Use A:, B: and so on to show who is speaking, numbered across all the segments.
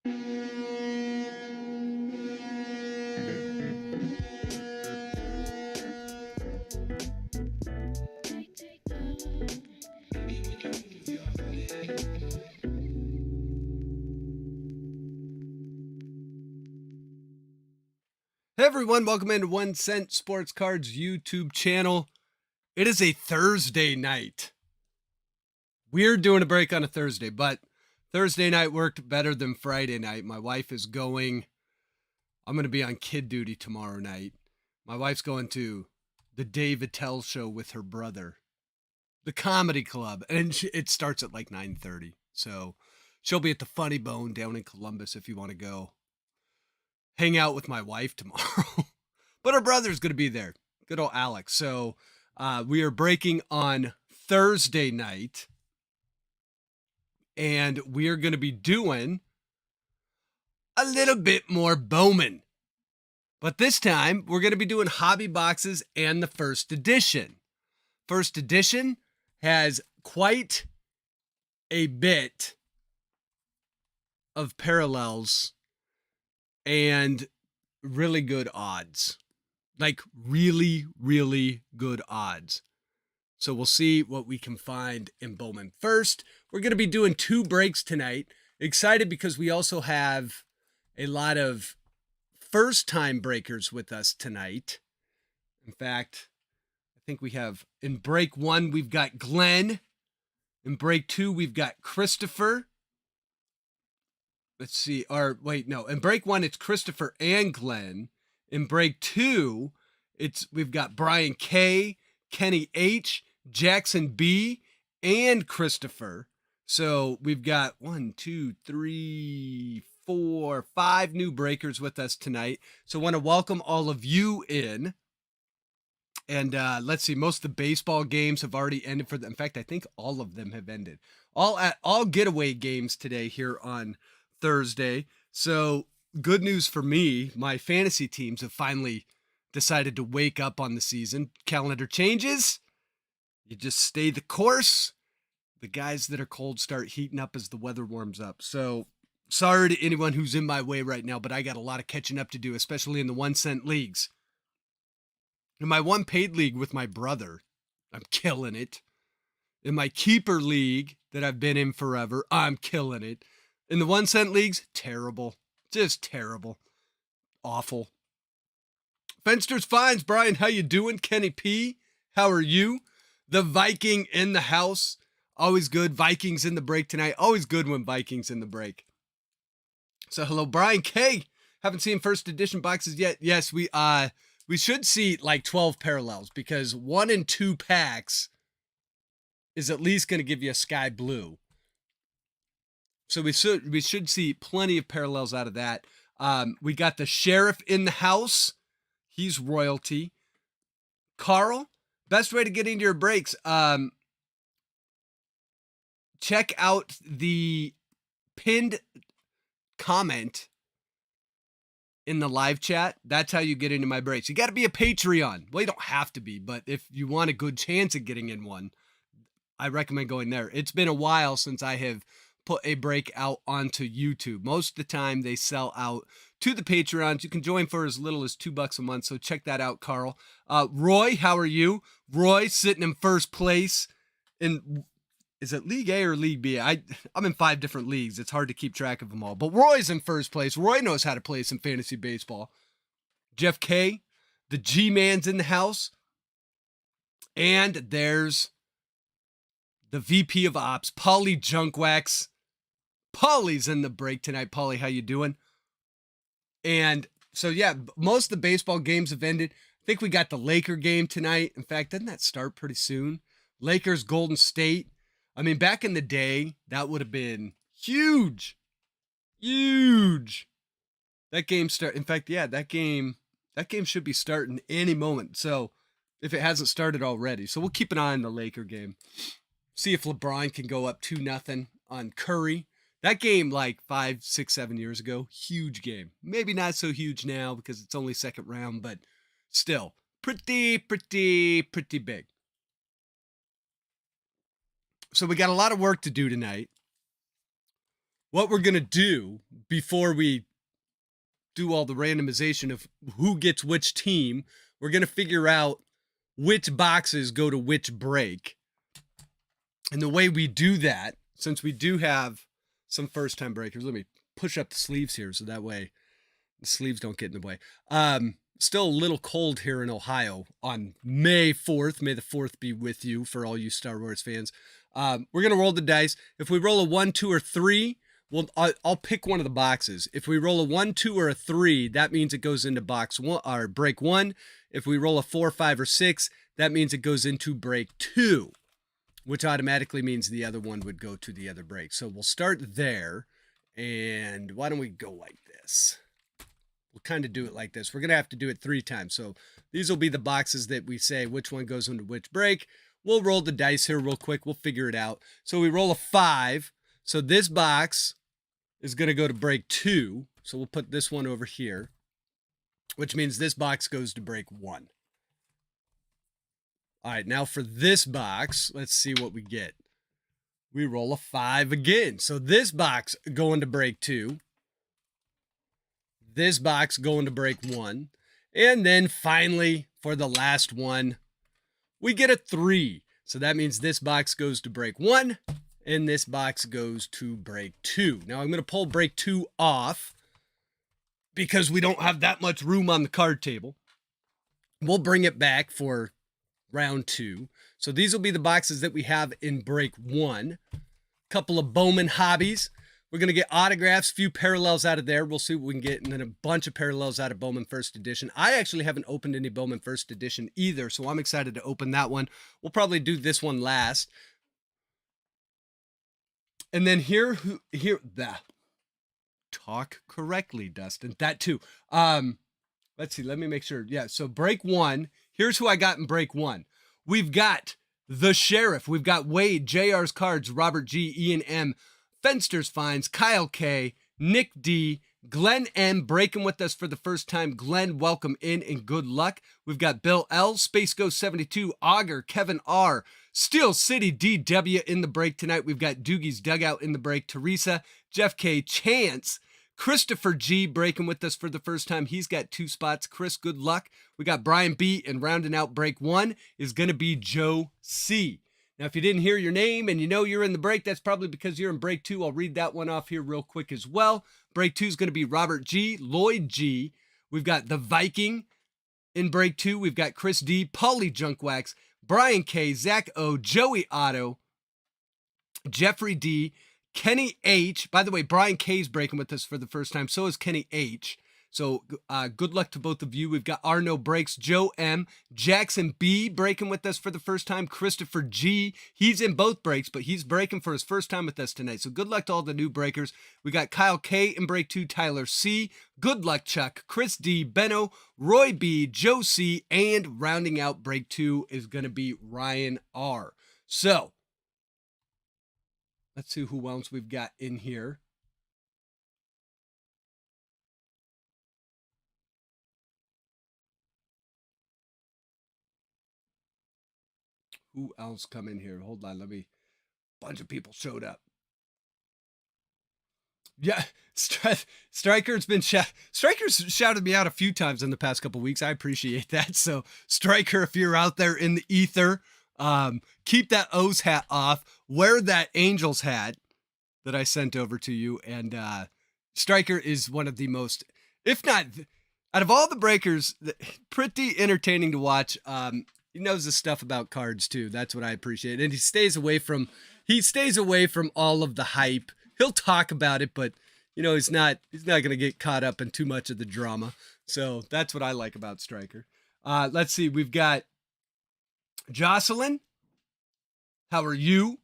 A: Hey everyone, welcome into 1 Cent Sports Cards YouTube channel. It is a Thursday night. We're doing a break on a Thursday, but Thursday night worked better than Friday night. My wife is going, I'm going to be on kid duty tomorrow night. My wife's going to the Dave Attell show with her brother, the comedy club, and it starts at like 9:30. So she'll be at the Funny Bone down in Columbus if you want to go hang out with my wife tomorrow. But her brother's going to be there. Good old Alex. So we are breaking on Thursday night. And we are going to be doing a little bit more Bowman. But this time, we're going to be doing hobby boxes and the first edition. First edition has quite a bit of parallels and really good odds. Like really, really good odds. So we'll see what we can find in Bowman. First, we're going to be doing 2 breaks tonight. Excited because we also have a lot of first-time breakers with us tonight. In fact, I think we have, in break 1, we've got Glenn. In break 2, we've got Christopher. Let's see. In break 1, it's Christopher and Glenn. In break 2, we've got Brian K, Kenny H, Jackson B, and Christopher. So we've got 1, 2, 3, 4, 5 new breakers with us tonight. So I want to welcome all of you in. And let's see, most of the baseball games have already ended for them. In fact, I think all of them have ended. All getaway games today here on Thursday. So good news for me, my fantasy teams have finally decided to wake up on the season. Calendar changes. You just stay the course. The guys that are cold start heating up as the weather warms up. So sorry to anyone who's in my way right now, but I got a lot of catching up to do, especially in the 1 cent leagues. In my 1 paid league with my brother, I'm killing it. In my keeper league that I've been in forever, I'm killing it. In the 1 cent leagues, terrible. Just terrible. Awful. Fenster's Finds, Brian, how you doing? Kenny P, how are you? The Viking in the house. Always good. Vikings in the break tonight. Always good when Vikings in the break. So hello, Brian K. Haven't seen first edition boxes yet. Yes, we should see like 12 parallels because 1 and 2 packs is at least going to give you a sky blue. So we should see plenty of parallels out of that. We got the Sheriff in the house. He's royalty. Carl, best way to get into your breaks. Check out the pinned comment in the live chat. That's how you get into my breaks. You got to be a Patreon. Well, you don't have to be, but if you want a good chance of getting in one, I recommend going there. It's been a while since I have put a break out onto YouTube. Most of the time they sell out to the Patreons. You can join for as little as $2 a month. So check that out, Carl. Roy, how are you? Roy sitting in first place in, is it League A or League B? I'm in 5 different leagues. It's hard to keep track of them all. But Roy's in first place. Roy knows how to play some fantasy baseball. Jeff K, the G-Man's in the house. And there's the VP of Ops, Paulie Junkwax. Paulie's in the break tonight. Paulie, how you doing? And so, yeah, most of the baseball games have ended. I think we got the Laker game tonight. In fact, doesn't that start pretty soon? Lakers, Golden State. I mean, back in the day, that would have been huge. Huge. That game in fact, yeah, that game should be starting any moment. So if it hasn't started already. So we'll keep an eye on the Laker game. See if LeBron can go up 2-0 on Curry. That game like 5, 6, 7 years ago, huge game. Maybe not so huge now because it's only second round, but still pretty big. So we got a lot of work to do tonight. what we're going to do before we do all the randomization of who gets which team, we're going to figure out which boxes go to which break. And the way we do that, since we do have some first-time breakers, let me push up the sleeves here so that way the sleeves don't get in the way. Still a little cold here in Ohio on May 4th. May the 4th be with you for all you Star Wars fans. We're going to roll the dice. If we roll a 1, 2, or 3, well, I'll pick one of the boxes. If we roll a 1, 2, or a 3, that means it goes into box 1 or break 1. If we roll a 4, 5, or 6, that means it goes into break 2, which automatically means the other one would go to the other break. So we'll start there. And why don't we go like this? We'll kind of do it like this. We're going to have to do it 3 times. So these will be the boxes that we say which one goes into which break. We'll roll the dice here real quick. We'll figure it out. So we roll a 5. So this box is going to go to break 2. So we'll put this one over here, which means this box goes to break 1. All right, now for this box, let's see what we get. We roll a 5 again. So this box going to break 2. This box going to break 1. And then finally, for the last one, we get a 3. So that means this box goes to break 1, and this box goes to break 2. Now I'm going to pull break 2 off because we don't have that much room on the card table. We'll bring it back for round 2. So these will be the boxes that we have in break 1. Couple of Bowman hobbies. We're going to get autographs, few parallels out of there. We'll see what we can get, and then a bunch of parallels out of Bowman First Edition. I actually haven't opened any Bowman First Edition either, so I'm excited to open that one. We'll probably do this one last. And then here, talk correctly, Dustin. That too. Let's see. Let me make sure. Yeah, so break 1. Here's who I got in break 1. We've got the Sheriff. We've got Wade, JR's Cards, Robert G, Ian M, Fenster's Finds, Kyle K, Nick D, Glenn M breaking with us for the first time. Glenn, welcome in and good luck. We've got Bill L, Space Ghost 72, Auger, Kevin R, Steel City DW in the break tonight. We've got Doogie's Dugout in the break. Teresa, Jeff K, Chance, Christopher G breaking with us for the first time. He's got 2 spots. Chris, good luck. We got Brian B, and rounding out break 1 is going to be Joe C. Now, if you didn't hear your name and you know you're in the break, that's probably because you're in break 2. I'll read that one off here real quick as well. Break 2 is going to be Robert G, Lloyd G. We've got the Viking in break 2. We've got Chris D, Paulie Junkwax, Brian K, Zach O, Joey Otto, Jeffrey D, Kenny H. By the way, Brian K is breaking with us for the first time. So is Kenny H. So good luck to both of you. We've got Arno Breaks, Joe M, Jackson B breaking with us for the first time. Christopher G, he's in both breaks, but he's breaking for his first time with us tonight. So good luck to all the new breakers. We got Kyle K in break 2, Tyler C, good luck Chuck, Chris D, Benno, Roy B, Joe C, and rounding out break 2 is going to be Ryan R. So let's see who else we've got in here. Who else come in here? Hold on, bunch of people showed up. Yeah, Striker's shouted me out a few times in the past couple weeks. I appreciate that. So Striker, if you're out there in the ether, keep that O's hat off. Wear that Angels hat that I sent over to you. And Striker is one of the most, if not, out of all the breakers, pretty entertaining to watch. He knows the stuff about cards too. That's what I appreciate. And he stays away from all of the hype. He'll talk about it, but he's not going to get caught up in too much of the drama. So that's what I like about Striker. Let's see. We've got Jocelyn. How are you?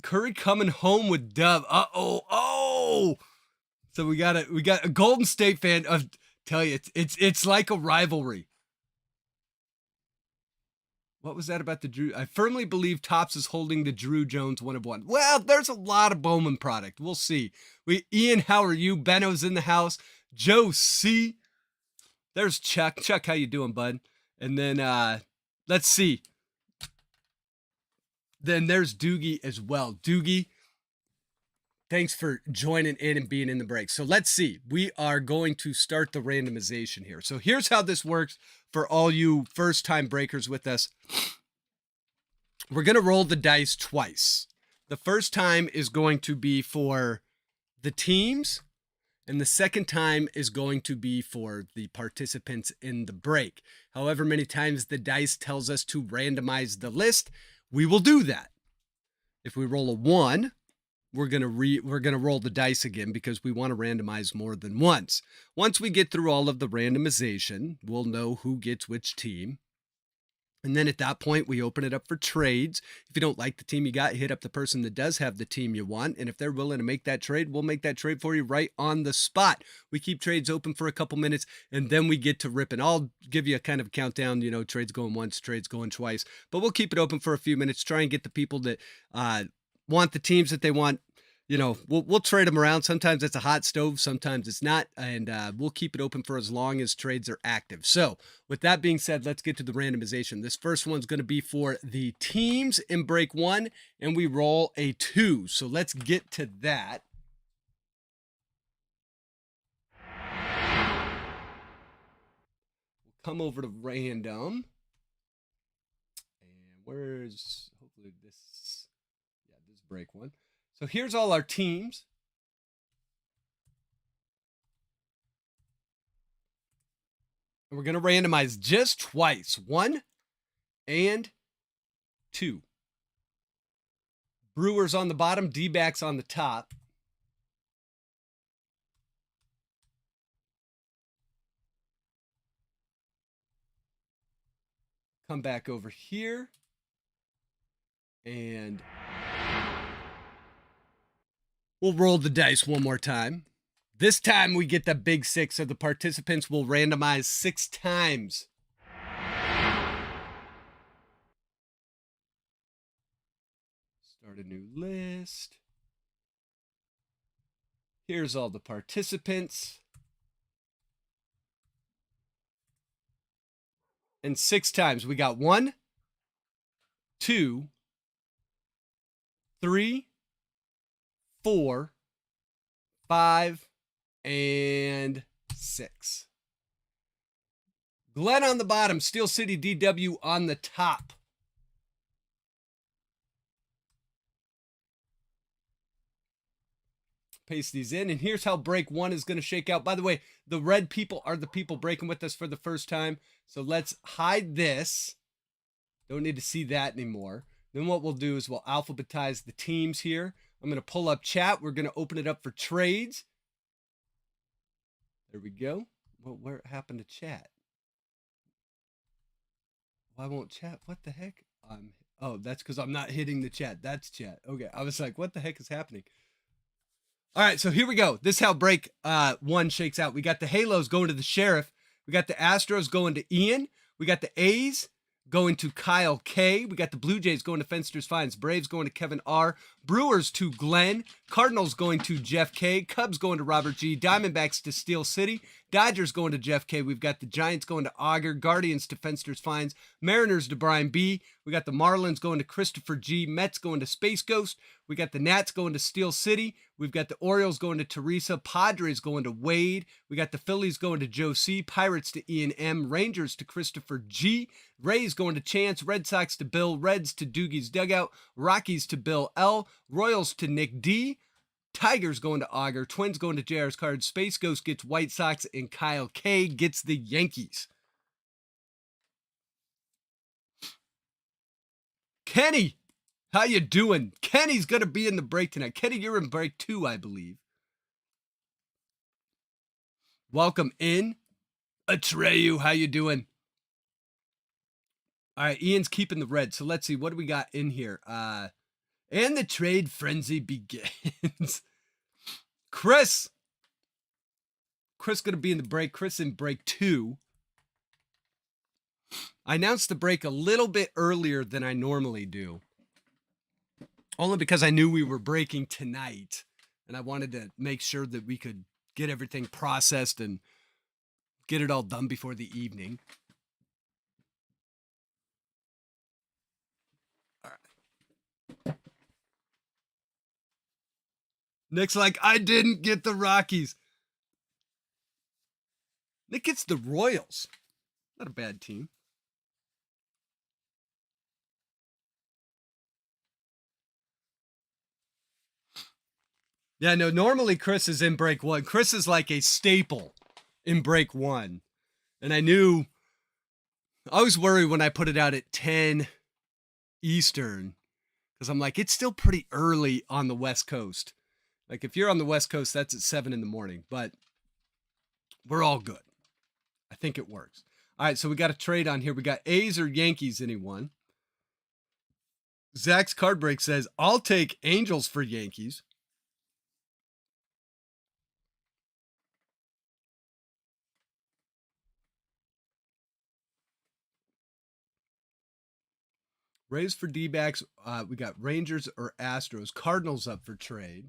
A: Curry coming home with Dove. Oh. So we got a Golden State fan. Tell you, it's like a rivalry. What was that about the Drew? I firmly believe Topps is holding the Drew Jones 1/1. Well, there's a lot of Bowman product. We'll see. Ian, how are you? Benno's in the house. Joe C. There's Chuck. Chuck, how you doing, bud? And then let's see. Then there's Doogie as well. Doogie, Thanks for joining in and being in the break. So let's see. We are going to start the randomization here. So here's how this works for all you first-time breakers with us. We're going to roll the dice twice. The first time is going to be for the teams, and the second time is going to be for the participants in the break. However many times the dice tells us to randomize the list, we will do that. If we roll a 1, we're going to roll the dice again because we want to randomize more than once. Once we get through all of the randomization, we'll know who gets which team. And then at that point, we open it up for trades. If you don't like the team you got, hit up the person that does have the team you want. And if they're willing to make that trade, we'll make that trade for you right on the spot. We keep trades open for a couple minutes, and then we get to ripping. I'll give you a kind of countdown, trades going once, trades going twice. But we'll keep it open for a few minutes, try and get the people that want the teams that they want. We'll trade them around. Sometimes it's a hot stove, sometimes it's not, and we'll keep it open for as long as trades are active. So with that being said, let's get to the randomization. This first one's going to be for the teams in break 1, and we roll a 2. So let's get to that. We'll come over to random, and where's hopefully this break 1. So here's all our teams. And we're going to randomize just twice, 1 and 2. Brewers on the bottom, D-backs on the top. Come back over here. And we'll roll the dice one more time. This time we get the big 6, so the participants will randomize 6 times. Start a new list. Here's all the participants. And 6 times. We got 1, 2, 3, 4, 5, and 6. Glenn on the bottom, Steel City DW on the top. Paste these in, and here's how break 1 is going to shake out. By the way, the red people are the people breaking with us for the first time. So let's hide this. Don't need to see that anymore. Then what we'll do is we'll alphabetize the teams here. I'm going to pull up chat. We're going to open it up for trades. There we go. Well, where happened to chat? Why won't chat? What the heck? Oh, that's because I'm not hitting the chat. That's chat. Okay. I was like, what the heck is happening? All right. So here we go. This is how break 1 shakes out. We got the Halos going to the Sheriff. We got the Astros going to Ian. We got the A's going to Kyle K. We got the Blue Jays going to Fenster's Finds. Braves going to Kevin R. Brewers to Glenn. Cardinals going to Jeff K. Cubs going to Robert G. Diamondbacks to Steel City. Dodgers going to Jeff K. We've got the Giants going to Auger. Guardians to Fenster's Finds. Mariners to Brian B. We got the Marlins going to Christopher G. Mets going to Space Ghost. We got the Nats going to Steel City. We've got the Orioles going to Teresa. Padres going to Wade. We got the Phillies going to Joe C. Pirates to Ian M. Rangers to Christopher G. Rays going to Chance. Red Sox to Bill. Reds to Doogie's Dugout. Rockies to Bill L. Royals to Nick D. Tigers going to Auger. Twins going to JR's Cards. Space Ghost gets White Sox, and Kyle K gets the Yankees. Kenny, how you doing? Kenny's going to be in the break tonight. Kenny, you're in break 2, I believe. Welcome in. Atreyu, how you doing? All right, Ian's keeping the red. So let's see. What do we got in here? And the trade frenzy begins. Chris going to be in the break. Chris in break 2. I announced the break a little bit earlier than I normally do. Only because I knew we were breaking tonight. And I wanted to make sure that we could get everything processed and get it all done before the evening. Nick's like, I didn't get the Rockies. Nick gets the Royals. Not a bad team. Yeah, no, normally Chris is in break one. Chris is like a staple in break one. And I was worried when I put it out at 10 Eastern because I'm like, it's still pretty early on the West Coast. Like if you're on the West Coast, that's at 7 in the morning, but we're all good. I think it works. All right, so we got a trade on here. We got A's or Yankees, anyone? Zach's card break says, I'll take Angels for Yankees. Rays for D-backs. We got Rangers or Astros. Cardinals up for trade.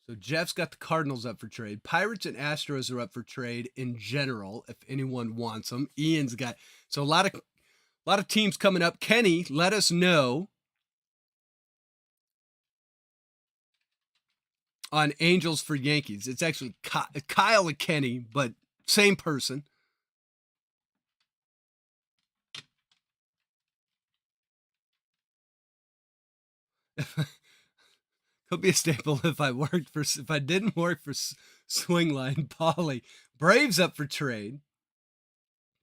A: So Jeff's got the Cardinals up for trade. Pirates and Astros are up for trade in general, if anyone wants them. Ian's got so a lot of teams coming up. Kenny, let us know on Angels for Yankees. It's actually Kyle and Kenny, but same person. Could be a staple if I didn't work for Swingline. Polly. Braves up for trade.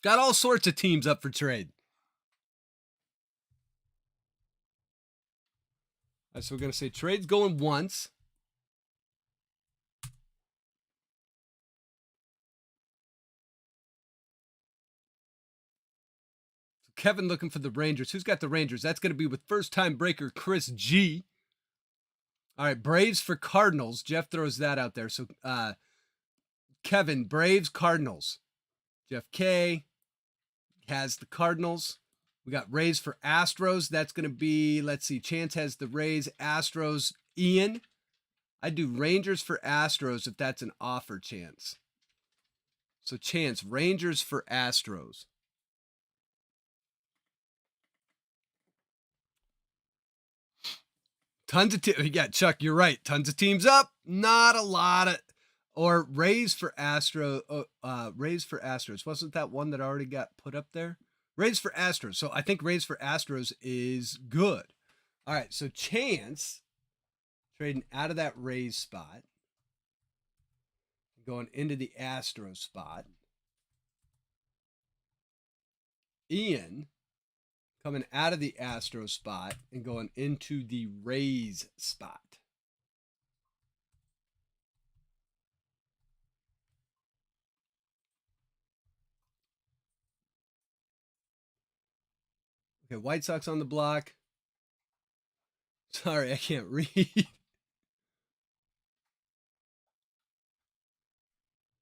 A: Got all sorts of teams up for trade. All right, so we're going to say trade's going once. So Kevin looking for the Rangers. Who's got the Rangers? That's going to be with first-time breaker Chris G. All right, Braves for Cardinals. Jeff throws that out there. So Kevin, Braves, Cardinals. Jeff K has the Cardinals. We got Rays for Astros. That's going to be, let's see, Chance has the Rays, Astros. Ian, I do Rangers for Astros if that's an offer, Chance. So Chance, Rangers for Astros. Tons of yeah, Chuck, you're right. Tons of teams up. Not a lot of, or Rays for Rays for Astros. Wasn't that one that already got put up there? Rays for Astros. So I think Rays for Astros is good. All right, so Chance trading out of that Rays spot, going into the Astros spot. Ian coming out of the Astros spot and going into the Rays spot. Okay, White Sox on the block. Sorry, I can't read.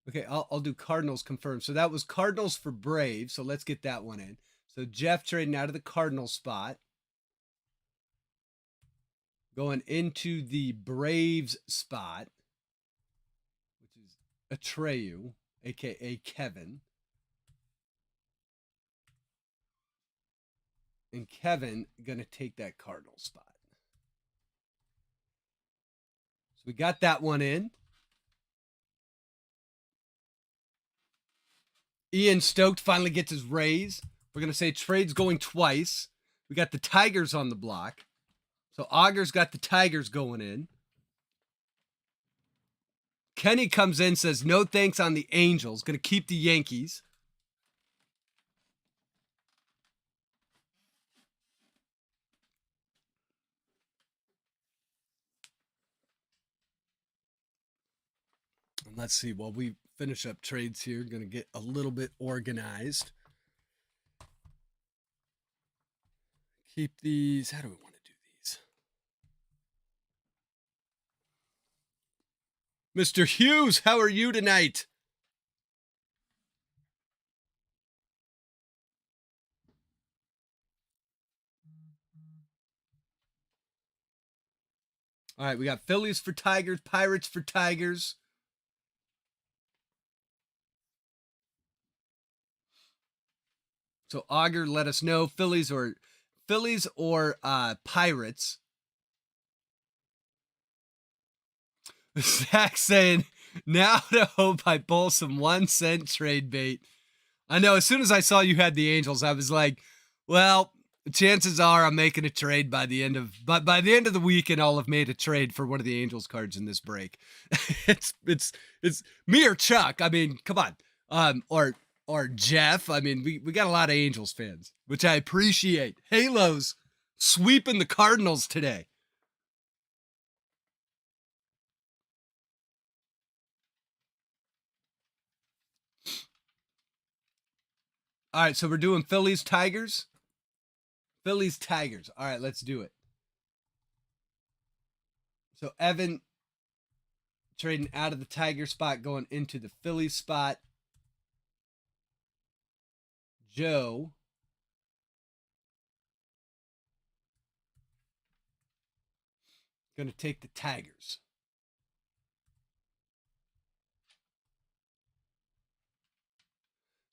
A: Okay, I'll do Cardinals confirmed. So that was Cardinals for Braves. So let's get that one in. So Jeff trading out of the Cardinals spot, going into the Braves spot, which is Atreyu, aka Kevin. And Kevin gonna take that Cardinal spot. So we got that one in. Ian Stoked finally gets his raise. We're going to say trade's going twice. We got the Tigers on the block. So Augur's got the Tigers going in. Kenny comes in, says no thanks on the Angels. Going to keep the Yankees. And let's see, while we finish up trades here, going to get a little bit organized. Keep these. How do we want to do these? Mr. Hughes, how are you tonight? All right, we got Phillies for Tigers, Pirates for Tigers. So Augur, let us know. Phillies Phillies or Pirates. Zach saying, now to hope I pull some 1 cent trade bait. I know, as soon as I saw you had the Angels, I was like, well, chances are I'm making a trade by the end of the weekend. I'll have made a trade for one of the Angels cards in this break. it's me or Chuck. I mean, come on. Or Jeff. I mean, we got a lot of Angels fans, which I appreciate. Halos sweeping the Cardinals today. All right, so we're doing Phillies Tigers. Phillies Tigers. All right, let's do it. So Evan trading out of the Tiger spot, going into the Phillies spot. Joe going to take the Tigers.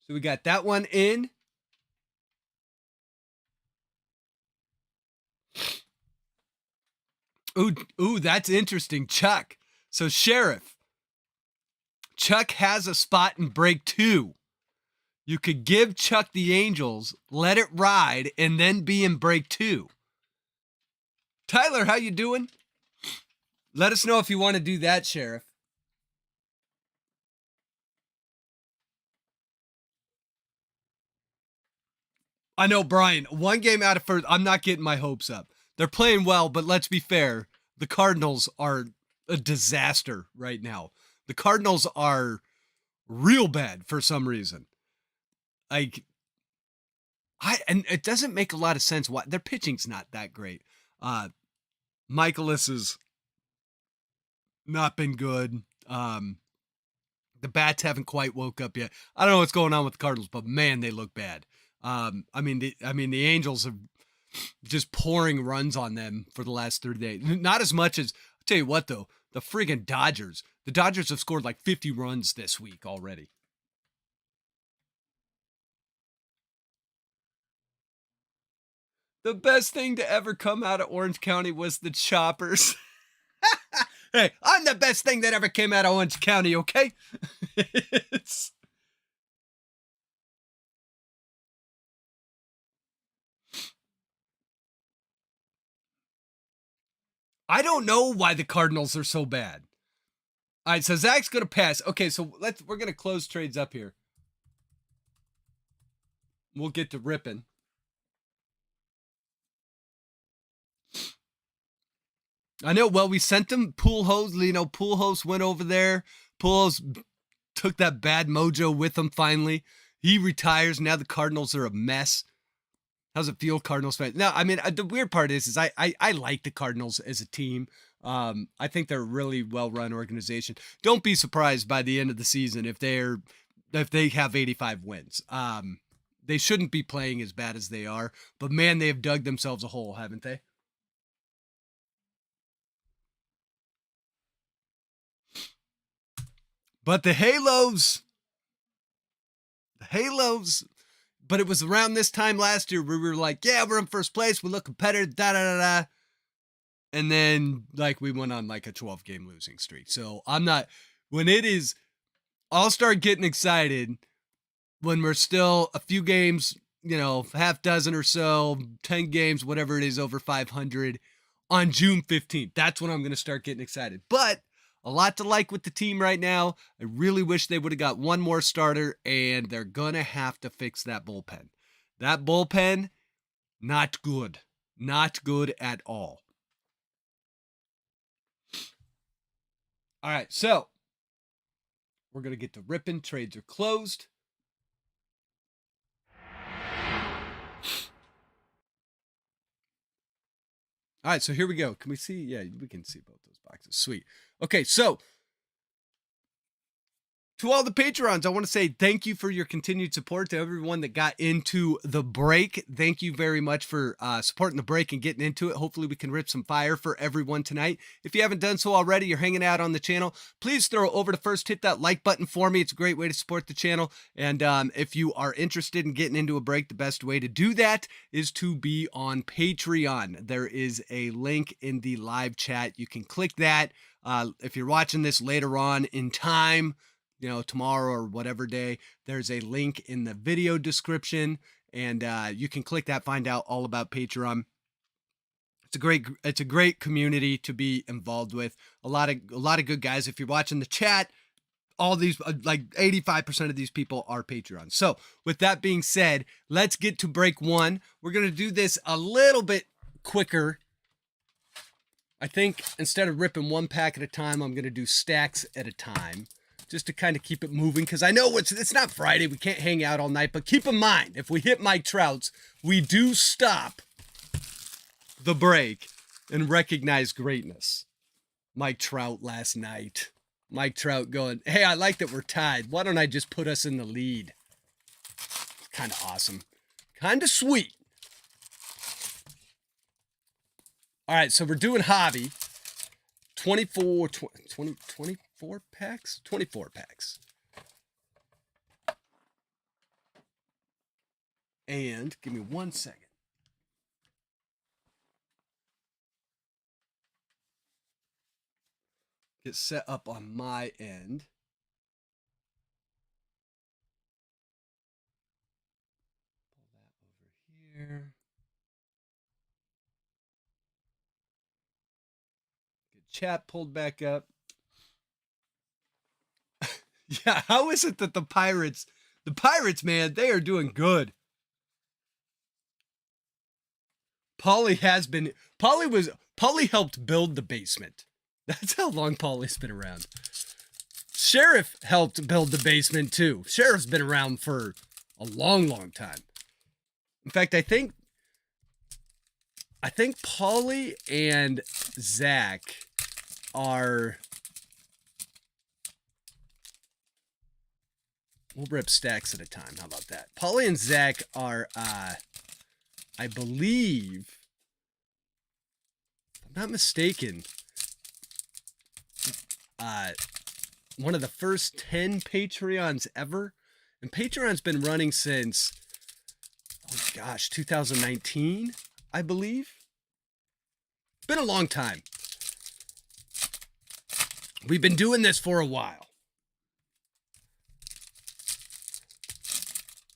A: So we got that one in. Ooh, that's interesting. Chuck. So Sheriff. Chuck has a spot in break 2. You could give Chuck the Angels, let it ride, and then be in break 2. Tyler, how you doing? Let us know if you want to do that, Sheriff. I know, Brian, 1 game out of first. I'm not getting my hopes up. They're playing well, but let's be fair. The Cardinals are a disaster right now. The Cardinals are real bad for some reason. And it doesn't make a lot of sense why their pitching's not that great. Michaelis has not been good. The bats haven't quite woke up yet. I don't know what's going on with the Cardinals, but man, they look bad. I mean the Angels are just pouring runs on them for the last 30 days. Not as much as, I'll tell you what though, the friggin' Dodgers. The Dodgers have scored like 50 runs this week already. The best thing to ever come out of Orange County was the Choppers. Hey, I'm the best thing that ever came out of Orange County, okay? I don't know why the Cardinals are so bad. All right, so Zach's going to pass. Okay, so we're going to close trades up here. We'll get to ripping. I know. Well, we sent them Pujols. Pujols went over there. Pujols took that bad mojo with him finally. He retires. Now the Cardinals are a mess. How's it feel, Cardinals fans? No, I mean, the weird part is I like the Cardinals as a team. I think they're a really well-run organization. Don't be surprised by the end of the season if they have 85 wins. They shouldn't be playing as bad as they are, but man, they have dug themselves a hole, haven't they? But the Halos, but it was around this time last year where we were like, yeah, we're in first place. We look competitive, da-da-da-da. And then, like, we went on, like, a 12-game losing streak. So I'm not, when it is, I'll start getting excited when we're still a few games, half dozen or so, 10 games, whatever it is, over 500 on June 15th. That's when I'm going to start getting excited. But a lot to like with the team right now. I really wish they would have got one more starter, and they're going to have to fix that bullpen. That bullpen, not good. Not good at all. All right, so we're going to get to ripping. Trades are closed. All right, so here we go. Can we see? Yeah, we can see both those boxes. Sweet. Okay, so To all the Patreons, I want to say thank you for your continued support. To everyone that got into the break, thank you very much for supporting the break and getting into it. Hopefully we can rip some fire for everyone tonight. If you haven't done so already, you're hanging out on the channel, please throw over to first, hit that like button for me. It's a great way to support the channel. And if you are interested in getting into a break, the best way to do that is to be on Patreon. There is a link in the live chat. You can click that. If you're watching this later on in time, tomorrow or whatever day, there's a link in the video description, and you can click that, find out all about Patreon. It's a great community to be involved with. A lot of good guys. If you're watching the chat, all these, like 85% of these people are Patreons. So with that being said, let's get to break one. We're going to do this a little bit quicker. I think instead of ripping one pack at a time, I'm going to do stacks at a time, just to kind of keep it moving, because I know it's not Friday. We can't hang out all night, but keep in mind, if we hit Mike Trout's, we do stop the break and recognize greatness. Mike Trout last night. Mike Trout going, hey, I like that we're tied. Why don't I just put us in the lead? Kind of awesome. Kind of sweet. All right, so we're doing hobby. 24 packs? 24 packs. And give me 1 second. Get set up on my end. Pull that over here. Get chat pulled back up. Yeah, how is it that the Pirates, man, they are doing good. Paulie helped build the basement. That's how long Paulie's been around. Sheriff helped build the basement too. Sheriff's been around for a long, long time. In fact, I think Paulie and Zach are... We'll rip stacks at a time. How about that? Paulie and Zach are, I believe, if I'm not mistaken, one of the first 10 Patreons ever. And Patreon's been running since, oh gosh, 2019, I believe. Been a long time. We've been doing this for a while.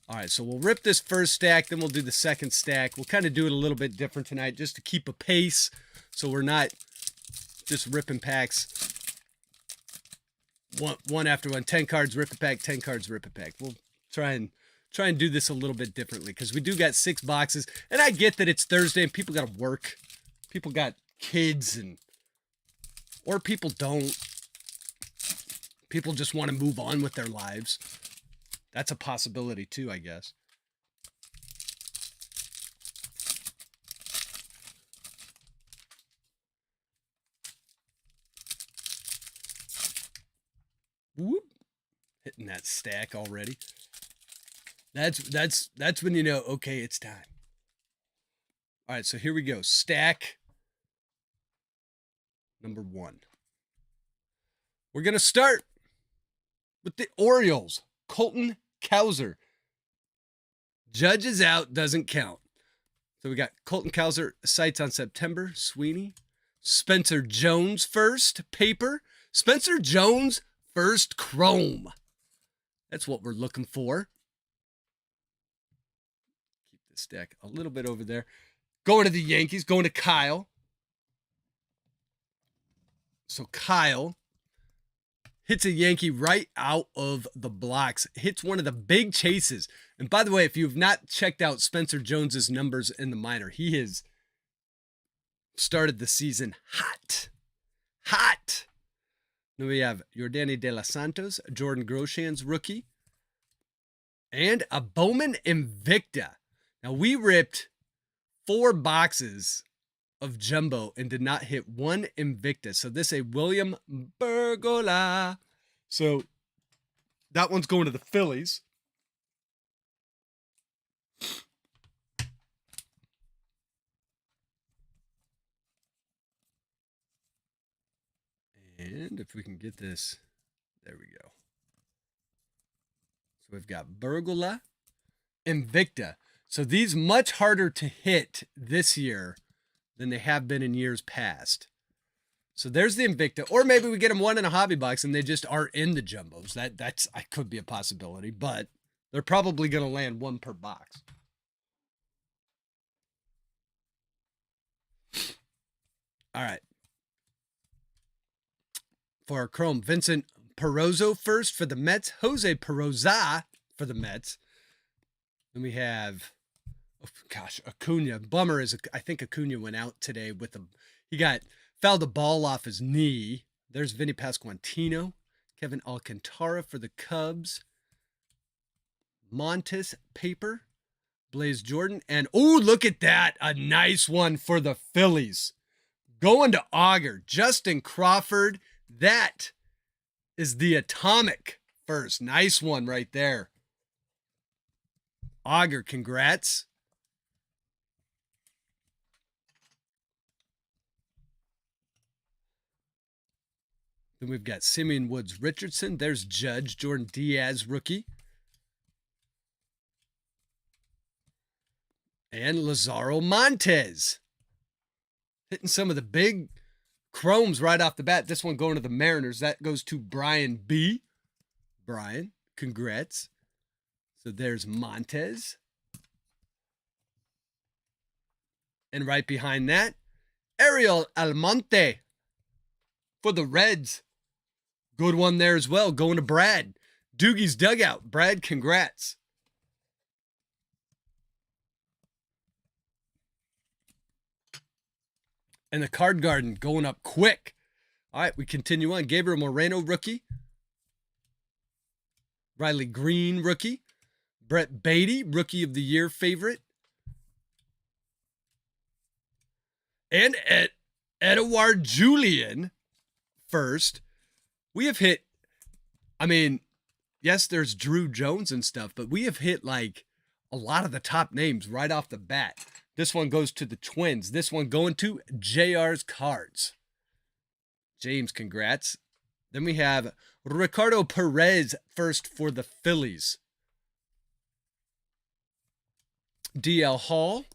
A: All right, so we'll rip this first stack, then we'll do the second stack. We'll kind of do it a little bit different tonight just to keep a pace, so we're not just ripping packs one after one. 10 cards, rip a pack, 10 cards, rip a pack. We'll try and do this a little bit differently, because we do got 6 boxes, and I get that it's Thursday and people got to work. People got kids, or people don't. People just want to move on with their lives. That's a possibility too, I guess. Whoop. Hitting that stack already. That's when you know, okay, it's time. All right, so here we go. Stack number 1. We're going to start with the Orioles. Colton Cowser. Judge is out, doesn't count. So we got Colton Cowser, sights on September. Sweeney. Spencer Jones first, paper. Spencer Jones first, chrome. That's what we're looking for. Keep this deck a little bit over there. Going to the Yankees, going to Kyle. So Kyle hits a Yankee right out of the blocks. Hits one of the big chases. And by the way, if you've not checked out Spencer Jones's numbers in the minor, he has started the season hot. Hot. Then we have Yordany De Los Santos, Jordan Grosjean's rookie, and a Bowman Invicta. Now, we ripped 4 boxes of jumbo and did not hit one Invicta. So this is a William Bergola. So That one's going to the Phillies. And if we can get this, there we go. So we've got Burgula, Invicta. So these much harder to hit this year than they have been in years past. So there's the Invicta, or maybe we get them one in a hobby box and they just aren't in the jumbos. That's could be a possibility, but they're probably going to land one per box. All right. For our Chrome, Vincent Perozzo first for the Mets, Jose Perozza for the Mets. Then we have, oh gosh, Acuna. Bummer is, I think Acuna went out today with he fouled the ball off his knee. There's Vinny Pasquantino, Kevin Alcantara for the Cubs, Montes Paper, Blaze Jordan, and oh, look at that. A nice one for the Phillies. Going to Auger, Justin Crawford. That is the atomic first. Nice one right there. Auger, congrats. Then we've got Simeon Woods Richardson. There's Judge, Jordan Diaz, rookie. And Lazaro Montes. Hitting some of the big chromes right off the bat. This one going to the Mariners. That goes to Brian B. Brian, congrats. So there's Montes. And right behind that, Ariel Almonte for the Reds. Good one there as well. Going to Brad. Doogie's Dugout. Brad, congrats. And the Card Garden going up quick. All right, we continue on. Gabriel Moreno, rookie. Riley Green, rookie. Brett Beatty, Rookie of the Year favorite. And Edouard Julien first. We have hit, I mean, yes, there's Drew Jones and stuff, but we have hit like a lot of the top names right off the bat. This one goes to the Twins. This one going to JR's Cards. James, congrats. Then we have Ricardo Perez first for the Phillies. DL Hall.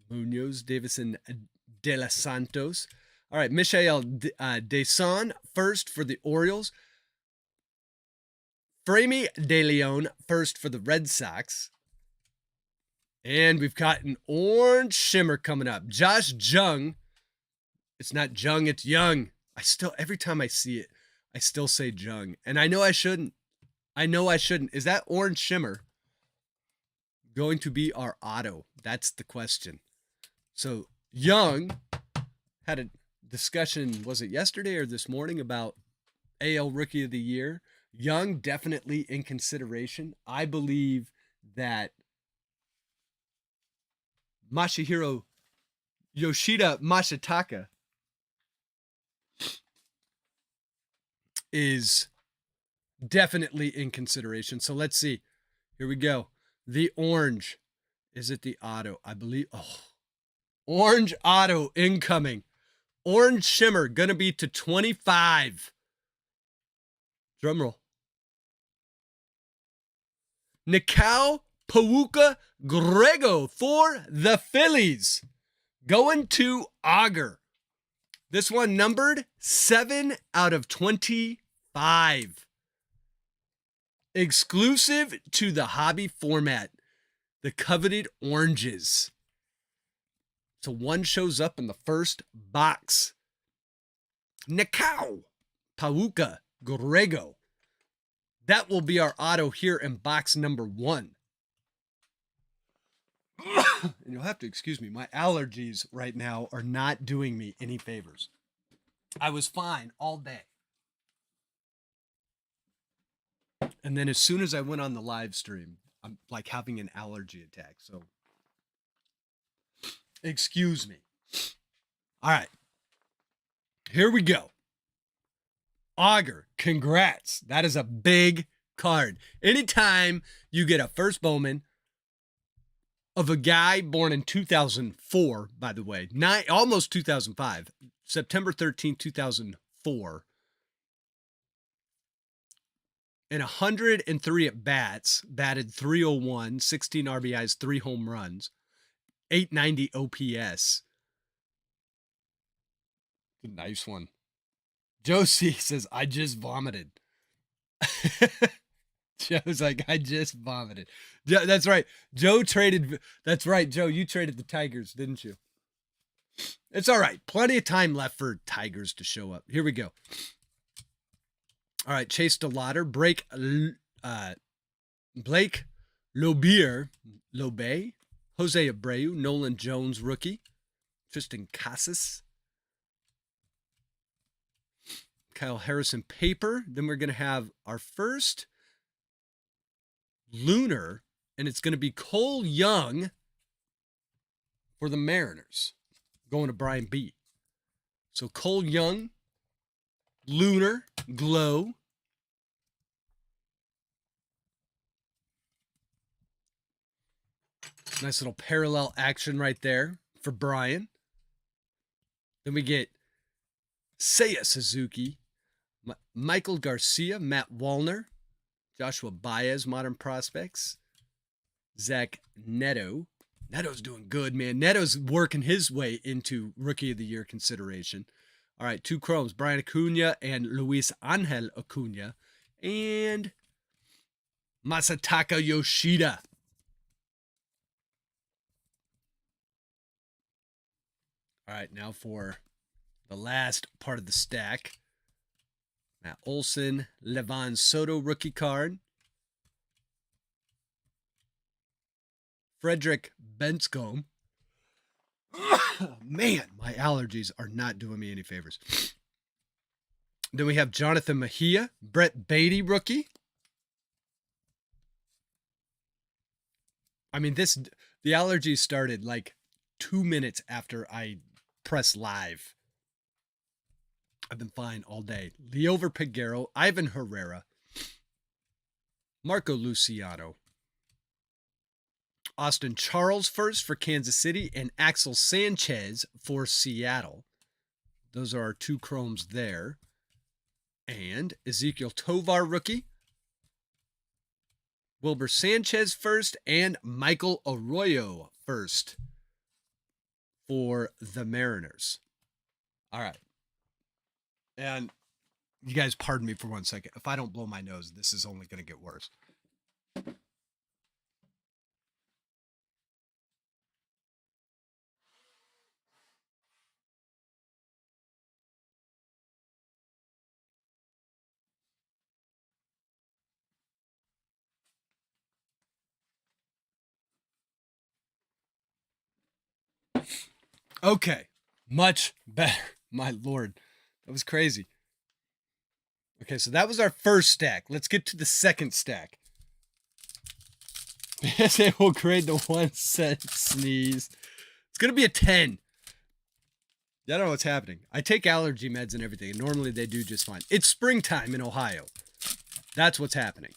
A: Munoz, Davison De Los Santos. All right, Michael Deson first for the Orioles. Framey De Leon first for the Red Sox. And we've got an orange shimmer coming up. Josh Jung. It's not Jung, it's Young. Every time I see it, I still say Jung. And I know I shouldn't. Is that orange shimmer going to be our auto? That's the question. So Young had a discussion, was it yesterday or this morning, about AL Rookie of the Year. Young definitely in consideration. I believe that Masahiro Yoshida Masataka is definitely in consideration. So let's see. Here we go. The orange. Is it the auto? I believe. Oh, orange auto incoming. Orange shimmer going to be to 25. Drum roll. Nikao Pawuka Grego for the Phillies. Going to Auger. This one numbered 7 out of 25. Exclusive to the hobby format. The coveted oranges. So one shows up in the first box. Nikao Pawuka Grego. That will be our auto here in box number 1. And you'll have to excuse me. My allergies right now are not doing me any favors. I was fine all day. And then as soon as I went on the live stream, I'm like having an allergy attack. So excuse me. All right. Here we go. Auger, congrats. That is a big card. Anytime you get a first Bowman of a guy born in 2004, by the way, almost 2005, September 13th, 2004, and 103 at bats, batted 301, 16 RBIs, 3 home runs, 890 OPS. Nice one. Josie says, I just vomited. Joe's like, I just vomited. That's right. Joe traded. That's right, Joe. You traded the Tigers, didn't you? It's all right. Plenty of time left for Tigers to show up. Here we go. All right. Chase DeLauder, Blake Lobe, Jose Abreu, Nolan Jones, rookie, Tristan Casas, Kyle Harrison paper. Then we're going to have our first Lunar, and it's going to be Cole Young for the Mariners, going to Brian B. So Cole Young, Lunar, Glow. Nice little parallel action right there for Brian. Then we get Seiya Suzuki, Michael Garcia, Matt Wallner, Joshua Baez, Modern Prospects, Zach Neto. Neto's doing good, man. Neto's working his way into Rookie of the Year consideration. All right, 2 chromes, Brian Acuna and Luis Angel Acuna, and Masataka Yoshida. All right, now for the last part of the stack. Matt Olson, Levan Soto rookie card. Frederick Benscombe. Man, my allergies are not doing me any favors. Then we have Jonathan Mejia, Brett Beatty rookie. I mean, the allergies started like 2 minutes after I pressed live. I've been fine all day. Leover Peguero, Ivan Herrera, Marco Luciano, Austin Charles first for Kansas City, and Axel Sanchez for Seattle. Those are our 2 chromes there. And Ezekiel Tovar rookie, Wilber Sanchez first, and Michael Arroyo first for the Mariners. All right. And you guys pardon me for 1 second. If I don't blow my nose, this is only going to get worse. Okay, much better. My Lord, that was crazy. Okay, so that was our first stack. Let's get to the second stack. PSA will grade the 1 cent sneeze. It's going to be a 10. I don't know what's happening. I take allergy meds and everything, and normally they do just fine. It's springtime in Ohio. That's what's happening.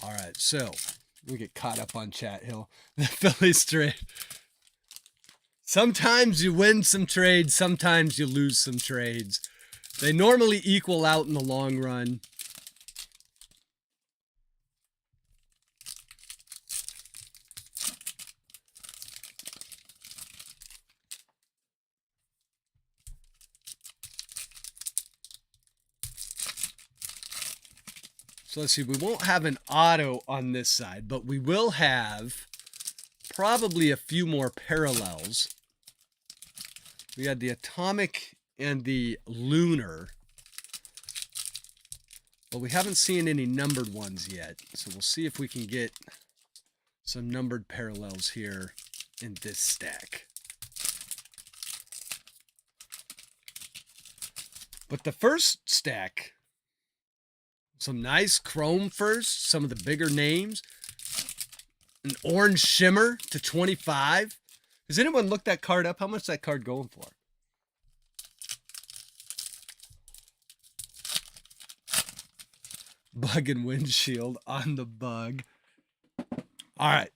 A: All right, so we get caught up on Chat Hill. The Phillies trade. Sometimes you win some trades, sometimes you lose some trades. They normally equal out in the long run. So let's see, we won't have an auto on this side, but we will have probably a few more parallels. We had the atomic and the lunar, but we haven't seen any numbered ones yet. So we'll see if we can get some numbered parallels here in this stack. But the first stack Some nice chrome first, some of the bigger names. An orange shimmer to 25. Has anyone looked that card up? How much is that card going for? Bug and windshield on the bug. All right.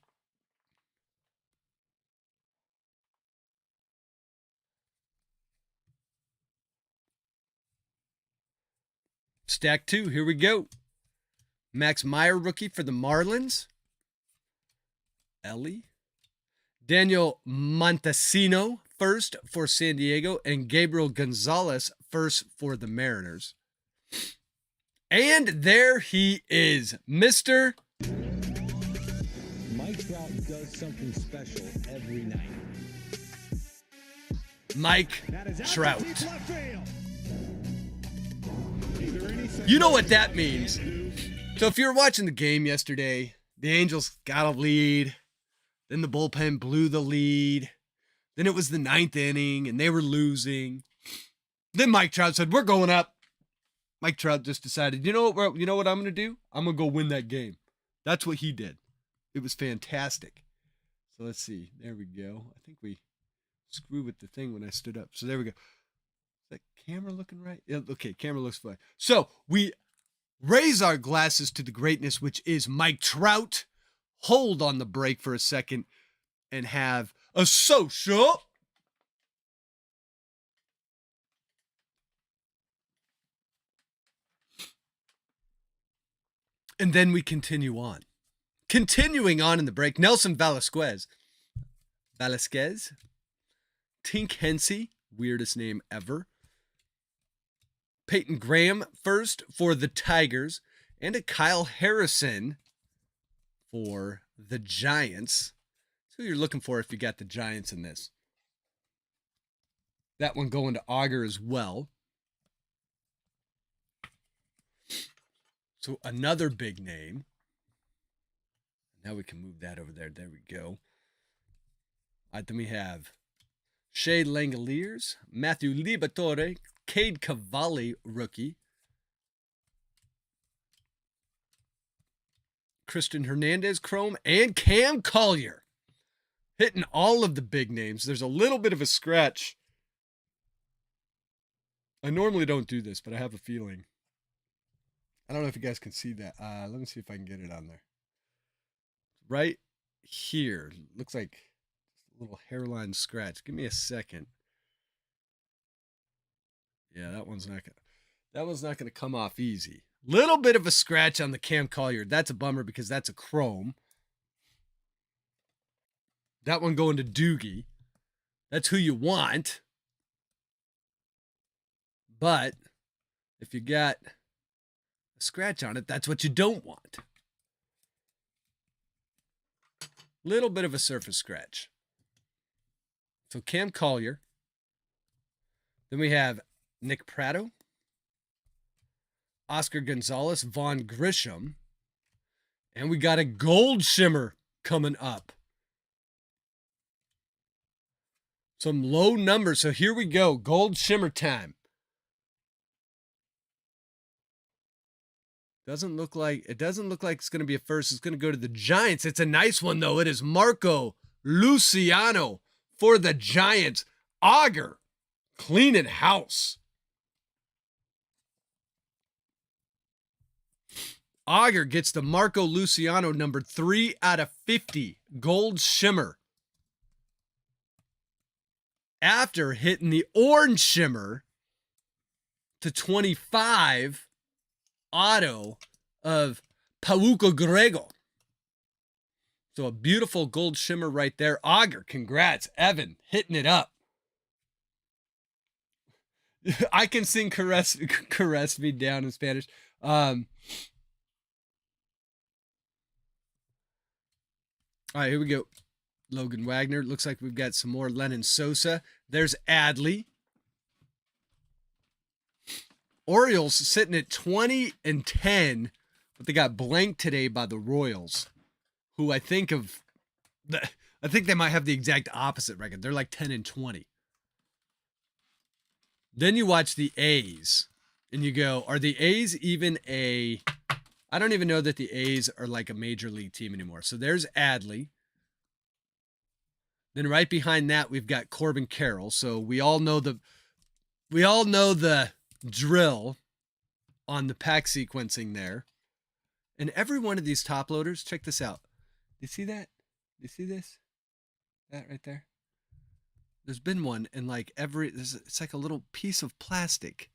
A: Stack 2, here we go. Max Meyer, rookie for the Marlins. Ellie. Daniel Montesino, first for San Diego. And Gabriel Gonzalez, first for the Mariners. And there he is, Mr.
B: Mike Trout does something special every night.
A: Mike Trout. You know what that means. So if you were watching the game yesterday, the Angels got a lead. Then the bullpen blew the lead. Then it was the 9th inning and they were losing. Then Mike Trout said, "We're going up." Mike Trout just decided, you know what I'm going to do? I'm going to go win that game. That's what he did. It was fantastic. So let's see. There we go. I think we screwed with the thing when I stood up. So there we go. Is that camera looking right? Yeah, okay, camera looks fine. So we raise our glasses to the greatness, which is Mike Trout. Hold on the break for a second and have a social. And then we continue on. Continuing on in the break, Nelson Velasquez. Tink Hensey, weirdest name ever. Peyton Graham, first for the Tigers. And a Kyle Harrison for the Giants. That's who you're looking for if you got the Giants in this. That one going to Auger as well. So another big name. Now we can move that over there. There we go. All right, then we have Shea Langoliers, Matthew Liberatore, Cade Cavalli, rookie. Christian Hernandez, chrome, and Cam Collier. Hitting all of the big names. There's a little bit of a scratch. I normally don't do this, but I have a feeling. I don't know if you guys can see that. Let me see if I can get it on there. Right here. Looks like a little hairline scratch. Give me a second. Yeah, that one's not gonna come off easy. Little bit of a scratch on the Cam Collier. That's a bummer because that's a chrome. That one going to Doogie. That's who you want. But if you got a scratch on it, that's what you don't want. Little bit of a surface scratch. So Cam Collier. Then we have Nick Pratto, Oscar Gonzalez, Vaughn Grisham, and we got a gold shimmer coming up. Some low numbers. So here we go. Gold shimmer time. Doesn't look like it's going to be a first. It's going to go to the Giants. It's a nice one, though. It is Marco Luciano for the Giants. Auger, cleaning house. Auger gets the Marco Luciano number 3 out of 50 gold shimmer. After hitting the orange shimmer to 25 auto of Pauco Grego. So a beautiful gold shimmer right there. Auger, congrats. Evan, hitting it up. I can sing caress me down in Spanish. All right, here we go. Logan Wagner. Looks like we've got some more Lennon Sosa. There's Adley. Orioles sitting at 20-10, but they got blanked today by the Royals, who I think they might have the exact opposite record. They're like 10-20. Then you watch the A's. and you go, are the A's even a... I don't even know that the A's are like a major league team anymore. So there's Adley. Then right behind that, we've got Corbin Carroll. So we all know the drill on the pack sequencing there. And every one of these top loaders, check this out. You see that? You see this? That right there? There's been one, and like it's like a little piece of plastic.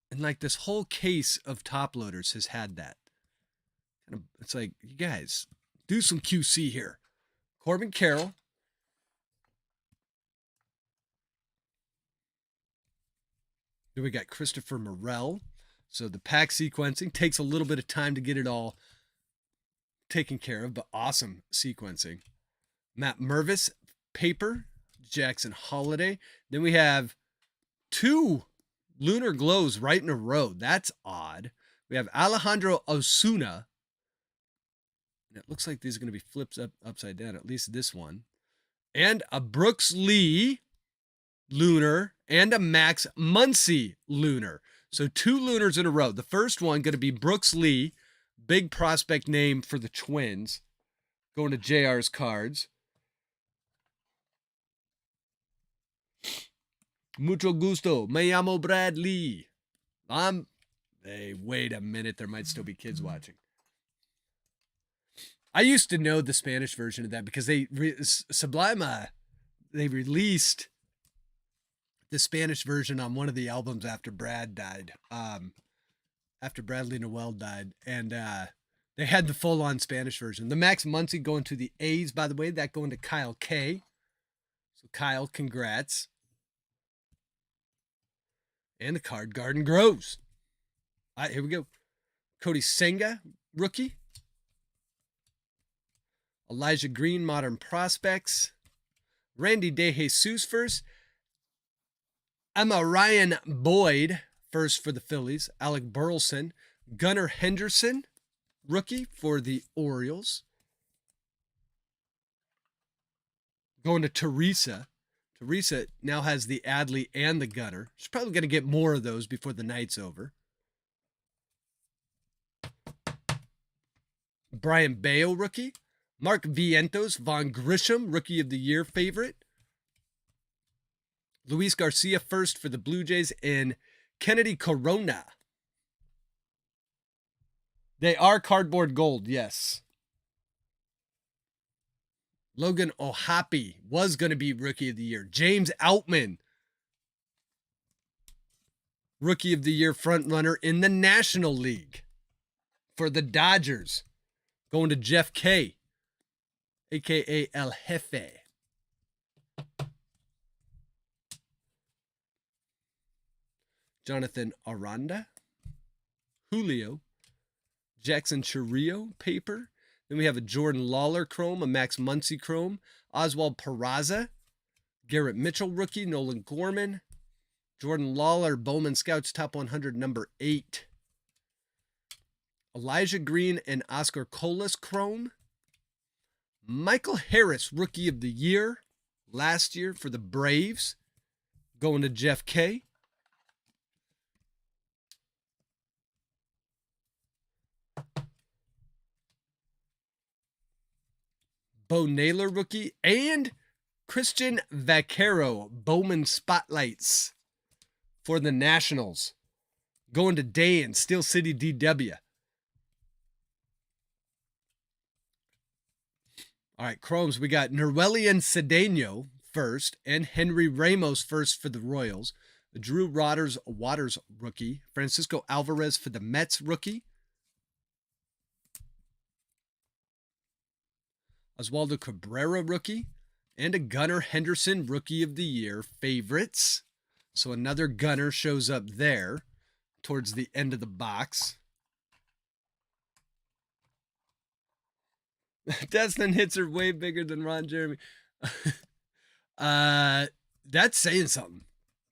A: And like this whole case of top loaders has had that. It's like, you guys, do some QC here. Corbin Carroll. Then we got Christopher Morel. So the pack sequencing takes a little bit of time to get it all taken care of, but awesome sequencing. Matt Mervis, paper, Jackson Holiday. Then we have 2 lunar glows right in a row. That's odd. We have Alejandro Osuna. And it looks like these are going to be flipped upside down, at least this one. And a Brooks Lee lunar and a Max Muncy lunar. So 2 lunars in a row. The first one going to be Brooks Lee, big prospect name for the Twins. Going to JR's cards. Mucho gusto. Me llamo Brad Lee. Hey, wait a minute. There might still be kids watching. I used to know the Spanish version of that because Sublime, they released the Spanish version on one of the albums after Brad died, after Bradley Noel died, and they had the full-on Spanish version. The Max Muncy going to the A's, by the way, that going to Kyle K. So Kyle, congrats. And the card garden grows. All right, here we go. Cody Senga, rookie. Elijah Green, Modern Prospects. Randy DeJesus first. Emma Ryan Boyd first for the Phillies. Alec Burleson. Gunnar Henderson, rookie for the Orioles. Going to Teresa. Teresa now has the Adley and the Gunnar. She's probably going to get more of those before the night's over. Brian Bayo, rookie. Mark Vientos, Von Grisham, Rookie of the Year favorite. Luis Garcia first for the Blue Jays, and Kennedy Corona. They are cardboard gold, yes. Logan O'Hoppe was going to be Rookie of the Year. James Outman, Rookie of the Year frontrunner in the National League for the Dodgers. Going to Jeff K., a.k.a. El Jefe. Jonathan Aranda. Julio. Jackson Chirrillo paper. Then we have a Jordan Lawler chrome, a Max Muncy chrome. Oswald Peraza. Garrett Mitchell rookie. Nolan Gorman. Jordan Lawler, Bowman Scouts Top 100, number 8. Elijah Green and Oscar Colas chrome. Michael Harris, Rookie of the Year, last year for the Braves, going to Jeff K. Bo Naylor, rookie, and Christian Vaquero, Bowman Spotlights for the Nationals, going to Dan, Steel City DW. All right, Chromes, we got Nerwelian Cedeno first and Henry Ramos first for the Royals. Drew Waters rookie. Francisco Alvarez for the Mets rookie. Oswaldo Cabrera rookie. And a Gunnar Henderson Rookie of the Year favorites. So another Gunnar shows up there towards the end of the box. Destin hits are way bigger than Ron Jeremy. That's saying something.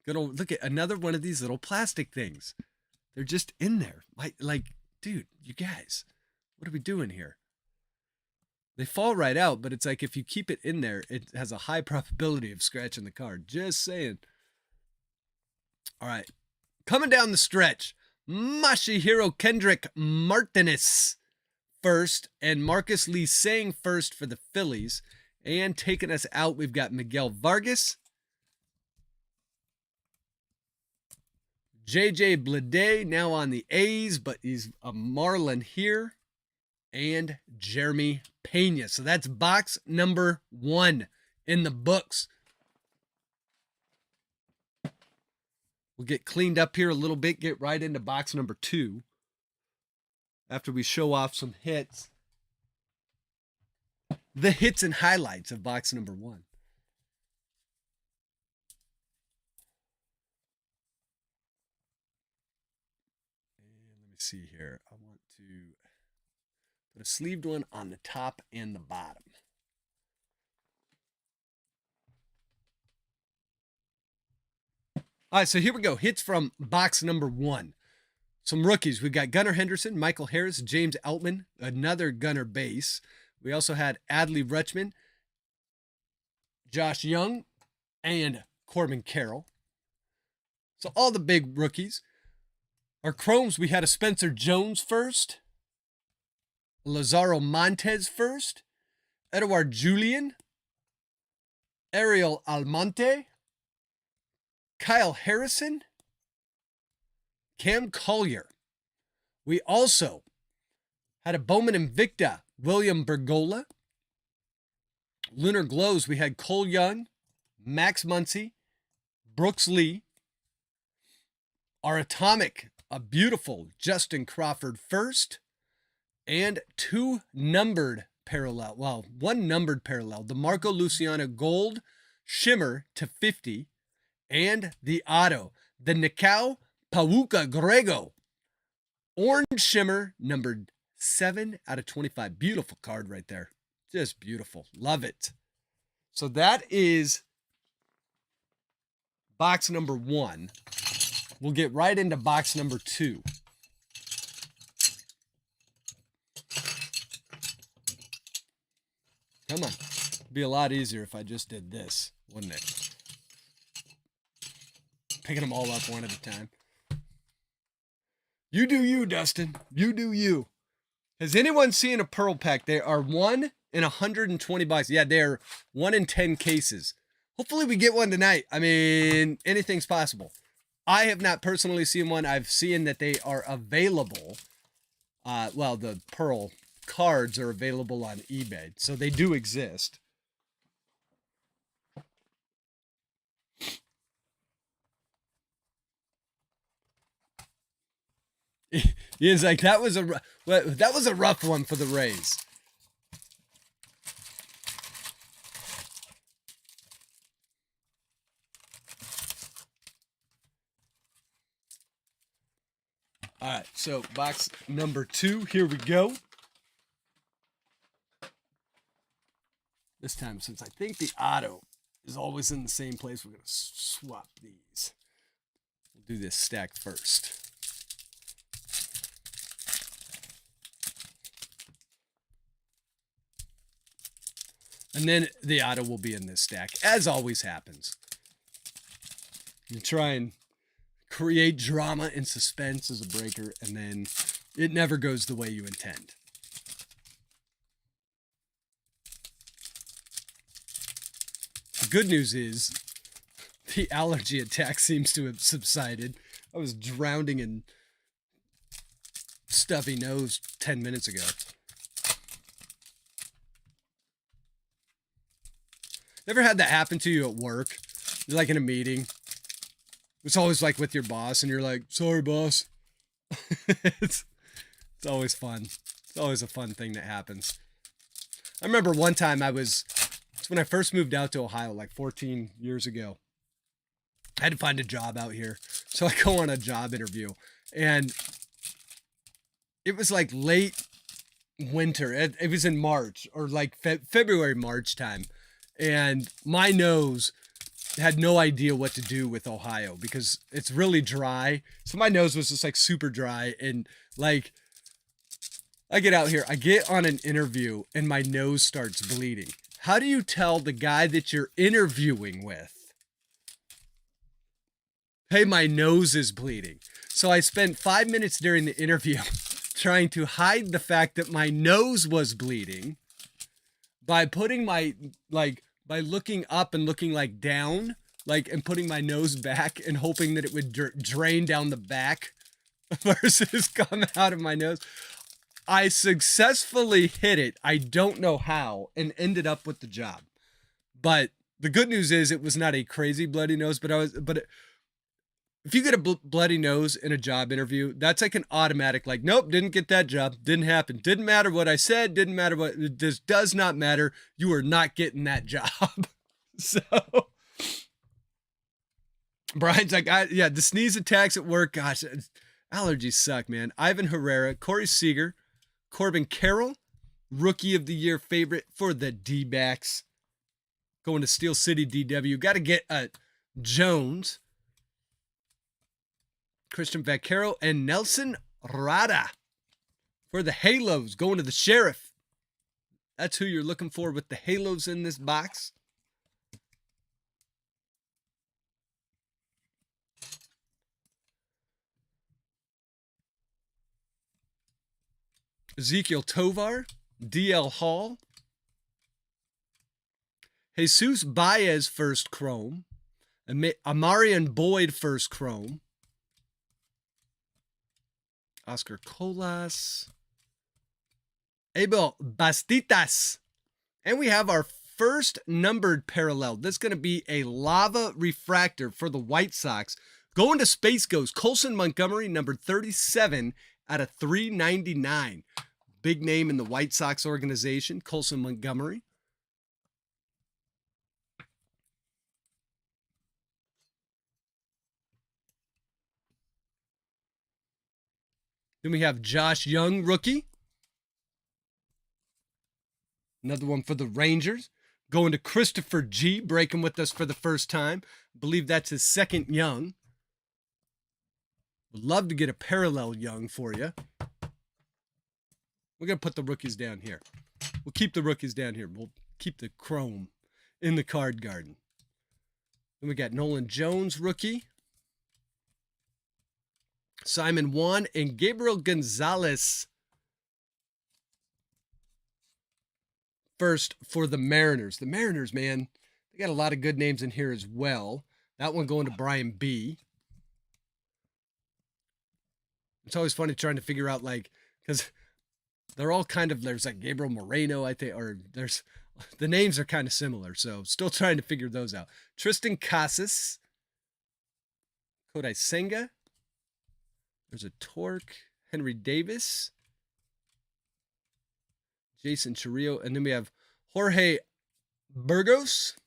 A: Good old, look at another one of these little plastic things. They're just in there. Like, dude, you guys, what are we doing here? They fall right out, but it's like if you keep it in there, it has a high probability of scratching the card. Just saying. All right. Coming down the stretch, Masahiro Kendrick Martinez first, and Marcus Lee Sang first for the Phillies. And taking us out, we've got Miguel Vargas, JJ Bleday, now on the A's, but he's a Marlin here, and Jeremy Pena. So that's box number 1 in the books. We'll get cleaned up here a little bit, get right into box number 2 after we show off some hits. The hits and highlights of box number 1. And let me see here. I want to put a sleeved one on the top and the bottom. All right, so here we go. Hits from box number 1. Some rookies. We've got Gunnar Henderson, Michael Harris, James Outman, another Gunnar base. We also had Adley Rutschman, Josh Young, and Corbin Carroll. So all the big rookies. Our Chromes, we had a Spencer Jones first, Lazaro Montez first, Edouard Julian, Ariel Almonte, Kyle Harrison, Cam Collier. We also had a Bowman Invicta, William Bergola. Lunar Glows, we had Cole Young, Max Muncy, Brooks Lee. Our Atomic, a beautiful Justin Crawford first, and 2 numbered parallel. Well, 1 numbered parallel. The Marco Luciano Gold Shimmer to 50, and the auto, the Nikao Pauka Grego Orange Shimmer, numbered 7 out of 25. Beautiful card right there. Just beautiful. Love it. So that is box number 1. We'll get right into box number 2. Come on. It'd be a lot easier if I just did this, wouldn't it? Picking them all up one at a time. You do you, Dustin. You do you. Has anyone seen a Pearl Pack? They are 1 in 120 bucks. Yeah, they're 1 in 10 cases. Hopefully we get one tonight. I mean, anything's possible. I have not personally seen one. I've seen that they are available. Well, the Pearl cards are available on eBay, so they do exist. Ian's like, that was a rough one for the Rays. All right, so box number 2, here we go. This time, since I think the auto is always in the same place, we're going to swap these. We'll do this stack first. And then the auto will be in this stack, as always happens. You try and create drama and suspense as a breaker, and then it never goes the way you intend. The good news is the allergy attack seems to have subsided. I was drowning in stuffy nose 10 minutes ago. Ever had that happen to you at work? You're like in a meeting. It's always like with your boss and you're like, sorry, boss. It's always fun. It's always a fun thing that happens. I remember one time it's when I first moved out to Ohio, like 14 years ago. I had to find a job out here. So I go on a job interview and it was like late winter. It was in March or like February, March time. And my nose had no idea what to do with Ohio because it's really dry. So my nose was just like super dry. And like, I get out here, I get on an interview and my nose starts bleeding. How do you tell the guy that you're interviewing with Hey, my nose is bleeding. So I spent 5 minutes during the interview trying to hide the fact that my nose was bleeding by putting my, by looking up and looking down, and putting my nose back and hoping that it would drain down the back versus come out of my nose. I successfully hit it. I don't know how, and ended up with the job. But the good news is it was not a crazy bloody nose, if you get a bloody nose in a job interview, that's like an automatic, nope, didn't get that job. Didn't happen. Didn't matter what I said. Didn't matter what, this does not matter. You are not getting that job. So Brian's like, the sneeze attacks at work. Gosh, allergies suck, man. Ivan Herrera, Corey Seager, Corbin Carroll, Rookie of the Year favorite for the D-backs. Going to Steel City DW. Got to get Jones, Christian Vaccaro, and Nelson Rada for the Halos. Going to the Sheriff. That's who you're looking for with the Halos in this box. Ezekiel Tovar, DL Hall, Jesus Baez first chrome, Amarian Boyd first chrome, Oscar Colas, Abel Bastitas, and we have our first numbered parallel. This is going to be a lava refractor for the White Sox. Going to Space Ghost, Colson Montgomery, number 37 out of 399. Big name in the White Sox organization, Colson Montgomery. Then we have Josh Young, rookie. Another one for the Rangers. Going to Christopher G, breaking with us for the first time. I believe that's his second Young. Would love to get a parallel Young for you. We're going to put the rookies down here. We'll keep the rookies down here. We'll keep the chrome in the card garden. Then we got Nolan Jones, rookie. Simon Juan and Gabriel Gonzalez. First for the Mariners. The Mariners, man, they got a lot of good names in here as well. That one going to Brian B. It's always funny trying to figure out, because they're all kind of, there's Gabriel Moreno, I think, or the names are kind of similar. So still trying to figure those out. Tristan Casas, Kodai Senga. There's a Torque, Henry Davis, Jason Chirrillo, and then we have Jorge Burgos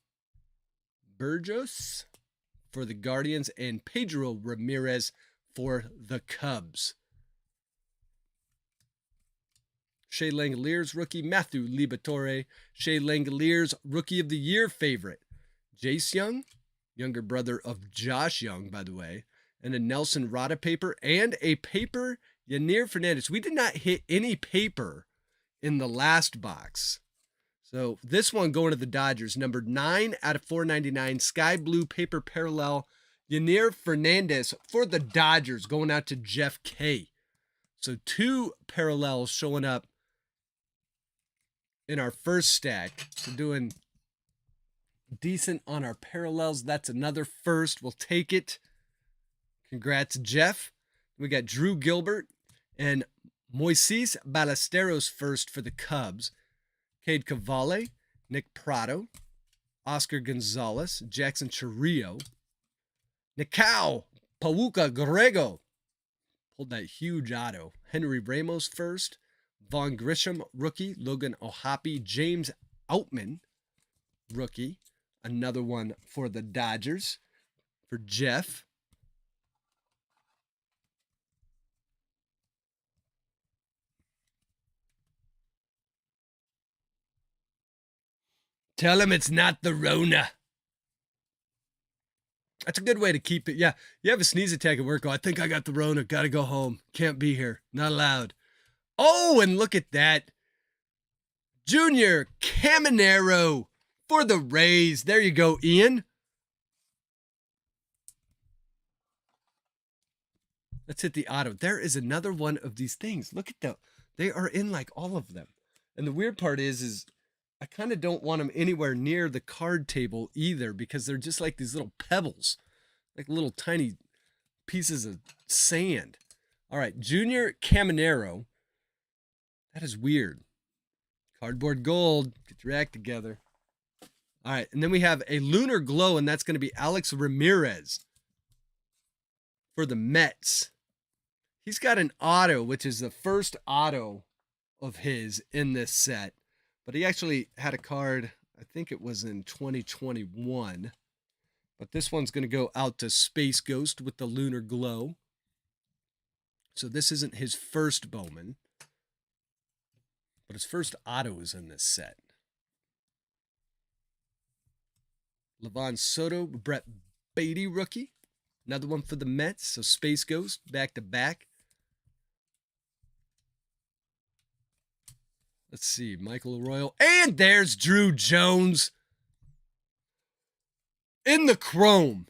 A: for the Guardians, and Pedro Ramirez for the Cubs. Shea Langoliers, rookie. Matthew Liberatore, Shea Langoliers, Rookie of the Year favorite. Jace Young, younger brother of Josh Young, by the way. And a Nelson Rada paper, and a paper Yanir Fernandez. We did not hit any paper in the last box. So this one going to the Dodgers, numbered 9 out of 499, sky blue paper parallel, Yanir Fernandez for the Dodgers, going out to Jeff K. So 2 parallels showing up in our first stack. So doing decent on our parallels. That's another first. We'll take it. Congrats, Jeff. We got Drew Gilbert and Moises Ballesteros first for the Cubs. Cade Cavalli, Nick Prado, Oscar Gonzalez, Jackson Chirrillo, Nikao Pauka Guerrero. Pulled that huge auto. Henry Ramos first. Vaughn Grisham, rookie. Logan Ohapi, James Outman, rookie. Another one for the Dodgers for Jeff. Tell him it's not the Rona. That's a good way to keep it. Yeah, you have a sneeze attack at work. Oh, I think I got the Rona. Got to go home. Can't be here. Not allowed. Oh, and look at that. Junior Caminero for the Rays. There you go, Ian. Let's hit the auto. There is another one of these things. Look at them. They are in like all of them. And the weird part is I kind of don't want them anywhere near the card table either because they're just like these little pebbles, like little tiny pieces of sand. All right, Junior Caminero. That is weird. Cardboard gold. Get your act together. All right, and then we have a Lunar Glow, and that's going to be Alex Ramirez for the Mets. He's got an auto, which is the first auto of his in this set. But he actually had a card, I think it was in 2021. But this one's going to go out to Space Ghost with the Lunar Glow. So this isn't his first Bowman. But his first auto is in this set. Levon Soto, Brett Beatty rookie. Another one for the Mets. So Space Ghost back to back. Let's see. Michael Arroyo. And there's Drew Jones in the chrome.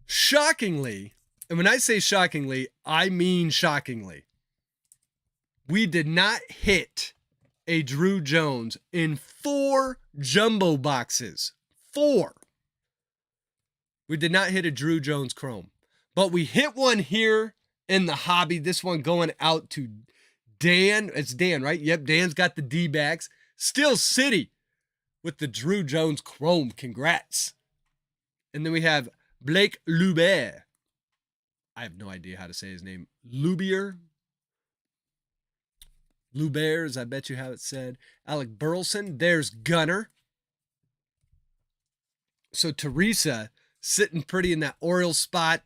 A: Shockingly, and when I say shockingly, I mean shockingly, we did not hit a Drew Jones in 4 jumbo boxes. 4. We did not hit a Drew Jones chrome. But we hit one here in the hobby. This one going out to Dan. It's Dan, right? Yep, Dan's got the D-backs. Still City with the Drew Jones chrome. Congrats. And then we have Blake Lubert. I have no idea how to say his name. Lubier. Lubert, as I bet you have it said. Alec Burleson. There's Gunner. So Teresa sitting pretty in that Orioles spot.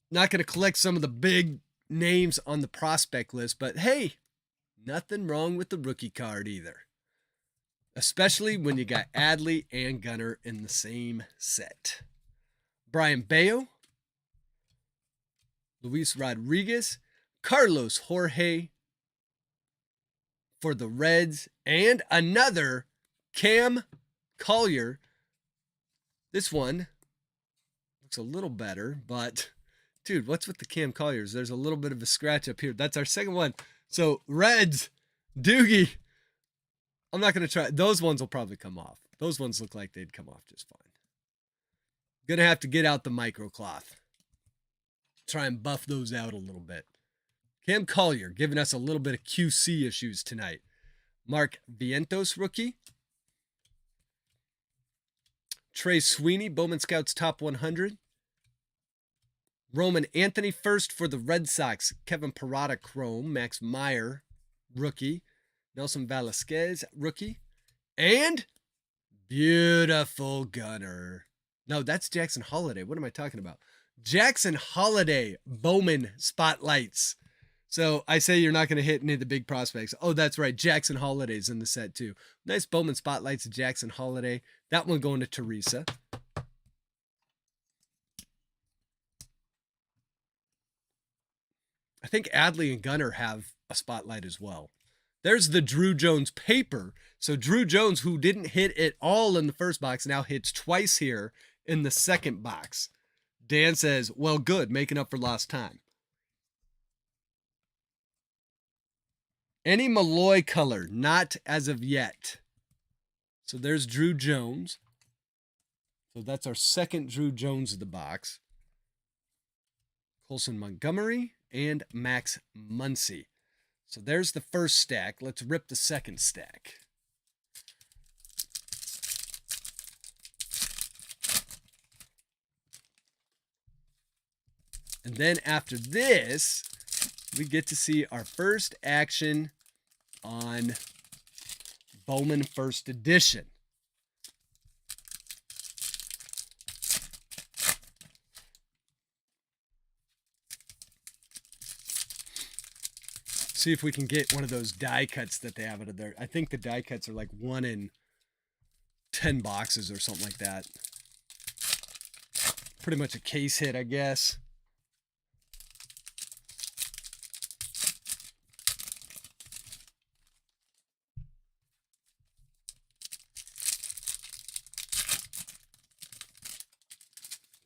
A: Not going to collect some of the big names on the prospect list, but hey, nothing wrong with the rookie card either. Especially when you got Adley and Gunner in the same set. Brian Bayo. Luis Rodriguez. Carlos Jorge for the Reds. And another Cam Collier. This one looks a little better, but dude, what's with the Cam Colliers? There's a little bit of a scratch up here. That's our second one. So Reds, Doogie. I'm not going to try. Those ones will probably come off. Those ones look like they'd come off just fine. Going to have to get out the microcloth. Try and buff those out a little bit. Cam Collier giving us a little bit of QC issues tonight. Mark Vientos rookie. Trey Sweeney, Bowman Scouts Top 100. Roman Anthony first for the Red Sox. Kevin Parada chrome. Max Meyer rookie. Nelson Velasquez rookie. And beautiful Gunner. No, that's Jackson Holiday. What am I talking about? Jackson Holiday Bowman spotlights. So I say you're not going to hit any of the big prospects. Oh, that's right. Jackson Holiday's in the set too. Nice Bowman spotlights of Jackson Holiday. That one going to Teresa. I think Adley and Gunner have a spotlight as well. There's the Drew Jones paper. So Drew Jones, who didn't hit it all in the first box, now hits twice here in the second box. Dan says, well, good, making up for lost time. Any Malloy color, not as of yet. So there's Drew Jones. So that's our second Drew Jones of the box. Colson Montgomery and Max Muncy. So there's the first stack. Let's rip the second stack. And then after this, we get to see our first action on Bowman First Edition. See if we can get one of those die cuts that they have out of there. I think the die cuts are like 1 in 10 boxes or something like that. Pretty much a case hit, I guess.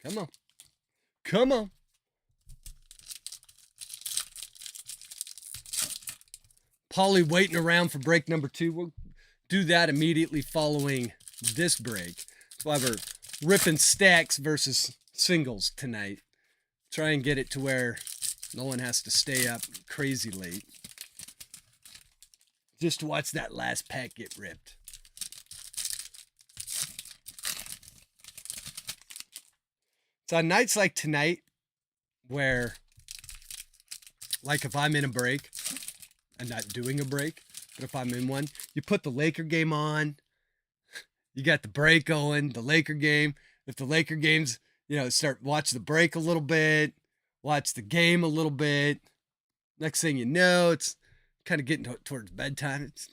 A: Come on. Come on. Paulie waiting around for break number 2. We'll do that immediately following this break. That's why we're ripping stacks versus singles tonight. Try and get it to where no one has to stay up crazy late just to watch that last pack get ripped. So on nights like tonight, where, like if I'm in a break, I'm not doing a break, but if I'm in one, you put the Laker game on, you got the break going, the Laker game. If the Laker game's, start watch the break a little bit, watch the game a little bit. Next thing you know, it's kind of getting towards bedtime. It's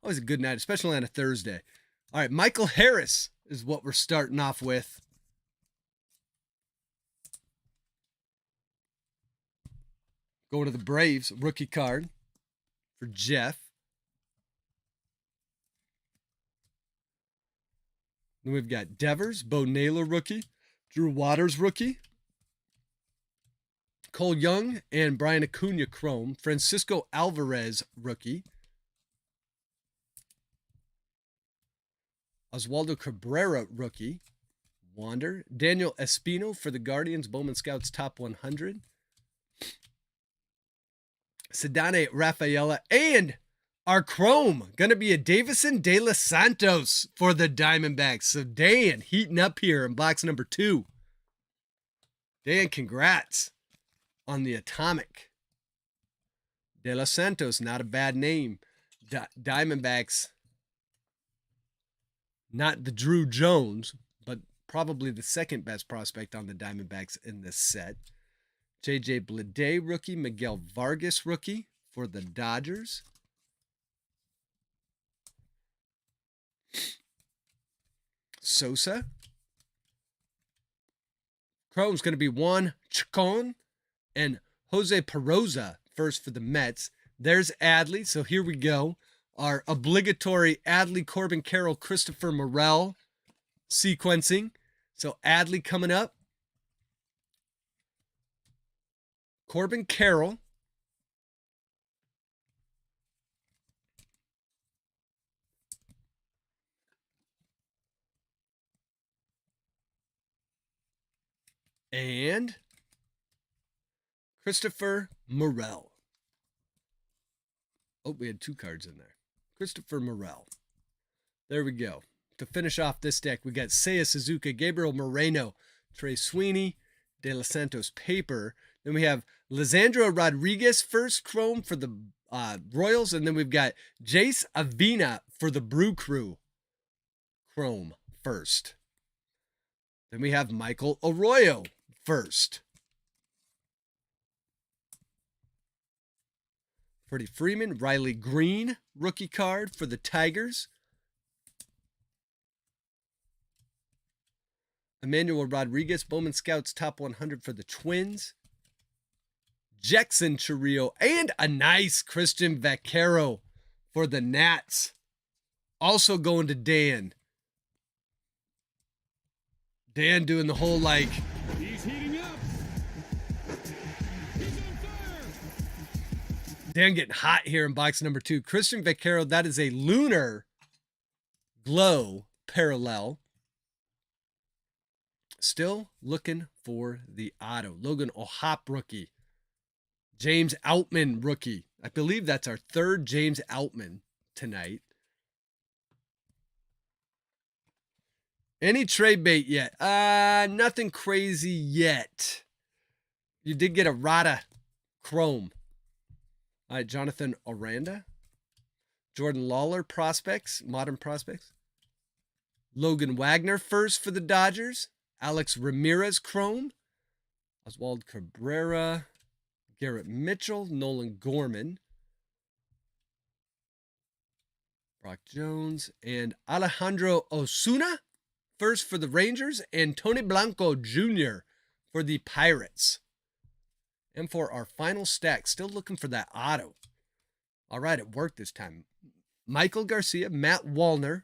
A: always a good night, especially on a Thursday. All right, Michael Harris is what we're starting off with. Going to the Braves, rookie card for Jeff. Then we've got Devers, Bo Naylor rookie, Drew Waters rookie, Cole Young and Brian Acuna chrome, Francisco Alvarez rookie, Oswaldo Cabrera rookie, Wander, Daniel Espino for the Guardians, Bowman Scouts top 100, Sedane Rafaela, and our chrome going to be a Davison De Los Santos for the Diamondbacks. So Dan heating up here in box number 2. Dan, congrats on the atomic. De Los Santos, not a bad name. Diamondbacks, not the Drew Jones, but probably the second best prospect on the Diamondbacks in this set. JJ Bleday rookie, Miguel Vargas rookie for the Dodgers. Sosa. Chrome's going to be Juan Chacon and Jose Peroza first for the Mets. There's Adley. So here we go. Our obligatory Adley, Corbin Carroll, Christopher Morel sequencing. So Adley coming up. Corbin Carroll. And Christopher Morel. Oh, we had 2 cards in there. Christopher Morel. There we go. To finish off this deck, we got Seiya Suzuki, Gabriel Moreno, Trey Sweeney, De Los Santos paper. Then we have Lisandro Rodriguez first chrome for the Royals. And then we've got Jace Avina for the Brew Crew chrome first. Then we have Michael Arroyo first. Freddie Freeman, Riley Green rookie card for the Tigers. Emmanuel Rodriguez, Bowman Scouts top 100 for the Twins. Jackson Chirrillo, and a nice Christian Vaquero for the Nats. Also going to Dan. Dan doing the whole
B: He's heating up. He's on fire.
A: Dan getting hot here in box number 2. Christian Vaquero, that is a Lunar Glow parallel. Still looking for the auto. Logan O'Hop rookie. James Outman rookie. I believe that's our 3rd James Outman tonight. Any trade bait yet? Nothing crazy yet. You did get a Rada Chrome. All right, Jonathan Aranda. Jordan Lawler prospects, modern prospects. Logan Wagner first for the Dodgers. Alex Ramirez Chrome. Oswald Cabrera. Garrett Mitchell. Nolan Gorman. Brock Jones. And Alejandro Osuna first for the Rangers. And Tony Blanco Jr. for the Pirates. And for our final stack, still looking for that auto. All right, it worked this time. Michael Garcia, Matt Wallner.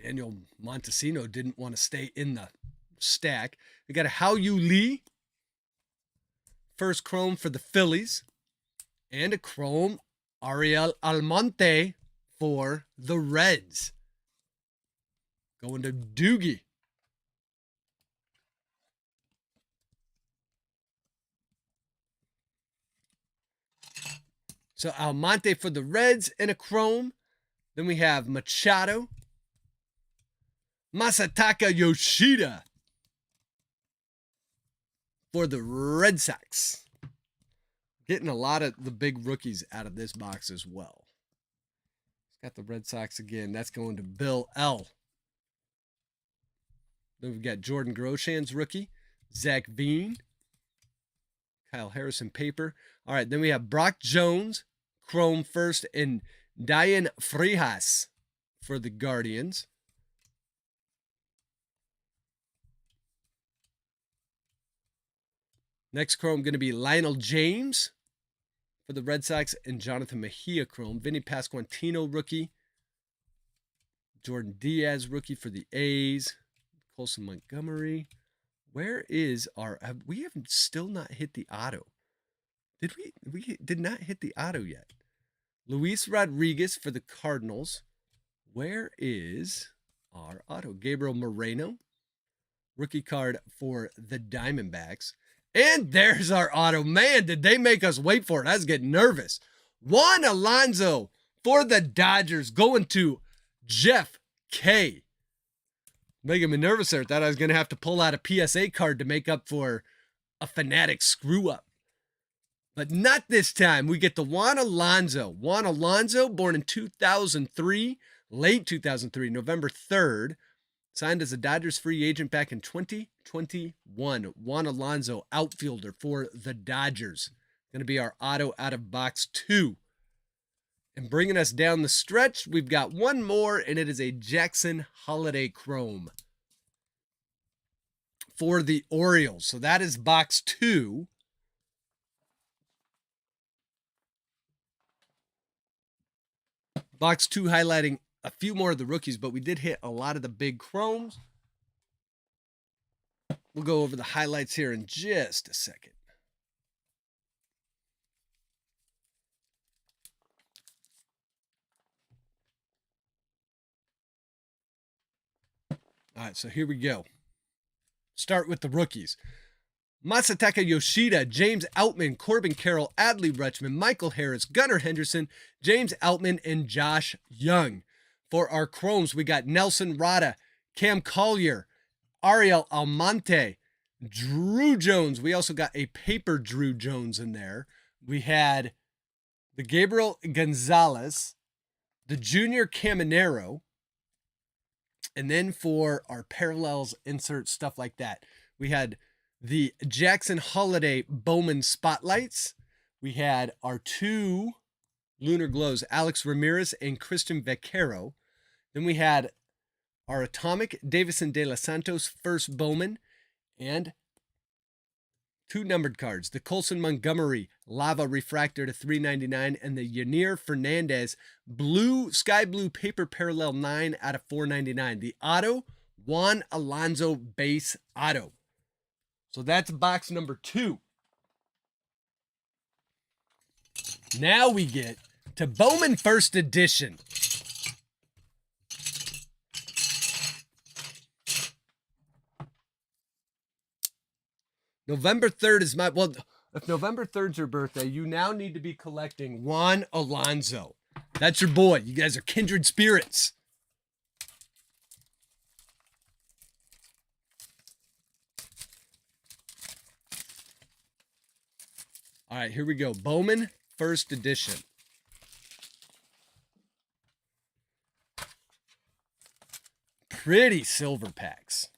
A: Daniel Montesino didn't want to stay in the stack. We got a Hao Yu Lee first chrome for the Phillies. And a chrome Ariel Almonte for the Reds. Going to Doogie. So Almonte for the Reds and a chrome. Then we have Machado. Masataka Yoshida for the Red Sox. Getting a lot of the big rookies out of this box as well. It's got the Red Sox again. That's going to Bill L. Then we've got Jordan Groshan's rookie. Zach Veen. Kyle Harrison paper. All right, then we have Brock Jones, chrome first, and Diane Frijas for the Guardians. Next chrome going to be Lionel James for the Red Sox and Jonathan Mejia chrome. Vinny Pasquantino rookie. Jordan Diaz rookie for the A's. Colson Montgomery. Where is our... we have still not hit the auto. Did we? We did not hit the auto yet. Luis Rodriguez for the Cardinals. Where is our auto? Gabriel Moreno. Rookie card for the Diamondbacks. And there's our auto. Man, did they make us wait for it. I was getting nervous. Juan Alonso for the Dodgers going to Jeff K. Making me nervous there. Thought I was going to have to pull out a PSA card to make up for a Fanatic screw up. But not this time. We get the Juan Alonso. Juan Alonso, born in 2003, late 2003, November 3rd. Signed as a Dodgers free agent back in 2021. Juan Alonso, outfielder for the Dodgers. Going to be our auto out of box 2. And bringing us down the stretch, we've got one more, and it is a Jackson Holiday chrome for the Orioles. So that is box 2. Box 2 highlighting a few more of the rookies, but we did hit a lot of the big chromes. We'll go over the highlights here in just a second. All right, so here we go. Start with the rookies. Masataka Yoshida, James Outman, Corbin Carroll, Adley Rutschman, Michael Harris, Gunnar Henderson, James Outman, and Josh Young. For our chromes, we got Nelson Rada, Cam Collier, Ariel Almonte, Drew Jones. We also got a paper Drew Jones in there. We had the Gabriel Gonzalez, the Junior Caminero, and then for our parallels, insert, stuff like that, we had the Jackson Holiday Bowman Spotlights. We had our 2 Lunar Glows, Alex Ramirez and Christian Vaquero. Then we had our Atomic Davison De Los Santos first Bowman, and 2 numbered cards, the Colson Montgomery Lava Refractor to 399 and the Yanir Fernandez blue, sky blue paper parallel 9 out of 499. The auto, Juan Alonso base auto. So that's box number 2. Now we get to Bowman first edition. November 3rd is my, well, if November 3rd's your birthday, you now need to be collecting Juan Alonso. That's your boy. You guys are kindred spirits. All right, here we go. Bowman first edition. Pretty silver packs.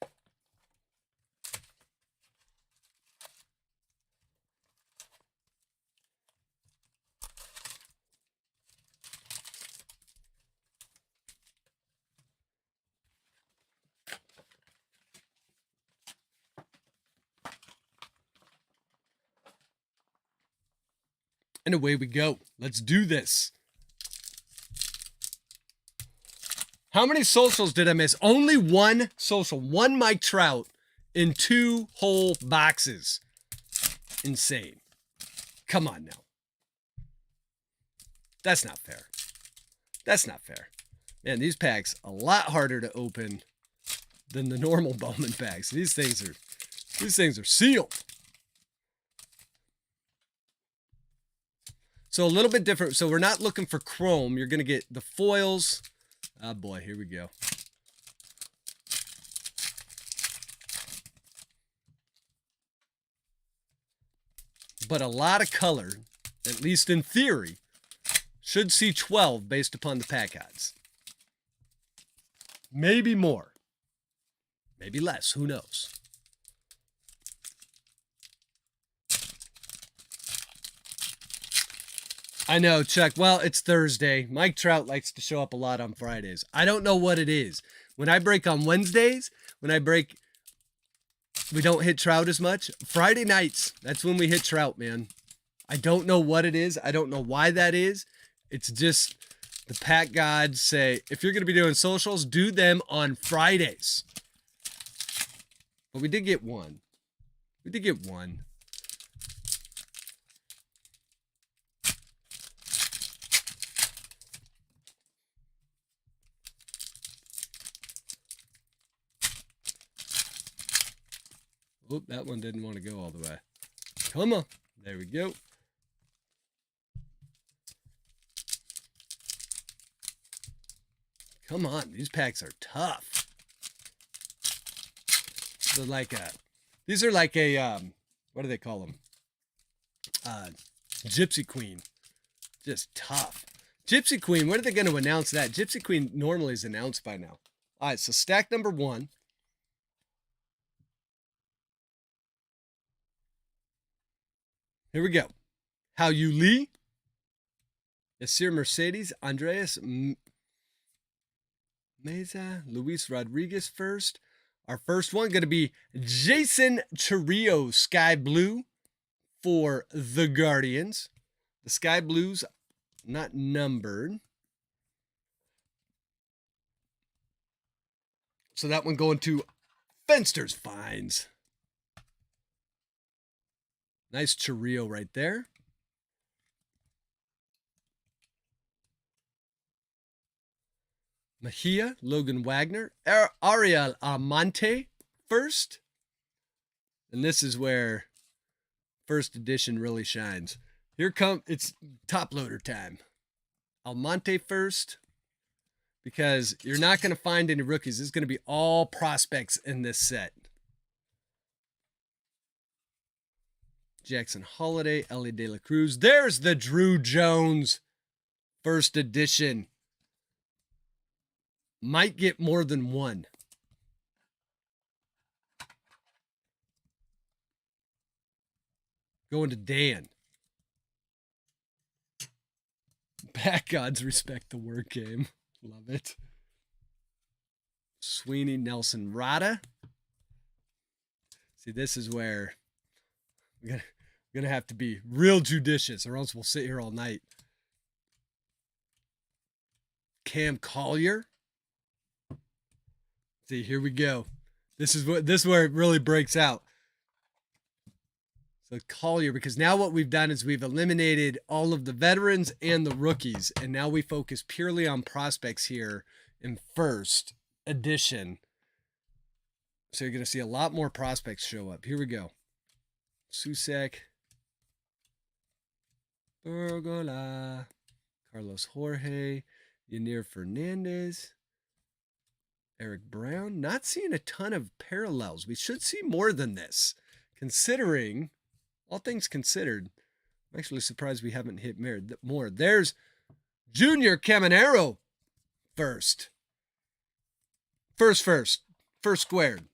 A: And away we go. Let's do this. How many socials did I miss? Only one social. 1 Mike Trout in 2 whole boxes. Insane. Come on now. That's not fair. That's not fair. Man, these packs a lot harder to open than the normal Bowman packs. These things are sealed. So a little bit different. So we're not looking for chrome. You're going to get the foils. Oh boy, here we go. But a lot of color, at least in theory, should see 12 based upon the pack odds. Maybe more. Maybe less. Who knows? I know, Chuck. Well, it's Thursday. Mike Trout likes to show up a lot on Fridays. I don't know what it is. When I break on Wednesdays, we don't hit Trout as much. Friday nights, that's when we hit Trout, man. I don't know what it is. I don't know why that is. It's just the pack gods say, if you're going to be doing socials, do them on Fridays. But we did get one. We did get one. Oop, that one didn't want to go all the way. Come on. There we go. Come on. These packs are tough. They're like these are like a, what do they call them? Gypsy Queen. Just tough. Gypsy Queen, when are they going to announce that? Gypsy Queen normally is announced by now. All right, so stack number 1. Here we go. How You Lee, Yasir Mercedes, Andreas Meza, Luis Rodriguez first. Our first one going to be Jason Chiriot, Sky Blue for the Guardians. The Sky Blues not numbered. So that one going to Fenster's Finds. Nice Chiriot right there. Mejia, Logan Wagner, Ariel Almonte first. And this is where first edition really shines. It's top loader time. Almonte first, because you're not going to find any rookies. This is going to be all prospects in this set. Jackson Holiday, Ellie De La Cruz. There's the Drew Jones first edition. Might get more than one. Going to Dan. Pack gods respect the word game. Love it. Sweeney, Nelson, Rada. See, this is where we're gonna have to be real judicious, or else we'll sit here all night. Cam Collier. See, here we go. This is where it really breaks out. So Collier, because now what we've done is we've eliminated all of the veterans and the rookies, and now we focus purely on prospects here in first edition. So you're going to see a lot more prospects show up. Here we go. Susek, Bergola, Carlos Jorge, Yanir Fernandez, Eric Brown. Not seeing a ton of parallels. We should see more than this, considering, all things considered. I'm actually surprised we haven't hit more. There's Junior Caminero first. First squared.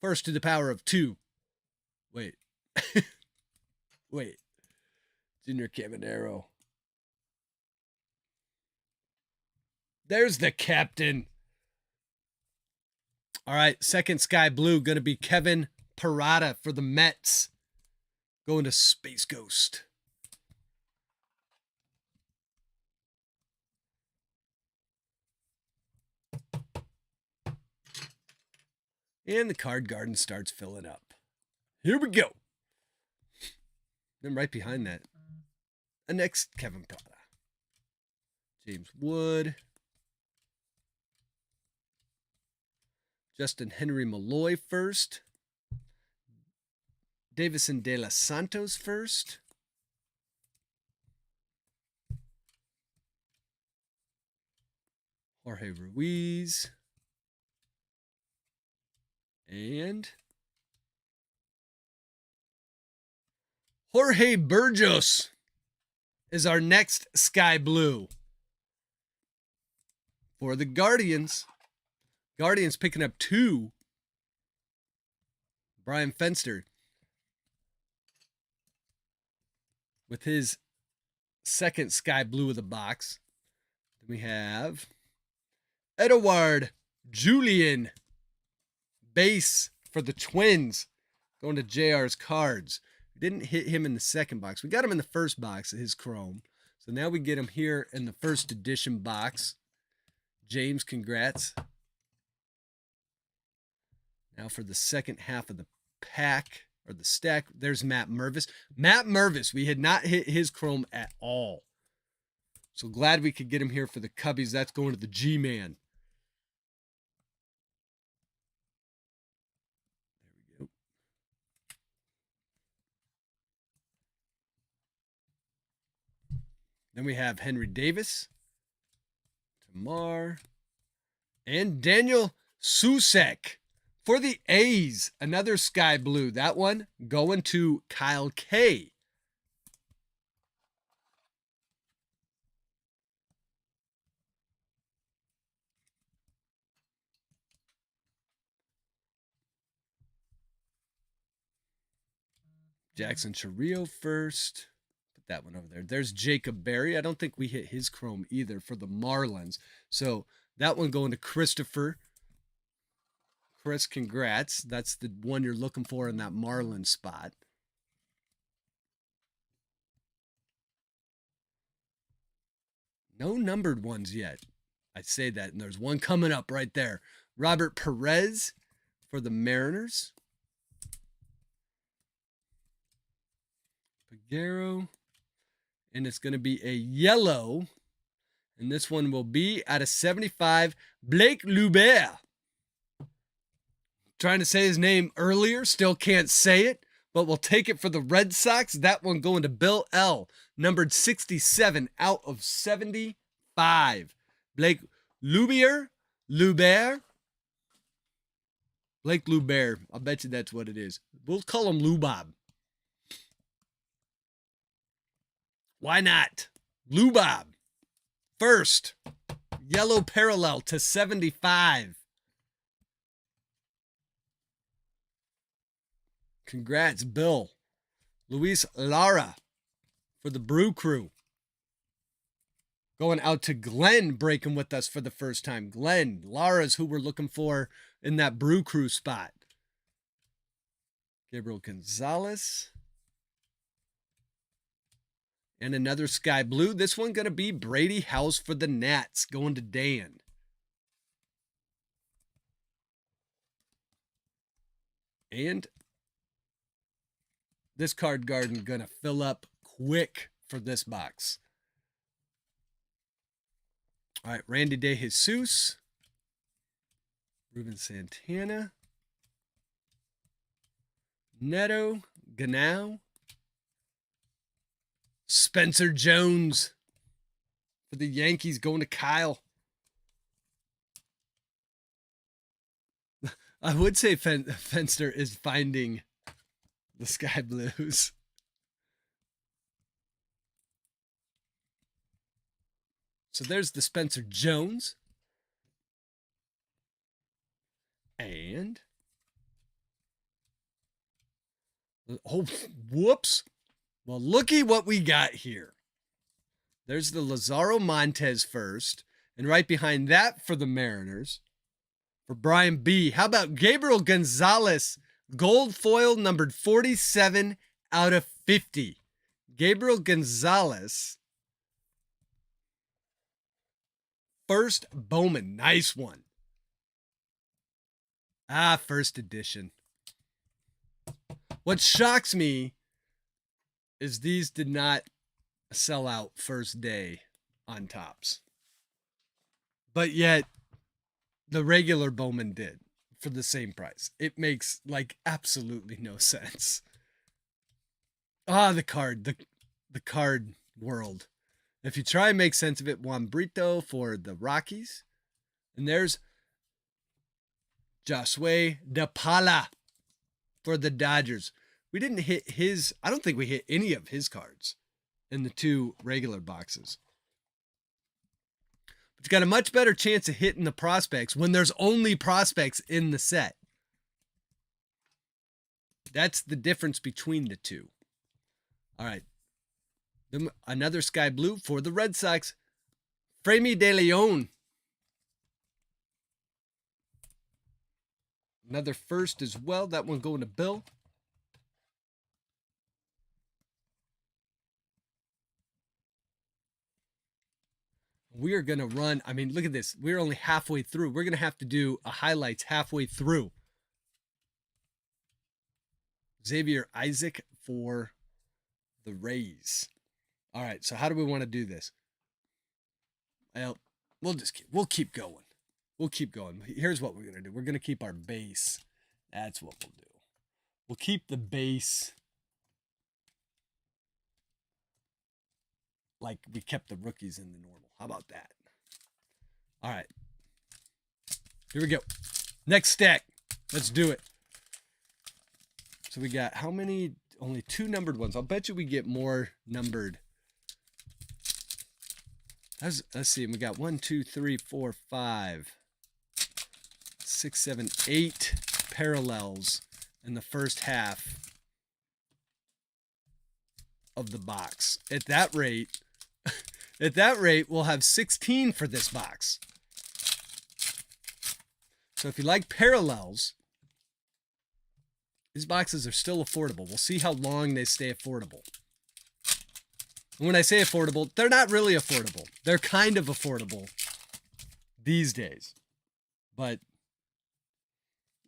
A: First to the power of 2. Wait. Wait. Junior Caminero. There's the captain. All right, second Sky Blue going to be Kevin Parada for the Mets. Going to Space Ghost. And the card garden starts filling up. Here we go. Then right behind that, the next Kevin Prada. James Wood. Justin Henry Malloy first. Davison De Los Santos first. Jorge Ruiz. And Jorge Burgos is our next sky blue for the Guardians. Guardians picking up 2. Brian Fenster with his second sky blue of the box. Then we have Edouard Julian, base for the Twins, going to JR's Cards. We didn't hit him in the second box. We got him in the first box, his chrome. So now we get him here in the first edition box. James, congrats. Now for the second half of the pack, or the stack, there's Matt Mervis. Matt Mervis, we had not hit his chrome at all. So glad we could get him here for the Cubbies. That's going to the G-Man. There we go. Then we have Henry Davis, Tamar, and Daniel Susek for the A's. Another sky blue. That one going to Kyle K. Jackson Chiriot first. Put that one over there. There's Jacob Berry. I don't think we hit his chrome either for the Marlins. So that one going to Christopher. Chris, congrats. That's the one you're looking for in that Marlin spot. No numbered ones yet. I say that, and there's one coming up right there. Robert Perez for the Mariners. Pagero. And it's going to be a yellow. And this one will be out of 75, Blake Lubert. Trying to say his name earlier, still can't say it, but we'll take it for the Red Sox. That one going to Bill L, numbered 67 out of 75. Blake Lubert. Blake Lubert. I'll bet you that's what it is. We'll call him Lubob. Why not? Lubob. First, yellow parallel to 75. Congrats, Bill. Luis Lara for the Brew Crew. Going out to Glenn, breaking with us for the first time. Glenn, Lara's who we're looking for in that Brew Crew spot. Gabriel Gonzalez. And another sky blue. This one going to be Brady House for the Nats, going to Dan. And this card garden going to fill up quick for this box. All right, Randy DeJesus. Ruben Santana. Neto. Ganau. Spencer Jones for the Yankees, going to Kyle. I would say Fenster is finding the sky blues. So there's the Spencer Jones. And oh, whoops. Well, looky what we got here. There's the Lazaro Montez first. And right behind that for the Mariners, for Brian B. How about Gabriel Gonzalez, gold foil numbered 47 out of 50. Gabriel Gonzalez. First Bowman. Nice one. First edition. What shocks me is these did not sell out first day on Topps. But yet the regular Bowman did for the same price. It makes like absolutely no sense. The card world. If you try and make sense of it, Juan Brito for the Rockies. And there's Josue De Paula for the Dodgers. We didn't hit his, I don't think we hit any of his cards in the 2 regular boxes. But you got a much better chance of hitting the prospects when there's only prospects in the set. That's the difference between the two. All right. Another sky blue for the Red Sox. Fremi de Leon. Another first as well. That one going to Bill. We are going to run. I mean, look at this. We're only halfway through. We're going to have to do a highlights halfway through. Xavier Isaac for the Rays. All right. So how do we want to do this? Well, we'll keep going. We'll keep going. Here's what we're going to do. We're going to keep our base. That's what we'll do. We'll keep the base like we kept the rookies in the normal. How about that? All right. Here we go. Next stack. Let's do it. So we got how many? Only 2 numbered ones. I'll bet you we get more numbered. Let's see. We got 1, 2, 3, 4, 5, 6, 7, 8 parallels in the first half of the box. At that rate, we'll have 16 for this box. So if you like parallels, these boxes are still affordable. We'll see how long they stay affordable. And when I say affordable, they're not really affordable. They're kind of affordable these days. But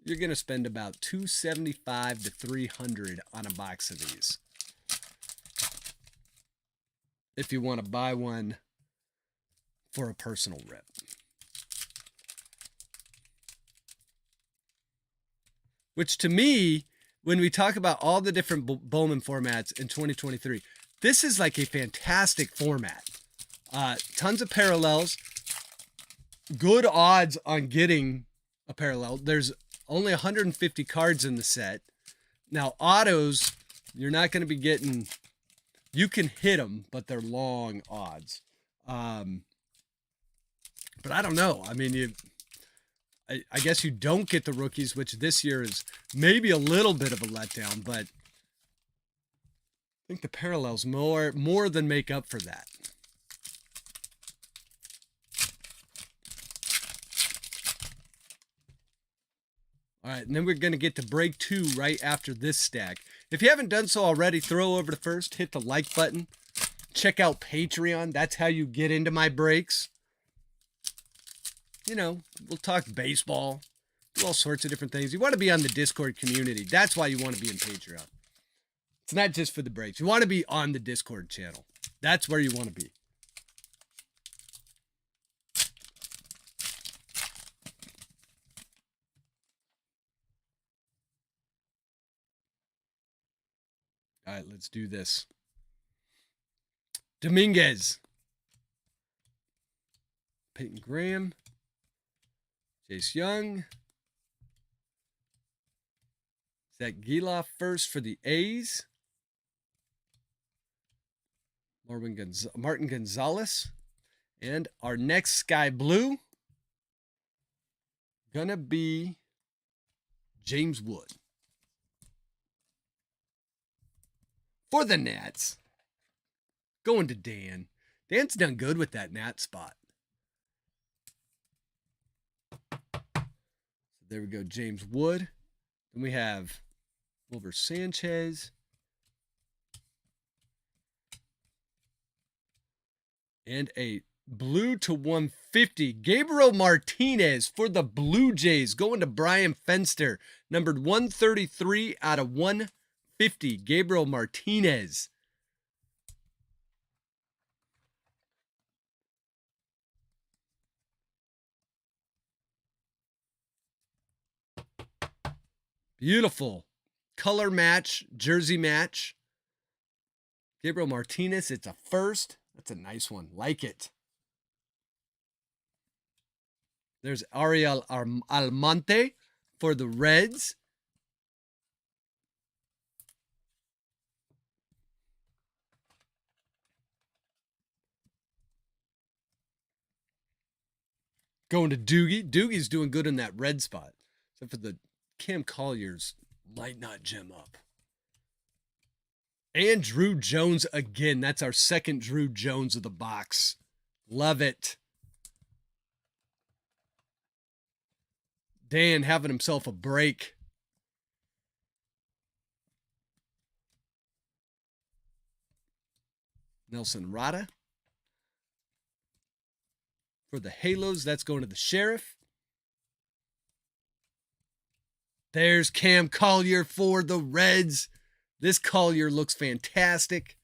A: you're going to spend about $275 to $300 on a box of these. If you want to buy one for a personal rip. Which to me, when we talk about all the different Bowman formats in 2023, this is like a fantastic format. Tons of parallels. Good odds on getting a parallel. There's only 150 cards in the set. Now, autos, you're not going to be getting... You can hit them, but they're long odds. But I don't know. I mean, I guess you don't get the rookies, which this year is maybe a little bit of a letdown, but I think the parallels more than make up for that. All right, and then we're going to get to break 2 right after this stack. If you haven't done so already, throw over to first, hit the like button. Check out Patreon. That's how you get into my breaks. You know, we'll talk baseball, do all sorts of different things. You want to be on the Discord community. That's why you want to be in Patreon. It's not just for the breaks. You want to be on the Discord channel. That's where you want to be. All right, let's do this. Dominguez. Peyton Graham. Chase Young. Zach Geloff first for the A's. Martin Gonzalez. And our next sky blue gonna be James Wood. For the Nats. Going to Dan. Dan's done good with that Nat spot. So there we go, James Wood. Then we have Wilber Sanchez. And a blue to 150. Gabriel Martinez for the Blue Jays. Going to Brian Fenster. Numbered 133 out of 150. Gabriel Martinez. Beautiful. Color match, jersey match. Gabriel Martinez, it's a first. That's a nice one. Like it. There's Ariel Almonte for the Reds. Going to Doogie. Doogie's doing good in that red spot. Except for the Cam Collier's might not gem up. And Drew Jones again. That's our second Drew Jones of the box. Love it. Dan having himself a break. Nelson Rada. For the Halos, that's going to the Sheriff. There's Cam Collier for the Reds. This Collier looks fantastic.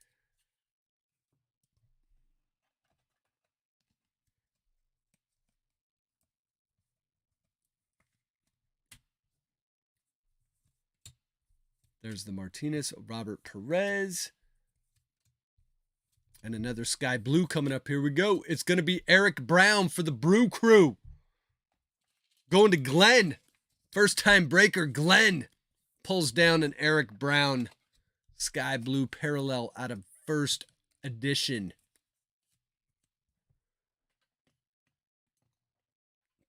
A: There's the Martinez, Robert Perez. And another sky blue coming up. Here we go. It's going to be Eric Brown for the Brew Crew. Going to Glenn. First time breaker Glenn pulls down an Eric Brown sky blue parallel out of first edition.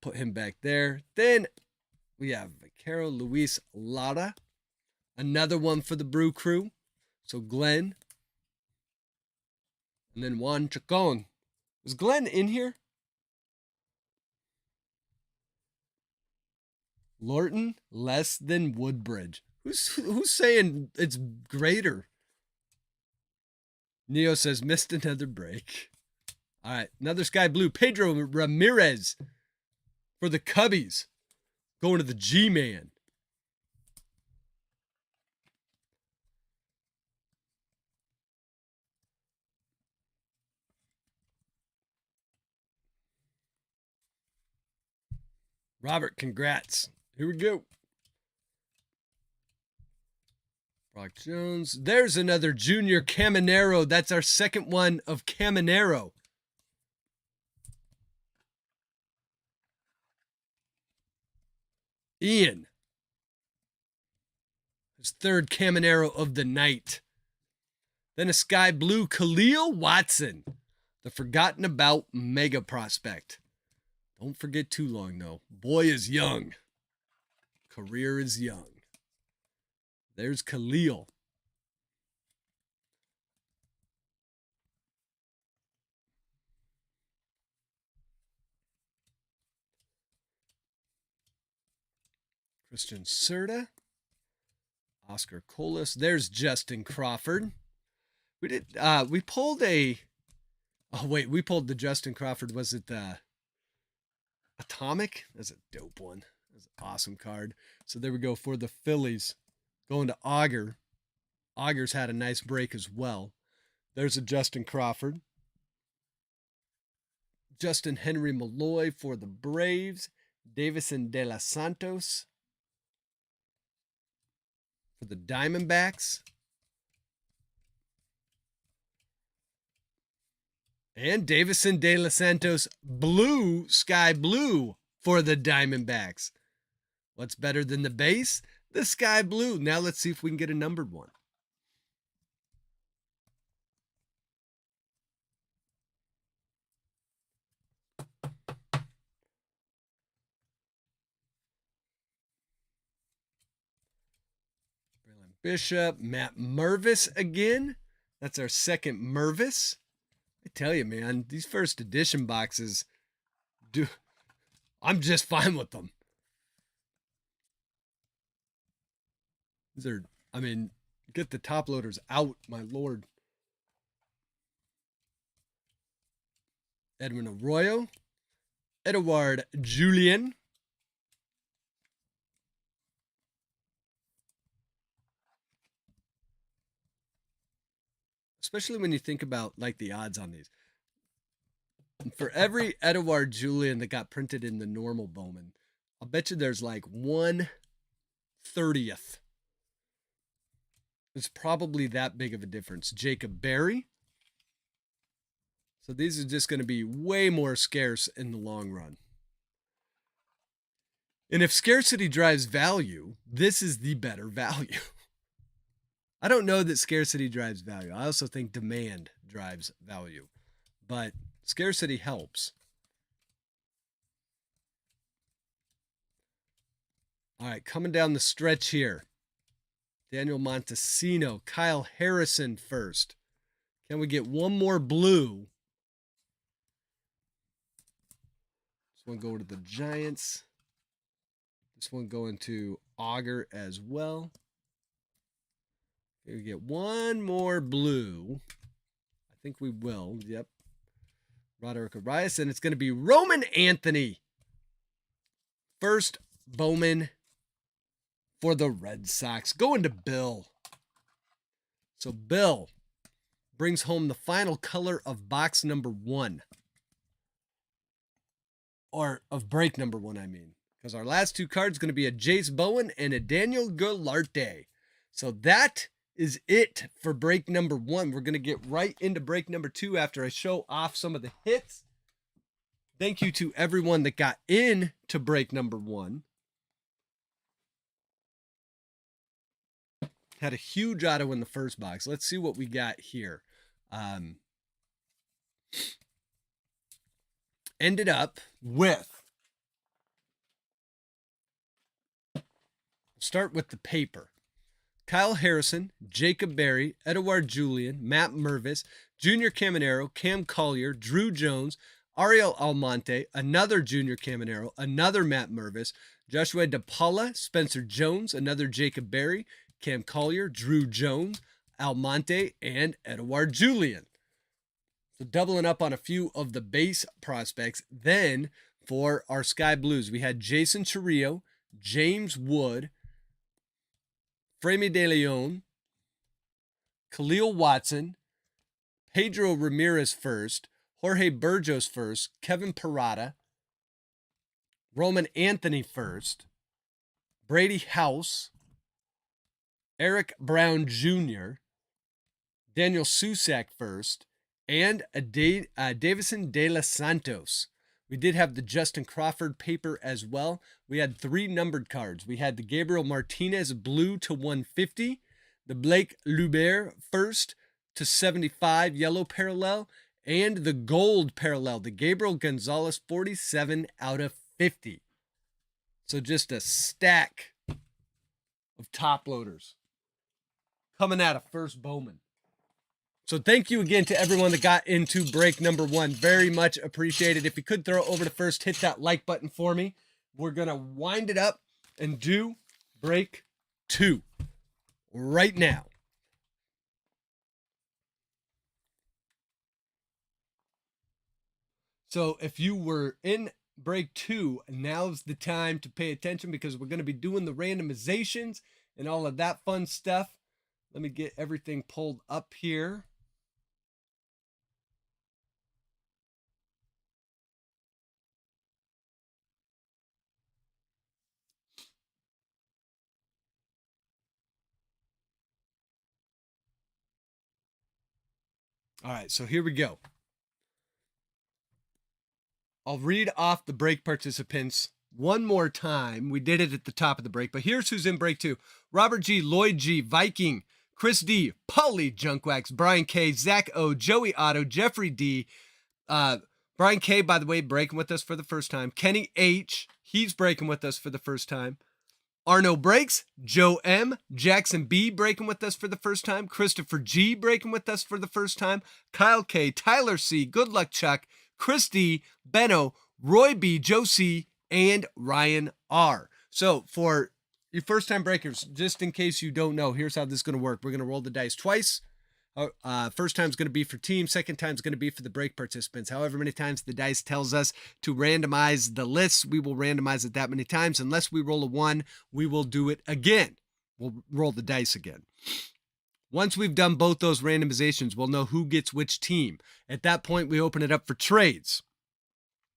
A: Put him back there. Then we have Vaquero Luis Lara. Another one for the Brew Crew. So Glenn. And then Juan Chacon. Is Glenn in here? Lorton less than Woodbridge. Who's saying it's greater? Neo says missed another break. All right, another sky blue. Pedro Ramirez for the Cubbies. Going to the G-Man. Robert, congrats. Here we go. Brock Jones. There's another junior Caminero. That's our second one of Caminero. Ian. His third Caminero of the night. Then a sky blue Khalil Watson. The forgotten about mega prospect. Don't forget too long, though. Boy is young. Career is young. There's Khalil. Christian Serta. Oscar Colas. There's Justin Crawford. We pulled a... Oh, wait. We pulled the Justin Crawford. Was it the... Atomic? That's a dope one. That's an awesome card. So there we go for the Phillies. Going to Auger. Auger's had a nice break as well. There's a Justin Crawford. Justin Henry Malloy for the Braves. Davison De Los Santos for the Diamondbacks. And Davison De Los Santos blue, sky blue for the Diamondbacks. What's better than the base? The sky blue. Now let's see if we can get a numbered one. Braylon Bishop, Matt Mervis again. That's our second Mervis. I tell you, man, these first edition boxes, I'm just fine with them. These are, I mean, get the top loaders out, my lord. Edwin Arroyo. Edouard Julien. Especially when you think about like the odds on these. For every Edouard Julien that got printed in the normal Bowman, I'll bet you there's like 1 30th. It's probably that big of a difference. Jacob Berry. So these are just going to be way more scarce in the long run. And if scarcity drives value, this is the better value. I don't know that scarcity drives value. I also think demand drives value, but scarcity helps. All right, coming down the stretch here. Daniel Montesino, Kyle Harrison first. Can we get one more blue? This one going to the Giants. This one going to Auger as well. Here we get one more blue. I think we will. Yep. Roderick Arias, and it's going to be Roman Anthony. First Bowman for the Red Sox. Going to Bill. So Bill brings home the final color of box number 1. Or of break number 1, I mean. Because our last 2 cards going to be a Jace Bowen and a Daniel Gularte. So that is it for break number 1. We're going to get right into break number 2 after I show off some of the hits. Thank you to everyone that got in to break number 1. Had a huge auto in the first box. Let's see what we got here. Ended up with, start with the paper. Kyle Harrison, Jacob Berry, Edouard Julien, Matt Mervis, Junior Caminero, Cam Collier, Drew Jones, Ariel Almonte, another Junior Caminero, another Matt Mervis, Joshua DePaula, Spencer Jones, another Jacob Berry, Cam Collier, Drew Jones, Almonte, and Edouard Julien. So doubling up on a few of the base prospects. Then for our Sky Blues, we had Jason Chourio, James Wood, Fremi de Leon, Khalil Watson, Pedro Ramirez first, Jorge Burgos first, Kevin Parada, Roman Anthony first, Brady House, Eric Brown Jr., Daniel Susak first, and a Davison De Los Santos. We did have the Justin Crawford paper as well. We had 3 numbered cards. We had the Gabriel Martinez blue to 150, the Blake Lubert first to 75 yellow parallel, and the gold parallel, the Gabriel Gonzalez 47 out of 50. So just a stack of top loaders coming out of first Bowman. So thank you again to everyone that got into break number 1. Very much appreciated. If you could throw over to first, hit that like button for me. We're going to wind it up and do break 2 right now. So if you were in break 2, now's the time to pay attention because we're going to be doing the randomizations and all of that fun stuff. Let me get everything pulled up here. All right, so here we go. I'll read off the break participants one more time. We did it at the top of the break, but here's who's in break 2. Robert G, Lloyd G, Viking, Chris D, Paulie Junkwax, Brian K, Zach O, Joey Otto, Jeffrey D, Brian K, by the way, breaking with us for the first time. Kenny H, he's breaking with us for the first time. Arno breaks, Joe M, Jackson B breaking with us for the first time, Christopher G breaking with us for the first time, Kyle K, Tyler C, Good Luck Chuck, Chris D, Benno, Roy B, Joe C, and Ryan R. So for you first time breakers, just in case you don't know, here's how this is going to work. We're going to roll the dice twice. First time is going to be for team. Second time is going to be for the break participants. However many times the dice tells us to randomize the lists, we will randomize it that many times. Unless we roll a 1, we will do it again. We'll roll the dice again. Once we've done both those randomizations, we'll know who gets which team. At that point, we open it up for trades.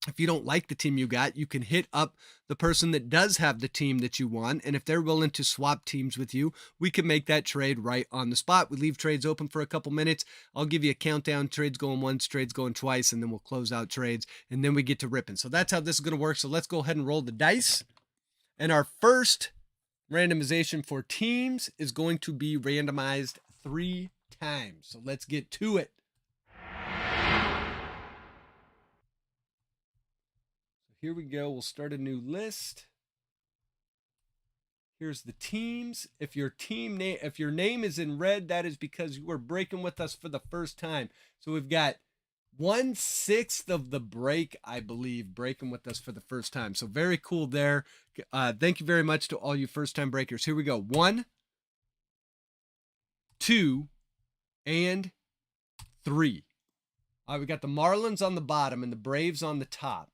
A: If you don't like the team you got, you can hit up the person that does have the team that you want. And if they're willing to swap teams with you, we can make that trade right on the spot. We leave trades open for a couple minutes. I'll give you a countdown, trades going once, trades going twice, and then we'll close out trades. And then we get to ripping. So that's how this is going to work. So let's go ahead and roll the dice. And our first randomization for teams is going to be randomized 3 times. So let's get to it. Here we go. We'll start a new list. Here's the teams. If your name is in red, that is because you are breaking with us for the first time. So we've got 1/6 of the break, I believe, breaking with us for the first time. So very cool there. Thank you very much to all you first-time breakers. Here we go. 1, 2, and 3. All right, we got the Marlins on the bottom and the Braves on the top.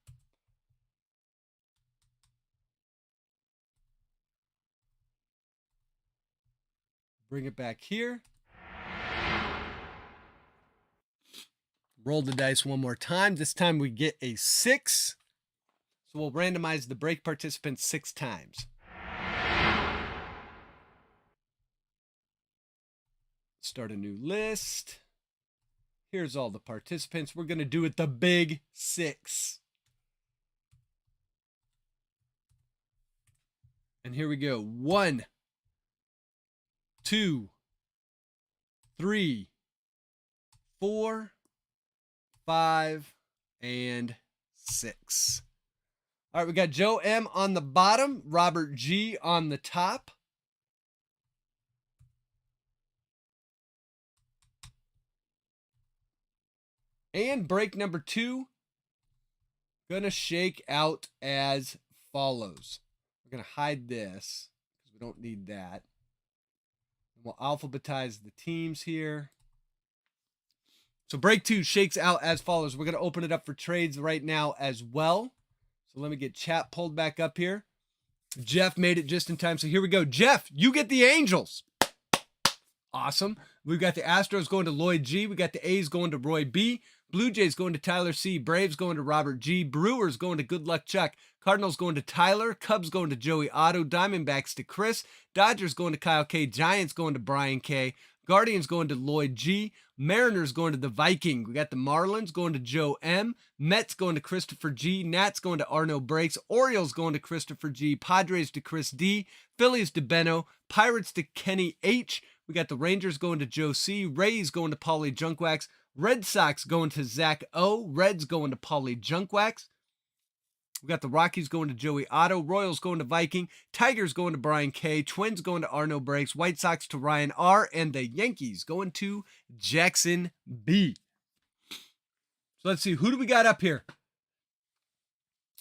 A: Bring it back here. Roll the dice one more time. This time we get a 6. So we'll randomize the break participants 6 times. Start a new list. Here's all the participants. We're going to do it the big 6. And here we go. 1, 2, 3, 4, 5, and 6. All right, we got Joe M on the bottom, Robert G on the top. And break number 2, gonna shake out as follows. We're gonna hide this because we don't need that. We'll alphabetize the teams here. So break 2 shakes out as follows. We're going to open it up for trades right now as well. So let me get chat pulled back up here. Jeff made it just in time. So here we go. Jeff, you get the Angels. Awesome. We've got the Astros going to Lloyd G. We got the A's going to Roy B. Blue Jays going to Tyler C. Braves going to Robert G. Brewers going to Good Luck Chuck. Cardinals going to Tyler. Cubs going to Joey Otto. Diamondbacks to Chris. Dodgers going to Kyle K. Giants going to Brian K. Guardians going to Lloyd G. Mariners going to the Viking. We got the Marlins going to Joe M. Mets going to Christopher G. Nats going to Arno Breaks. Orioles going to Christopher G. Padres to Chris D. Phillies to Benno. Pirates to Kenny H. We got the Rangers going to Joe C. Rays going to Paulie Junkwax. Red Sox going to Zach O. Reds going to Paulie Junkwax. We got the Rockies going to Joey Otto. Royals going to Viking. Tigers going to Brian K. Twins going to Arno Breaks. White Sox to Ryan R. And the Yankees going to Jackson B. So let's see. Who do we got up here?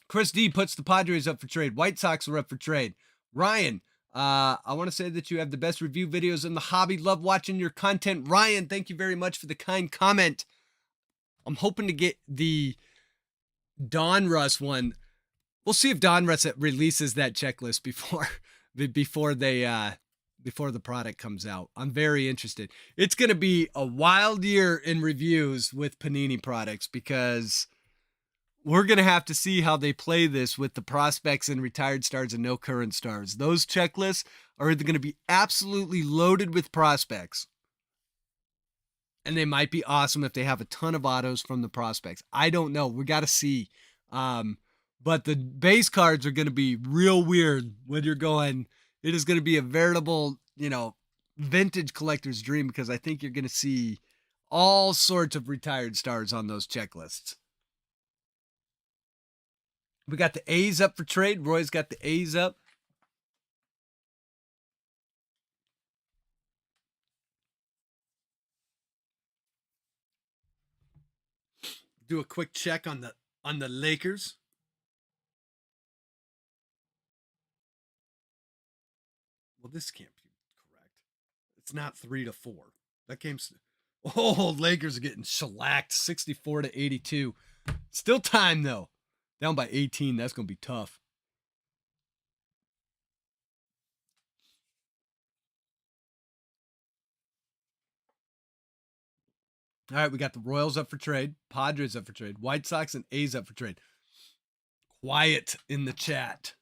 A: Chris D puts the Padres up for trade. White Sox are up for trade. Ryan, I want to say that you have the best review videos in the hobby. Love watching your content. Ryan, thank you very much for the kind comment. I'm hoping to get the Donruss one. We'll see if Donruss releases that checklist before the product comes out. I'm very interested. It's going to be a wild year in reviews with Panini products because we're going to have to see how they play this with the prospects and retired stars and no current stars. Those checklists are either going to be absolutely loaded with prospects, and they might be awesome if they have a ton of autos from the prospects. I don't know. We got to see. But the base cards are going to be real weird when you're going. It is going to be a veritable, vintage collector's dream because I think you're going to see all sorts of retired stars on those checklists. We got the A's up for trade. Roy's got the A's up. Do a quick check on the Lakers. Well, this can't be correct. It's not 3-4. That game's. Oh, Lakers are getting shellacked 64-82. Still time though. Down by 18. That's going to be tough. All right, we got the Royals up for trade, Padres up for trade, White Sox and A's up for trade. quiet in the chat.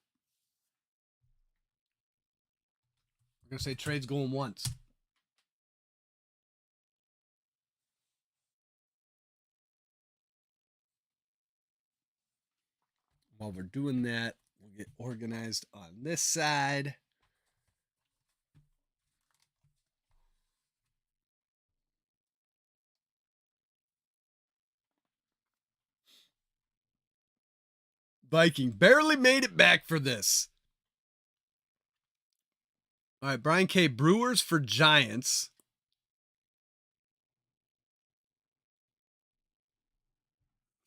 A: I'm going to say trade's going once. While we're doing that, we'll get organized on this side. Viking barely made it back for this. All right, Brian K. Brewers for Giants.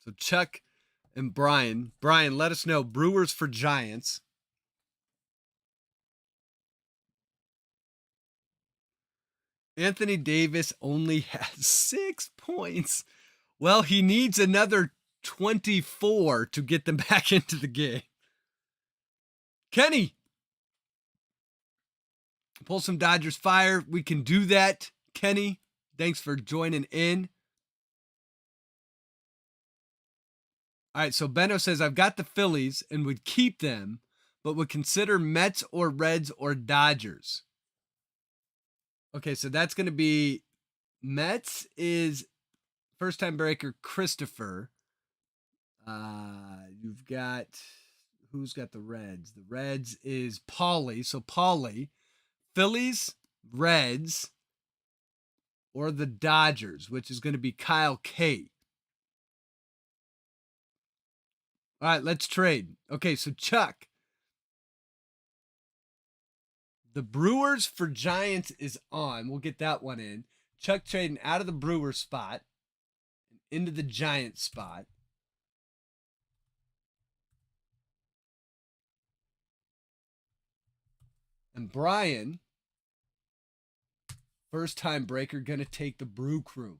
A: So Chuck and Brian. Brian, let us know. Brewers for Giants. Anthony Davis only has 6 points. Well, he needs another 24 to get them back into the game. Kenny, pull some Dodgers fire. We can do that. Kenny, thanks for joining in. All right, so Benno says, I've got the Phillies and would keep them, but would consider Mets or Reds or Dodgers. Okay, so that's going to be Mets is first-time breaker Christopher. You've got, who's got the Reds? The Reds is Paulie. So Paulie, Phillies, Reds, or the Dodgers, which is going to be Kyle K. All right, let's trade. Okay, so Chuck, the Brewers for Giants is on. We'll get that one in. Chuck trading out of the Brewers spot into the Giants spot. And Brian, first time breaker, going to take the Brew Crew.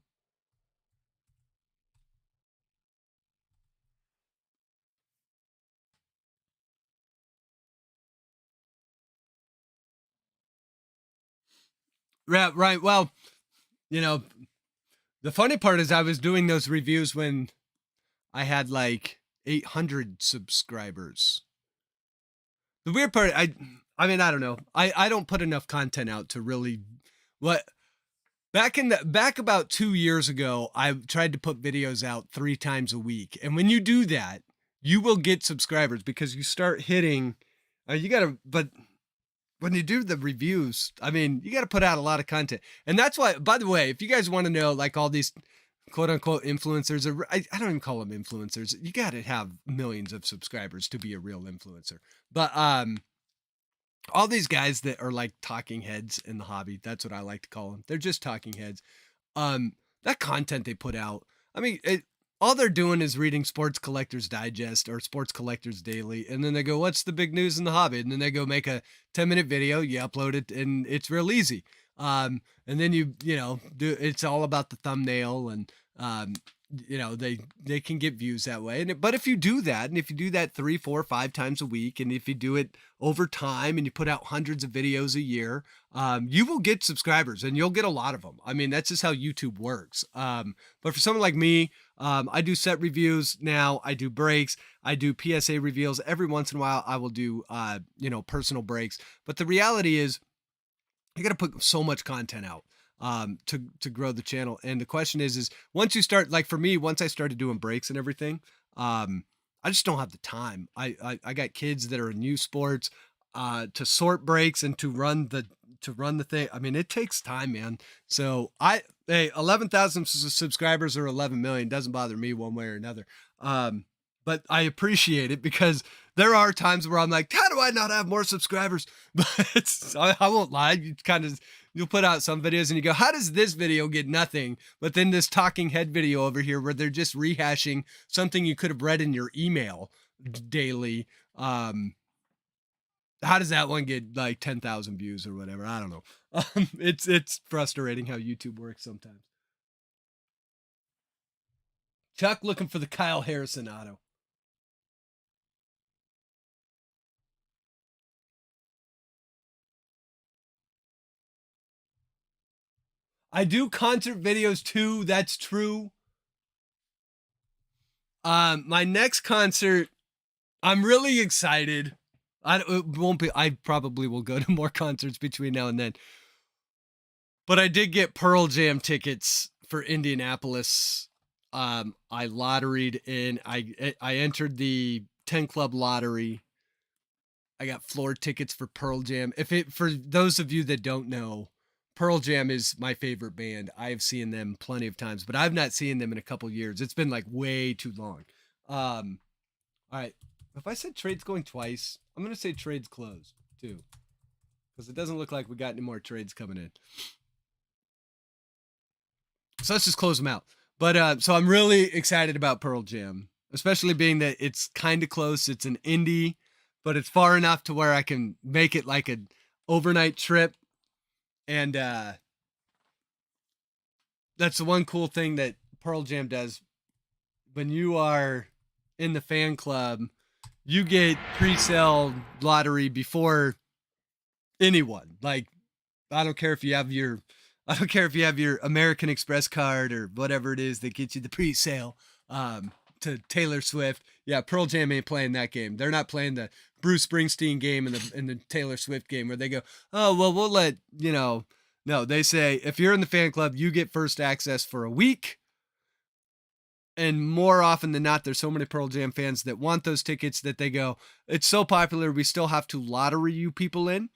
A: Right. Well, you know, the funny part is I was doing those reviews when I had like 800 subscribers. The weird part, I mean, I don't know. I don't put enough content out to really back about 2 years ago, I tried to put videos out 3 times a week. And when you do that, you will get subscribers because you start hitting, but when you do the reviews, I mean, you got to put out a lot of content. And that's why, by the way, if you guys want to know, like all these quote unquote influencers, or I don't even call them influencers. You got to have millions of subscribers to be a real influencer. But, all these guys that are like talking heads in the hobby, that's what I like to call them. They're just talking heads. That content they put out, I mean, all they're doing is reading Sports Collectors Digest or Sports Collectors Daily. And then they go, what's the big news in the hobby? And then they go make a 10-minute video. You upload it and it's real easy. And then you do, it's all about the thumbnail and, they can get views that way. But if you do that, and if you do that 3, 4, 5 times a week, and if you do it over time and you put out hundreds of videos a year, you will get subscribers and you'll get a lot of them. I mean, that's just how YouTube works. But for someone like me, I do set reviews now. I do breaks. I do PSA reveals. Every once in a while, I will do, personal breaks. But the reality is, you got to put so much content out to grow the channel. And the question is once you start, like for me, once I started doing breaks and everything, I just don't have the time. I got kids that are in youth sports, to sort breaks and to run the thing. I mean, it takes time, man. So 11,000 subscribers or 11 million doesn't bother me one way or another. But I appreciate it because there are times where I'm like, how do I not have more subscribers? But I won't lie. You'll put out some videos and you go, how does this video get nothing? But then this talking head video over here where they're just rehashing something you could have read in your email daily. How does that one get like 10,000 views or whatever? I don't know. It's frustrating how YouTube works sometimes. Chuck looking for the Kyle Harrison auto. I do concert videos too. That's true. My next concert, I'm really excited. It won't be. I probably will go to more concerts between now and then. But I did get Pearl Jam tickets for Indianapolis. I lotteried in. I entered the 10 Club lottery. I got floor tickets for Pearl Jam. For those of you that don't know, Pearl Jam is my favorite band. I've seen them plenty of times, but I've not seen them in a couple years. It's been like way too long. All right. If I said trade's going twice, I'm gonna say trade's closed too, because it doesn't look like we got any more trades coming in. So let's just close them out. But so I'm really excited about Pearl Jam, especially being that it's kind of close. It's an indie, but it's far enough to where I can make it like an overnight trip. And that's the one cool thing that Pearl Jam does. When you are in the fan club, you get pre-sale lottery before anyone. Like, I don't care if you have your American Express card or whatever it is that gets you the pre-sale to Taylor Swift. Yeah, Pearl Jam ain't playing that game. They're not playing the Bruce Springsteen game and the Taylor Swift game where they go, oh, well, we'll let, no, they say if you're in the fan club, you get first access for a week. And more often than not, there's so many Pearl Jam fans that want those tickets that they go, it's so popular, we still have to lottery you people in.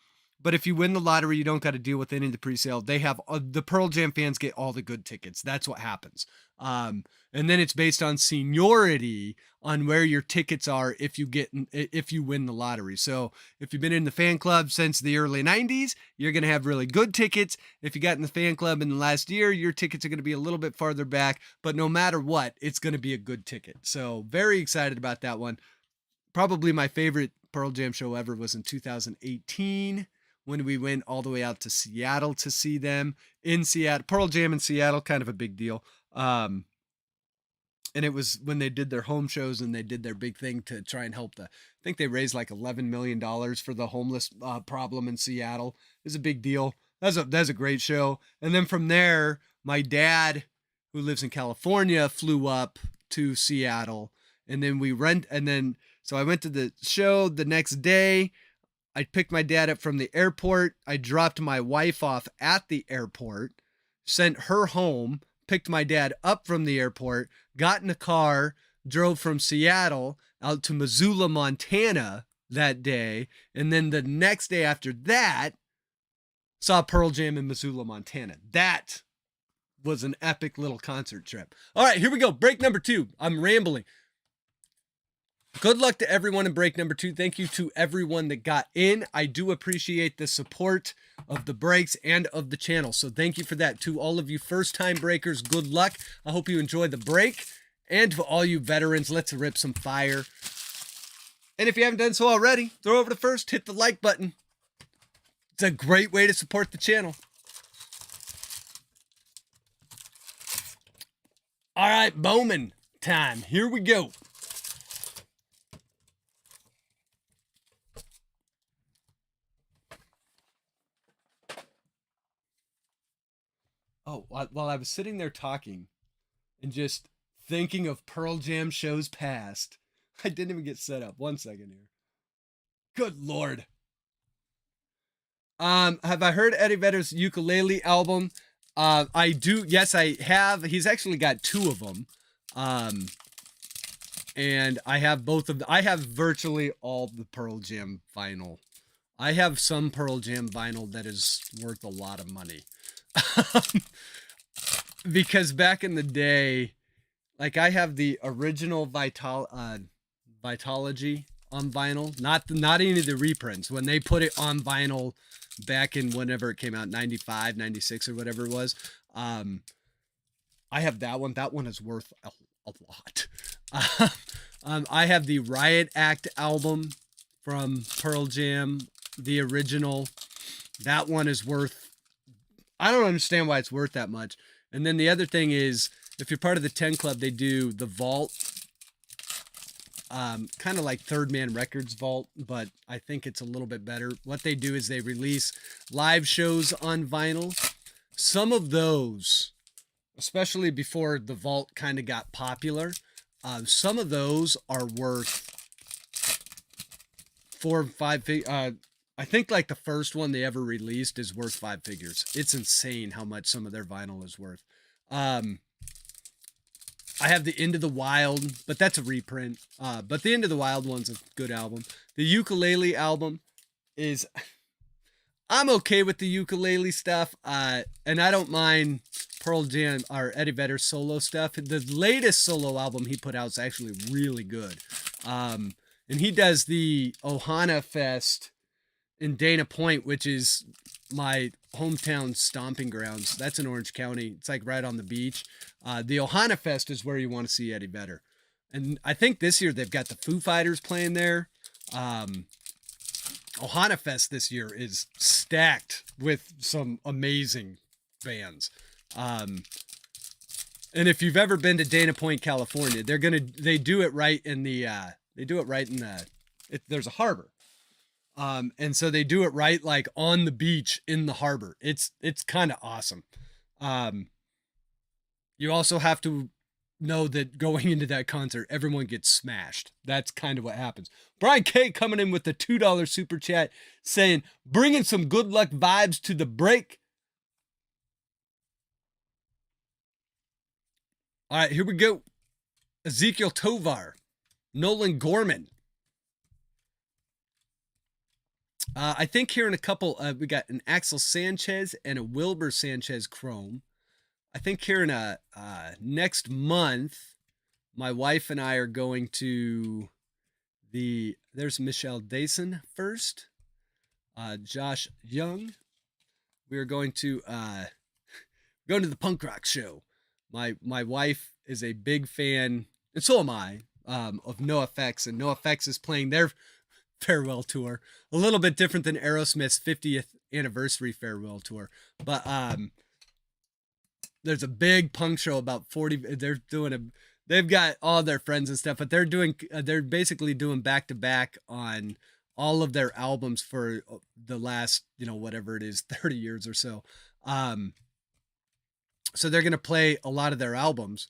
A: But if you win the lottery, you don't got to deal with any of the pre-sale. They have the Pearl Jam fans get all the good tickets. That's what happens. And then it's based on seniority on where your tickets are if you win the lottery. So if you've been in the fan club since the early 90s, you're going to have really good tickets. If you got in the fan club in the last year, your tickets are going to be a little bit farther back. But no matter what, it's going to be a good ticket. So very excited about that one. Probably my favorite Pearl Jam show ever was in 2018. When we went all the way out to Seattle to see them in Seattle. Pearl Jam in Seattle, kind of a big deal. And it was when they did their home shows and they did their big thing to try and help I think they raised like $11 million for the homeless problem in Seattle. It was a big deal. That's a great show. And then from there, my dad, who lives in California, flew up to Seattle. And then so I went to the show the next day. I picked my dad up from the airport. I dropped my wife off at the airport, sent her home, picked my dad up from the airport, got in a car, drove from Seattle out to Missoula, Montana that day. And then the next day after that, saw Pearl Jam in Missoula, Montana. That was an epic little concert trip. All right, here we go. Break number 2. I'm rambling. Good luck to everyone in break number 2. Thank you to everyone that got in. I do appreciate the support of the breaks and of the channel. So thank you for that. To all of you first-time breakers, good luck. I hope you enjoy the break. And to all you veterans, let's rip some fire. And if you haven't done so already, throw over to first, hit the like button. It's a great way to support the channel. All right, Bowman time. Here we go. Oh, while I was sitting there talking and just thinking of Pearl Jam shows past, I didn't even get set up. 1 second here. Good Lord. Have I heard Eddie Vedder's ukulele album? I do. Yes, I have. He's actually got 2 of them. And I have both of them. I have virtually all the Pearl Jam vinyl. I have some Pearl Jam vinyl that is worth a lot of money. Because back in the day, like I have the original Vitology on vinyl, not any of the reprints. When they put it on vinyl back in whenever it came out, 95, 96 or whatever it was. I have that one. That one is worth a lot. I have the Riot Act album from Pearl Jam, the original. That one is worth, I don't understand why it's worth that much. And then the other thing is, if you're part of the 10 Club, they do the Vault, kind of like Third Man Records Vault, but I think it's a little bit better. What they do is they release live shows on vinyl. Some of those, especially before the Vault kind of got popular, some of those are worth 4 or 5 I think like the first one they ever released is worth 5 figures. It's insane how much some of their vinyl is worth. I have the Into the Wild, but that's a reprint. But the Into the Wild one's a good album. The Ukulele album is, I'm okay with the ukulele stuff. And I don't mind Pearl Jam or Eddie Vedder's solo stuff. The latest solo album he put out is actually really good. And he does the Ohana Fest in Dana Point, which is my hometown stomping grounds. That's in Orange County. It's like right on the beach. The Ohana Fest is where you want to see Eddie Vedder. And I think this year they've got the Foo Fighters playing there. Ohana Fest this year is stacked with some amazing bands. And if you've ever been to Dana Point, California, they do it right in the, there's a harbor. And so they do it right, like on the beach in the harbor. It's kind of awesome. You also have to know that going into that concert, everyone gets smashed. That's kind of what happens. Brian K coming in with the $2 super chat saying, bringing some good luck vibes to the break. All right, here we go. Ezekiel Tovar, Nolan Gorman. I think here in a couple, we got an Axel Sanchez and a Wilbur Sanchez Chrome. I think here in next month, my wife and I are going to there's Michelle Dason first, Josh Young. We are going to the punk rock show. My wife is a big fan, and so am I, of NoFX, and NoFX is playing their farewell tour, a little bit different than Aerosmith's 50th anniversary farewell tour, but there's a big punk show about 40. They've got all their friends and stuff, but they're basically doing back to back on all of their albums for the last, whatever it is, 30 years or so. So they're going to play a lot of their albums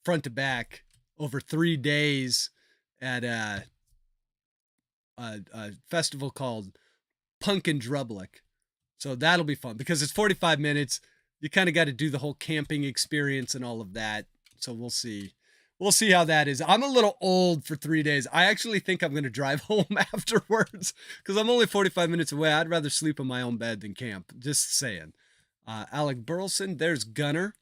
A: front to back over 3 days at a festival called Punk and Drublic. So that'll be fun because it's 45 minutes. You kind of got to do the whole camping experience and all of that. So we'll see. We'll see how that is. I'm a little old for 3 days. I actually think I'm going to drive home afterwards because I'm only 45 minutes away. I'd rather sleep in my own bed than camp. Just saying. Alec Burleson. There's Gunner.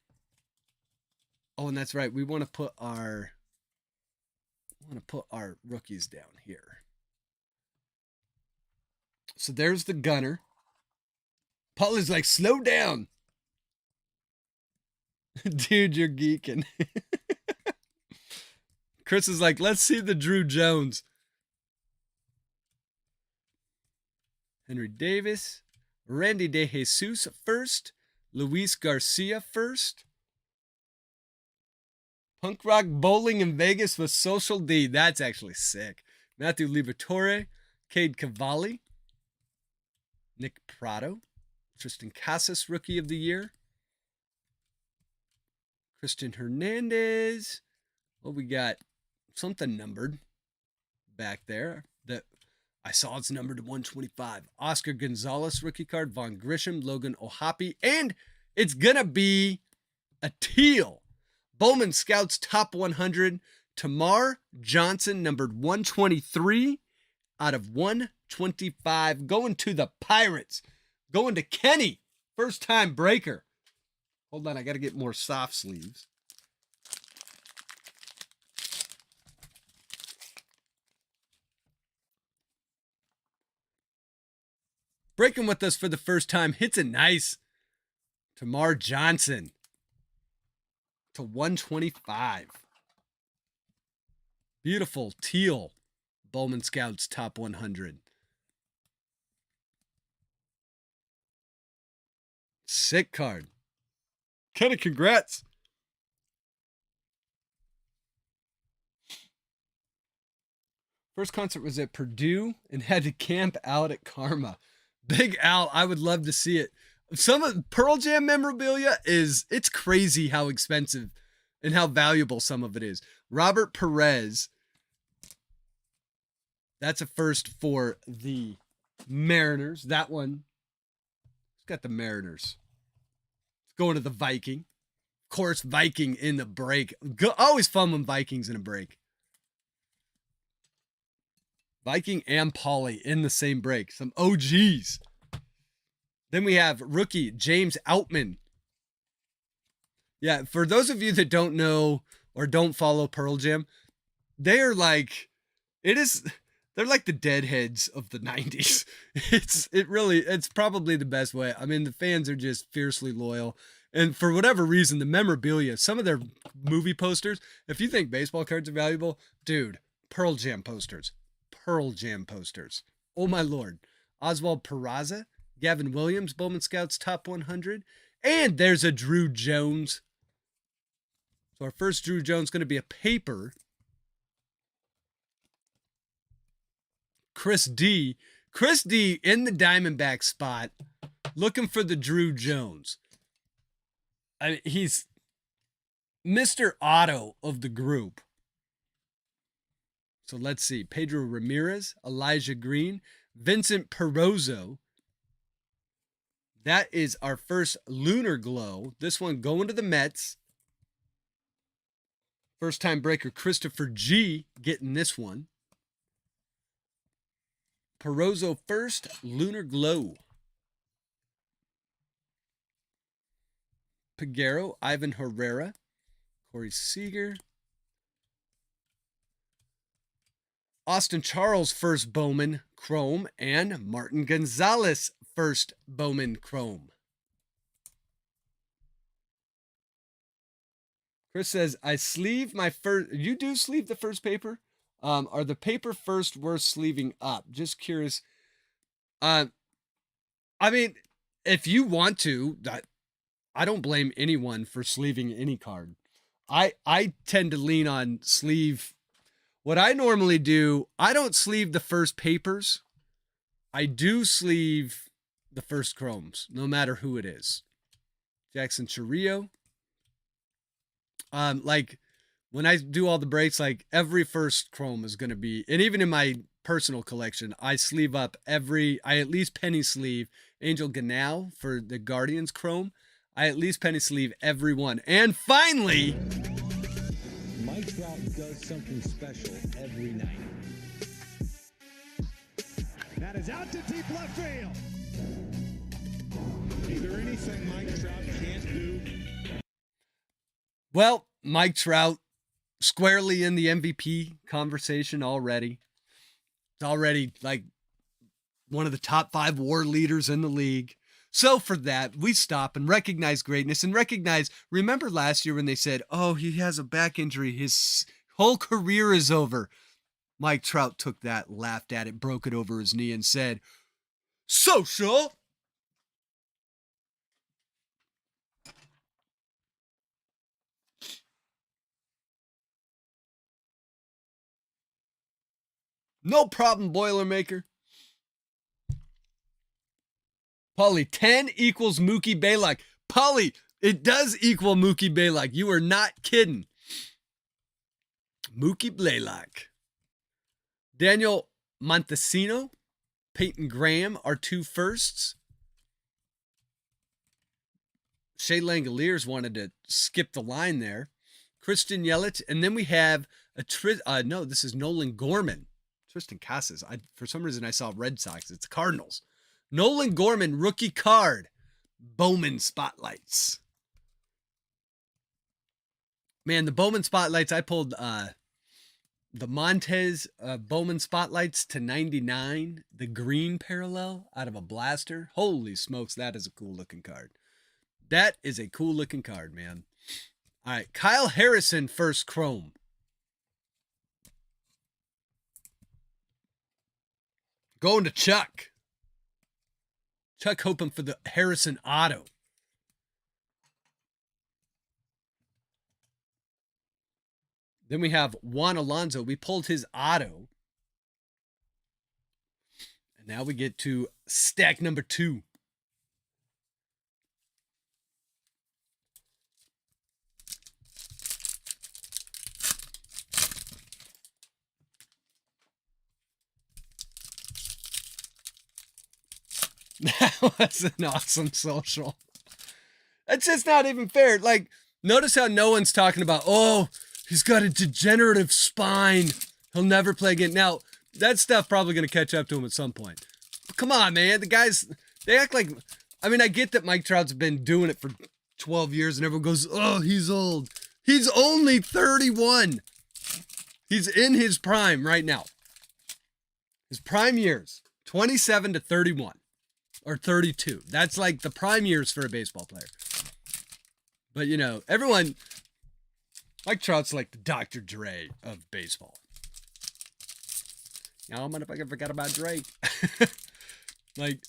A: Oh, and that's right. We want to put our rookies down here. So there's the Gunner. Paul is like, slow down. Dude, you're geeking. Chris is like, let's see the Drew Jones. Henry Davis. Randy De Jesus first. Luis Garcia first. Punk Rock Bowling in Vegas with Social D. That's actually sick. Matthew Liberatore. Cade Cavalli. Nick Prado. Tristan Casas, Rookie of the Year. Christian Hernandez. Well, we got something numbered back there that I saw it's numbered to 125. Oscar Gonzalez, rookie card. Von Grisham, Logan Ohapi. And it's going to be a teal. Bowman Scouts Top 100. Tamar Johnson, numbered 123 out of 125. Going to the Pirates. Going to Kenny. First time breaker. Hold on, I got to get more soft sleeves. Breaking with us for the first time. Hits it nice. Tamar Johnson to 125. Beautiful teal. Bowman Scouts Top 100. Sick card. Kenny, congrats. First concert was at Purdue and had to camp out at Karma. Big Al, I would love to see it. Some of Pearl Jam memorabilia it's crazy how expensive and how valuable some of it is. Robert Perez That's a first for the Mariners. That one, it's got the Mariners. It's going to the Viking. Of course, Viking in the break. Always fun when Vikings in a break. Viking and Pauly in the same break. Some OGs. Then we have rookie James Outman. Yeah, for those of you that don't know or don't follow Pearl Jam, they're like, they're like the Deadheads of the 90s. It's probably the best way. I mean, the fans are just fiercely loyal. And for whatever reason, the memorabilia, some of their movie posters, if you think baseball cards are valuable, dude, Pearl Jam posters. Pearl Jam posters. Oh my Lord. Oswald Peraza, Gavin Williams, Bowman Scouts Top 100. And there's a Drew Jones. So our first Drew Jones is going to be a paper. Chris D in the Diamondback spot, looking for the Drew Jones. I mean, he's Mr. Auto of the group. So let's see. Pedro Ramirez, Elijah Green, Vincent Perozzo. That is our first Lunar Glow. This one going to the Mets. First time breaker Christopher G getting this one. Perozzo first, Lunar Glow. Peguero, Ivan Herrera, Corey Seager. Austin Charles first Bowman Chrome, and Martin Gonzalez first Bowman Chrome. Chris says, I sleeve my first. You do sleeve the first paper? Are the paper first worth sleeving up? Just curious. I mean, if you want to, I don't blame anyone for sleeving any card. I tend to lean on sleeve. What I normally do, I don't sleeve the first papers. I do sleeve the first chromes, no matter who it is. Jackson Chirrillo. Like when I do all the breaks, like every first chrome is going to be, and even in my personal collection, I sleeve up I at least penny sleeve Angel Ganal for the Guardians chrome. I at least penny sleeve every one. And finally,
B: Mike Trout does something special every night. That is out to deep left field. Is there anything Mike Trout can't do?
A: well, Mike Trout squarely in the MVP conversation already. It's already like one of the top 5 WAR leaders in the league. So for that, we stop and recognize greatness and remember last year when they said, oh, he has a back injury. His whole career is over. Mike Trout took that, laughed at it, broke it over his knee and said, social. No problem, Boilermaker. Pauly, 10 equals Mookie Blaylock. Pauly, it does equal Mookie Blaylock. You are not kidding. Mookie Blaylock. Daniel Montesino, Peyton Graham are 2 firsts. Shea Langoliers wanted to skip the line there. Christian Yelich. And then we have this is Nolan Gorman. Tristan Casas. For some reason, I saw Red Sox. It's Cardinals. Nolan Gorman, rookie card. Bowman Spotlights. Man, the Bowman Spotlights, I pulled the Montez Bowman Spotlights to 99. The green parallel out of a blaster. Holy smokes, that is a cool looking card. That is a cool looking card, man. All right, Kyle Harrison, first chrome. Going to Chuck. Chuck hoping for the Harrison auto. Then we have Juan Alonso. We pulled his auto. And now we get to stack number 2. That was an awesome social. That's just not even fair. Like, notice how no one's talking about, oh, he's got a degenerative spine. He'll never play again. Now, that stuff probably going to catch up to him at some point. But come on, man. The guys, they act like, I mean, I get that Mike Trout's been doing it for 12 years and everyone goes, oh, he's old. He's only 31. He's in his prime right now. His prime years, 27 to 31 or 32. That's like the prime years for a baseball player. But, you know, everyone, Mike Trout's like the Dr. Dre of baseball. Now, motherfucker forgot about Drake. Like,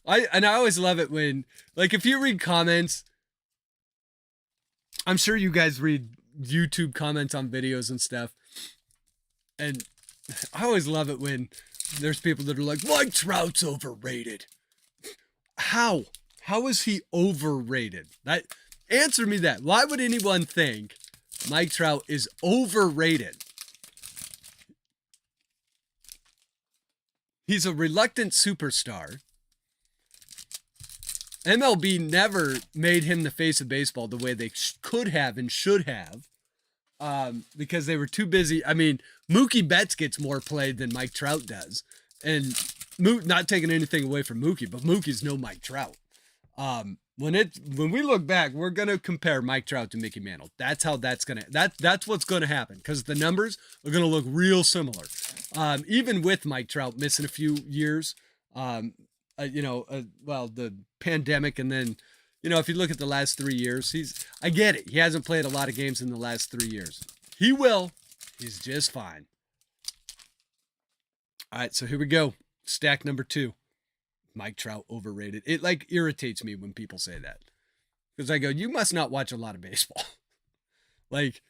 A: I always love it when, like, if you read comments, I'm sure you guys read YouTube comments on videos and stuff. And I always love it when there's people that are like, Mike Trout's overrated. How? How is he overrated? Answer me that. Why would anyone think Mike Trout is overrated? He's a reluctant superstar. MLB never made him the face of baseball the way they could have and should have, because they were too busy. I mean, Mookie Betts gets more play than Mike Trout does, and not taking anything away from Mookie, but Mookie's no Mike Trout. When we look back, we're gonna compare Mike Trout to Mickey Mantle. That's how that's what's gonna happen, because the numbers are gonna look real similar. Even with Mike Trout missing a few years, well, the pandemic, and then, you know, if you look at the last 3 years, I get it. He hasn't played a lot of games in the last 3 years. He will. He's just fine. All right, so here we go. Stack number 2. Mike Trout overrated. It like irritates me when people say that, because I go, you must not watch a lot of baseball. Like,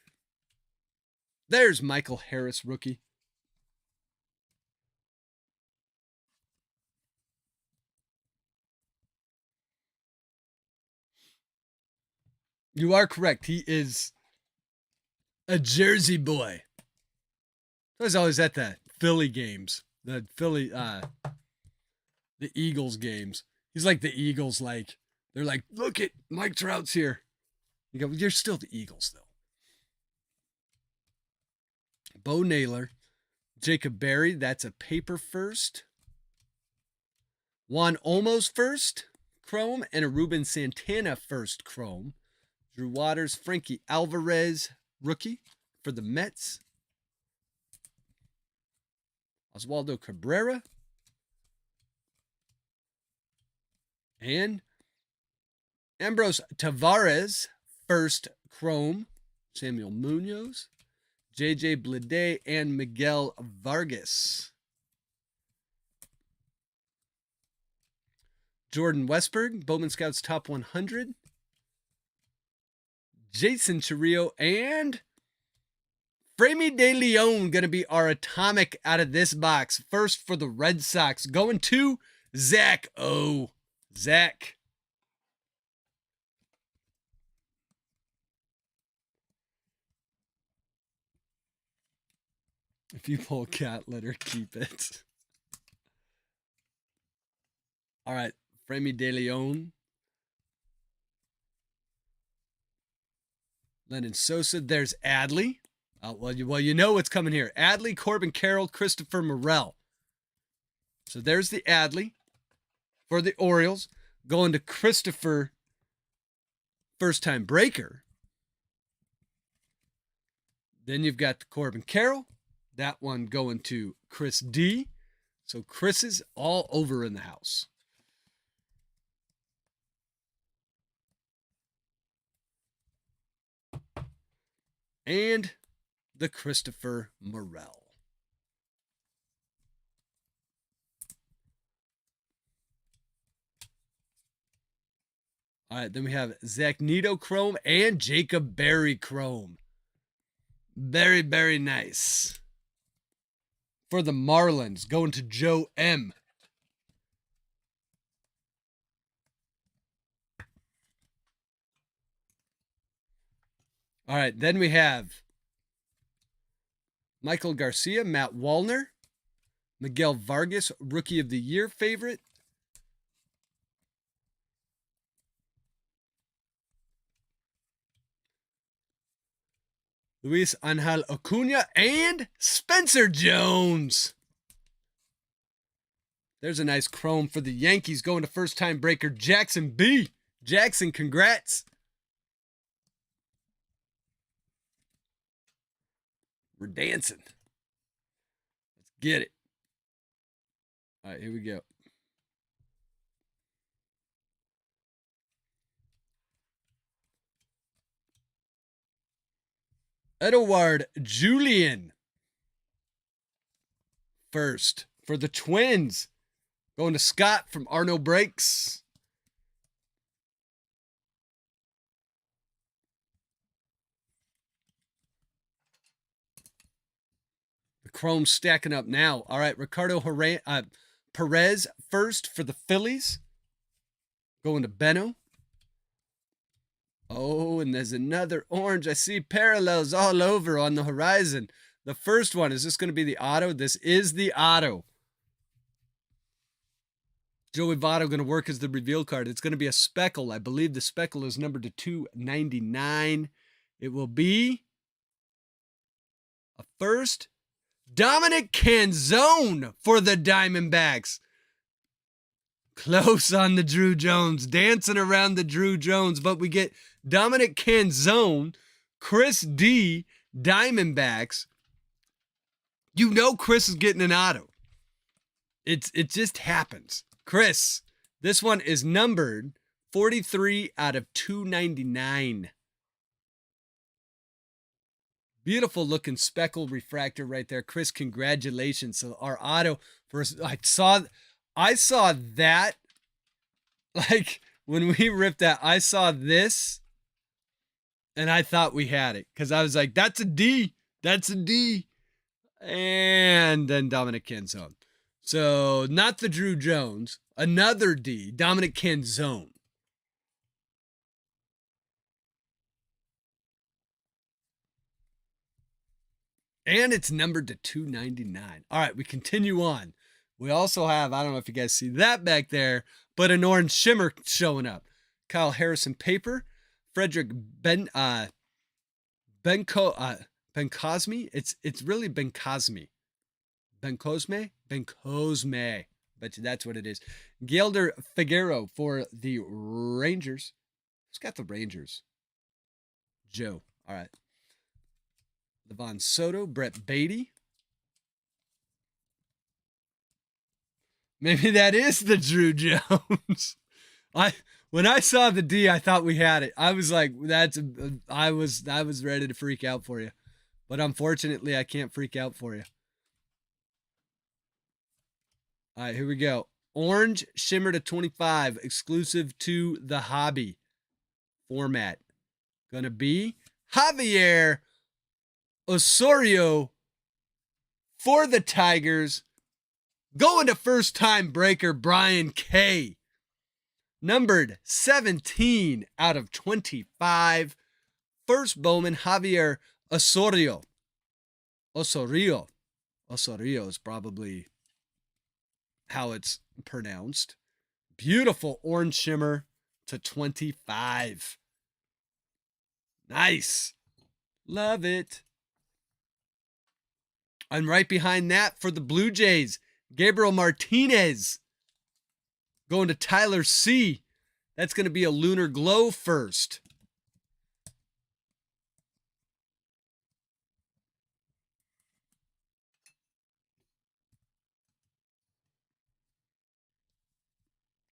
A: there's Michael Harris, rookie. You are correct. He is a Jersey boy. I was always at the Philly games, the Eagles games. He's like the Eagles, like, they're like, look at Mike Trout's here. You go, you're still the Eagles, though. Bo Naylor, Jacob Berry, that's a paper first. Juan Olmos first, chrome, and a Ruben Santana first chrome. Drew Waters, Frankie Alvarez, rookie for the Mets. Oswaldo Cabrera. And Ambrose Tavares, first chrome. Samuel Munoz, J.J. Bleday, and Miguel Vargas. Jordan Westberg, Bowman Scouts Top 100. Jason Chirrillo, and Framey De Leon going to be our atomic out of this box. First for the Red Sox, going to Zach O. Zach. If you pull cat litter, keep it. All right, Framey De Leon. Lennon Sosa. There's Adley. Well, you know what's coming here. Adley, Corbin Carroll, Christopher Morel. So there's the Adley for the Orioles. Going to Christopher, first-time breaker. Then you've got the Corbin Carroll. That one going to Chris D. So Chris is all over in the house. And the Christopher Morel. All right, then we have Zach Neto chrome and Jacob Berry chrome. Very, very nice. For the Marlins, going to Joe M. All right, then we have Michael Garcia, Matt Wallner, Miguel Vargas, Rookie of the Year favorite, Luis Angel Acuna, and Spencer Jones. There's a nice chrome for the Yankees going to first-time breaker Jackson B. Jackson, congrats. We're dancing. Let's get it. All right, here we go. Edouard Julien. First for the Twins. Going to Scott from Arno Breaks. The Chrome's stacking up now. All right, Ricardo Perez first for the Phillies. Going to Benno. Oh, and there's another orange. I see parallels all over on the horizon. The first one, is this going to be the auto? This is the auto. Joey Votto going to work as the reveal card. It's going to be a speckle. I believe the speckle is numbered to 299. It will be a first. Dominic Canzone for the Diamondbacks. Close on the Drew Jones. Dancing around the Drew Jones. But we get Dominic Canzone, Chris D, Diamondbacks. You know Chris is getting an auto. It just happens. Chris, this one is numbered 43 out of 299. Beautiful looking speckle refractor right there. Chris, congratulations. So our auto first, I saw that, like when we ripped that, I saw this and I thought we had it because I was like, that's a D. That's a D. And then Dominic Canzone. So not the Drew Jones, another D, Dominic Canzone. And it's numbered to 299. All right, we continue on. We also have, I don't know if you guys see that back there, but an orange shimmer showing up. Kyle Harrison paper, Frederick Bencosme. It's really Bencosme. Bencosme. Bet you that's what it is. Gilder Figueroa for the Rangers. Who's got the Rangers? Joe. All right. Levon Soto, Brett Beatty. Maybe that is the Drew Jones. When I saw the D, I thought we had it. I was like, I was ready to freak out for you. But unfortunately, I can't freak out for you. All right, here we go. Orange shimmer to 25, exclusive to the hobby format. Gonna be Javier Osorio for the Tigers. Going to first-time breaker Brian K. Numbered 17 out of 25. First Bowman, Javier Osorio. Osorio is probably how it's pronounced. Beautiful orange shimmer to 25. Nice. Love it. And right behind that for the Blue Jays, Gabriel Martinez. Going to Tyler C. That's going to be a Lunar Glow first.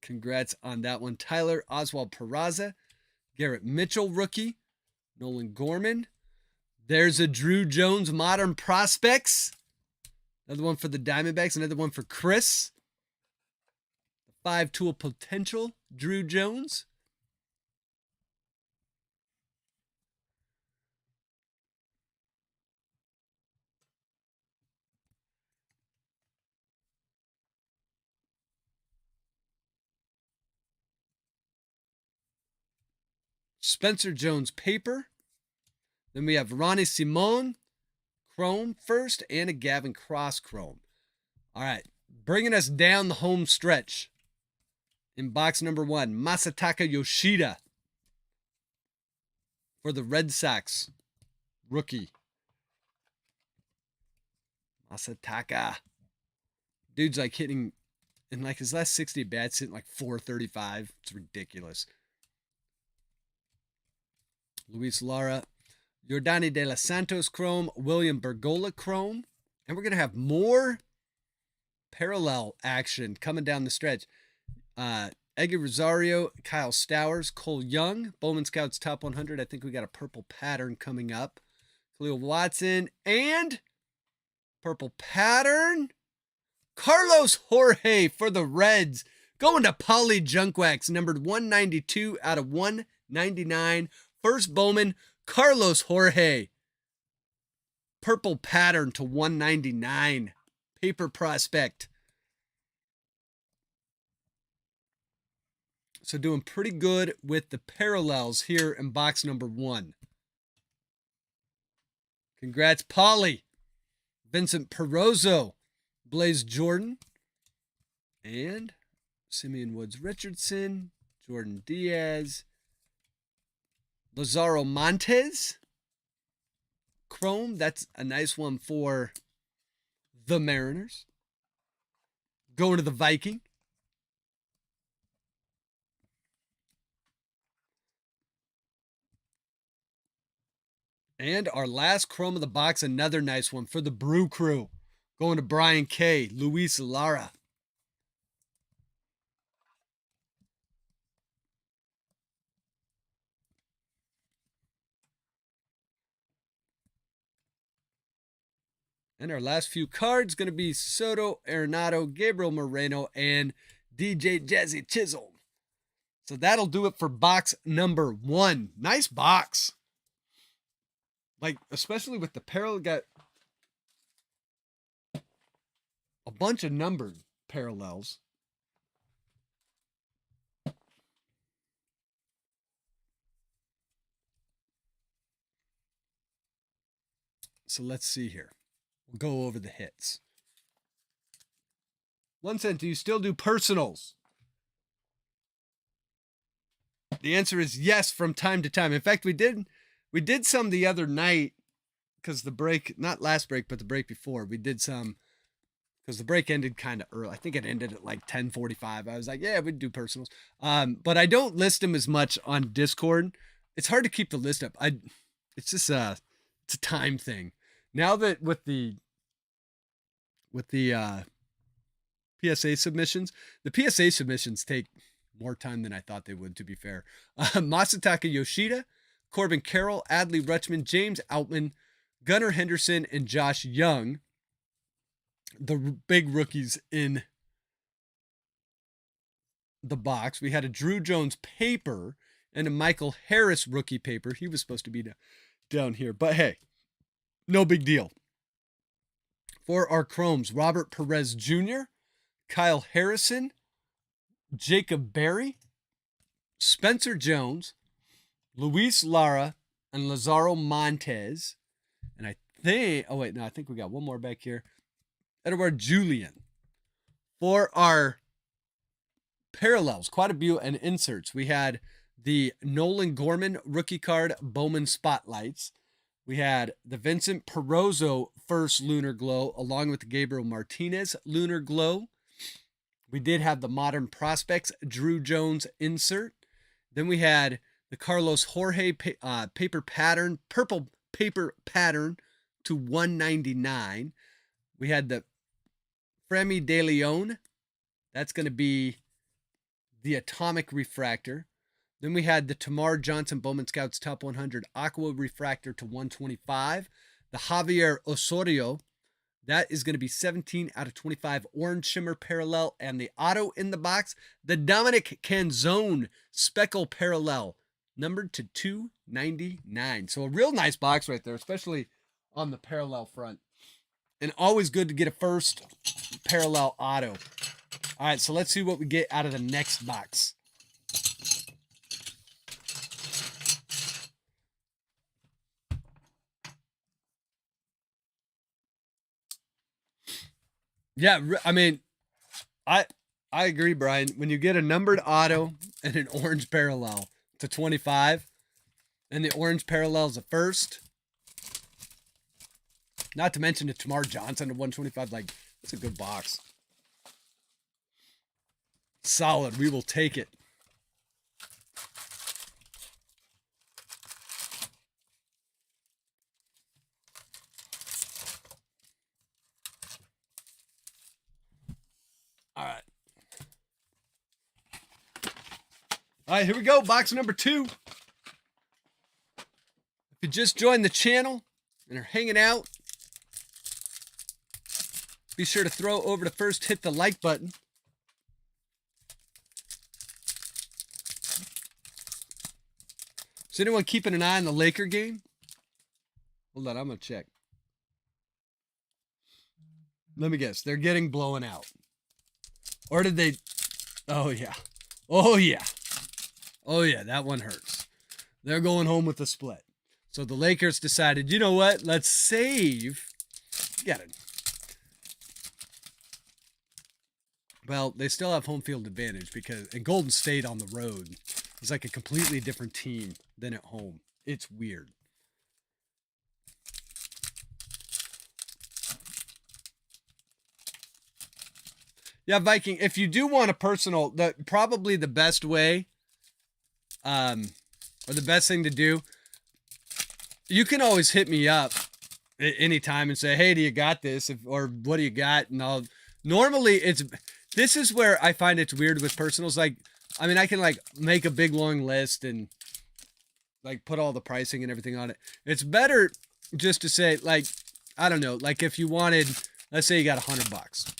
A: Congrats on that one. Tyler Oswald Peraza. Garrett Mitchell, rookie. Nolan Gorman. There's a Drew Jones Modern Prospects. Another one for the Diamondbacks. Another one for Chris. 5-tool potential, Drew Jones. Spencer Jones paper. Then we have Ronnie Simone, chrome first, and a Gavin Cross chrome. All right, bringing us down the home stretch. In box number 1, Masataka Yoshida for the Red Sox, rookie. Masataka. Dude's like hitting in like his last 60 bats, hitting like 435. It's ridiculous. Luis Lara, Yordani de los Santos Chrome, William Bergola Chrome. And we're going to have more parallel action coming down the stretch. Eggy Rosario, Kyle Stowers, Cole Young, Bowman Scouts Top 100. I think we got a purple pattern coming up. Khalil Watson and purple pattern. Carlos Jorge for the Reds. Going to Polly Junkwax, numbered 192 out of 199. First Bowman, Carlos Jorge. Purple pattern to 199. Paper prospect. So doing pretty good with the parallels here in box number 1. Congrats, Polly. Vincent Perozzo, Blaze Jordan, and Simeon Woods Richardson, Jordan Diaz, Lazaro Montes, Chrome. That's a nice one for the Mariners. Going to the Viking. And our last Chrome of the box, another nice one for the Brew Crew. Going to Brian K. Luis Lara. And our last few cards going to be Soto, Arenado, Gabriel Moreno, and DJ Jazzy Chisholm. So that'll do it for box number 1. Nice box. Like, especially with the parallel, got a bunch of numbered parallels. So let's see here. We'll go over the hits. 1 cent, do you still do personals? The answer is yes, from time to time. In fact, we did some the other night because the break, not last break, but the break before, we did some because the break ended kind of early. I think it ended at like 10:45. I was like, yeah, we'd do personals. But I don't list them as much on Discord. It's hard to keep the list up. It's just it's a time thing. Now that with the PSA submissions, the PSA submissions take more time than I thought they would, to be fair. Masataka Yoshida, Corbin Carroll, Adley Rutschman, James Outman, Gunnar Henderson, and Josh Young. The big rookies in the box. We had a Drew Jones paper and a Michael Harris rookie paper. He was supposed to be down here, but hey, no big deal. For our Chromes, Robert Perez Jr., Kyle Harrison, Jacob Berry, Spencer Jones, Luis Lara, and Lazaro Montes. And I think we got one more back here. Edward Julian. For our parallels, quite a few and inserts. We had the Nolan Gorman rookie card Bowman Spotlights. We had the Vincent Perozzo first Lunar Glow along with the Gabriel Martinez Lunar Glow. We did have the Modern Prospects Drew Jones insert. Then we had the Carlos Jorge paper pattern, purple paper pattern to 199. We had the Fremi De Leon. That's going to be the Atomic Refractor. Then we had the Tamar Johnson Bowman Scouts Top 100 Aqua Refractor to 125. The Javier Osorio. That is going to be 17 out of 25 Orange Shimmer Parallel. And the auto in the box, the Dominic Canzone Speckle Parallel, numbered to 299. So a real nice box right there, especially on the parallel front. And always good to get a first parallel auto. All right, so let's see what we get out of the next box. Yeah, I mean, I agree, Brian. When you get a numbered auto and an orange parallel to 25, and the orange parallel is a first, Not to mention the Tamar Johnson to 125. Like, it's a good box. Solid. We will take it. All right. All right, here we go. Box number 2. If you just joined the channel and are hanging out, be sure to throw over to first, hit the like button. Is anyone keeping an eye on the Laker game? Hold on, I'm going to check. Let me guess. They're getting blown out. Or did they? Oh, yeah. Oh, yeah. Oh, yeah, that one hurts. They're going home with a split. So the Lakers decided, you know what? Let's save. Get it. Well, they still have home field advantage because in Golden State on the road is like a completely different team than at home. It's weird. Yeah, Viking, if you do want a personal, probably the best way, or the best thing to do, you can always hit me up anytime and say, hey, do you got this? Or what do you got? And normally this is where I find it's weird with personals. Like, I mean, I can like make a big long list and like put all the pricing and everything on it. It's better just to say, like, I don't know, like if you wanted, let's say you got $100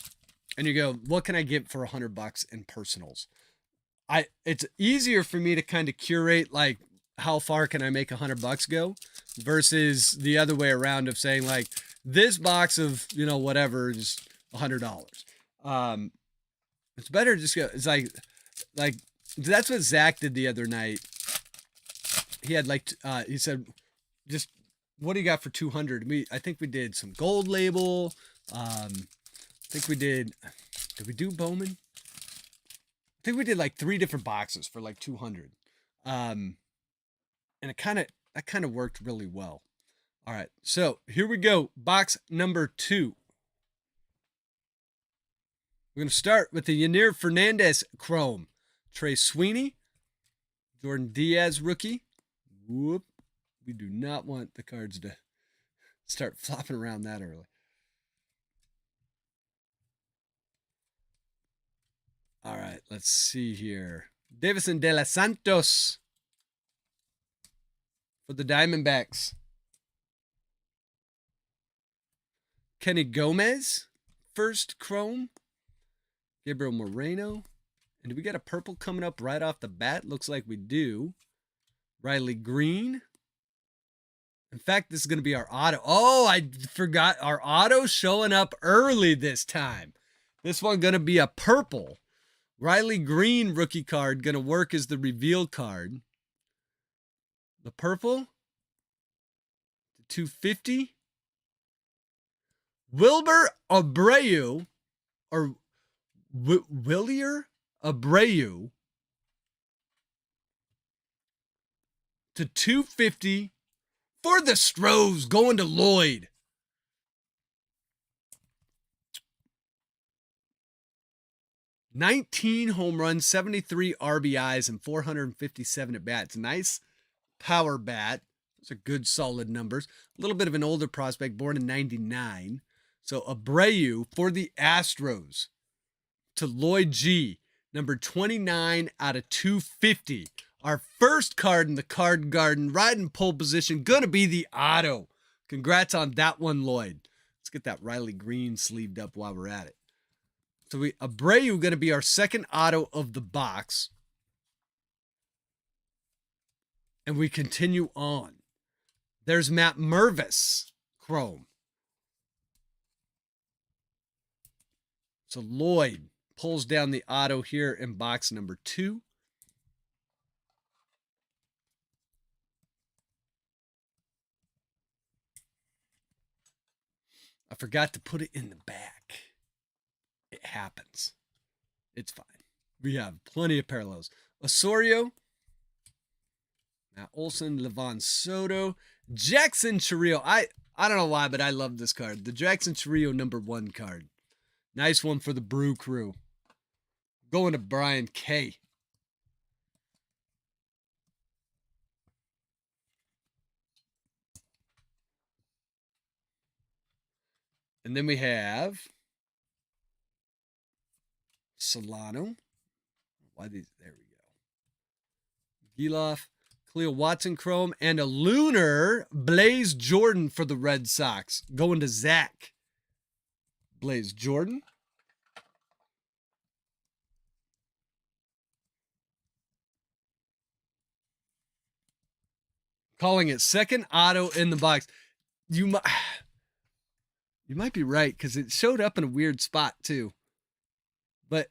A: and you go, what can I get for $100 in personals? It's easier for me to kind of curate, like, how far can I make $100 go versus the other way around of saying like this box of, you know, whatever is $100. It's better to just go. It's like that's what Zach did the other night. He had like, he said, just what do you got for 200? I think we did some gold label. I think we did we do Bowman? I think we did like 3 different boxes for like 200. And that kind of worked really well. All right, so here we go. Box number 2. We're going to start with the Yanir Fernandez Chrome. Trey Sweeney. Jordan Diaz rookie. Whoop. We do not want the cards to start flopping around that early. All right, let's see here. Davison De Los Santos for the Diamondbacks. Kenny Gomez, first Chrome. Gabriel Moreno. And do we got a purple coming up right off the bat? Looks like we do. Riley Green. In fact, this is going to be our auto. Oh, I forgot our auto showing up early this time. This one going to be a purple. Riley Green rookie card going to work as the reveal card. The purple. 250. Wilber Abreu, or Willier Abreu, to 250 for the Stros, going to Lloyd. $19 home runs, 73 RBIs, and 457 at bats. Nice power bat. Those are good, solid numbers. A little bit of an older prospect, born in 99. So Abreu for the Astros to Lloyd G, number 29 out of 250. Our first card in the card garden, right in pole position, going to be the auto. Congrats on that one, Lloyd. Let's get that Riley Green sleeved up while we're at it. So Abreu going to be our second auto of the box. And we continue on. There's Matt Mervis, Chrome. So Lloyd pulls down the auto here in box number 2. I forgot to put it in the back. It happens. It's fine. We have plenty of parallels. Osorio, Matt Olson, Levon Soto, Jackson Chirrillo. I don't know why, but I love this card. The Jackson Trio #1 card. Nice one for the Brew Crew. Going to Brian K. And then we have Solano. Why these? There we go. Giloff, Cleo Watson Chrome, and a Lunar Blaze Jordan for the Red Sox. Going to Zach. Blaze Jordan. Calling it second auto in the box. You might be right because it showed up in a weird spot too. But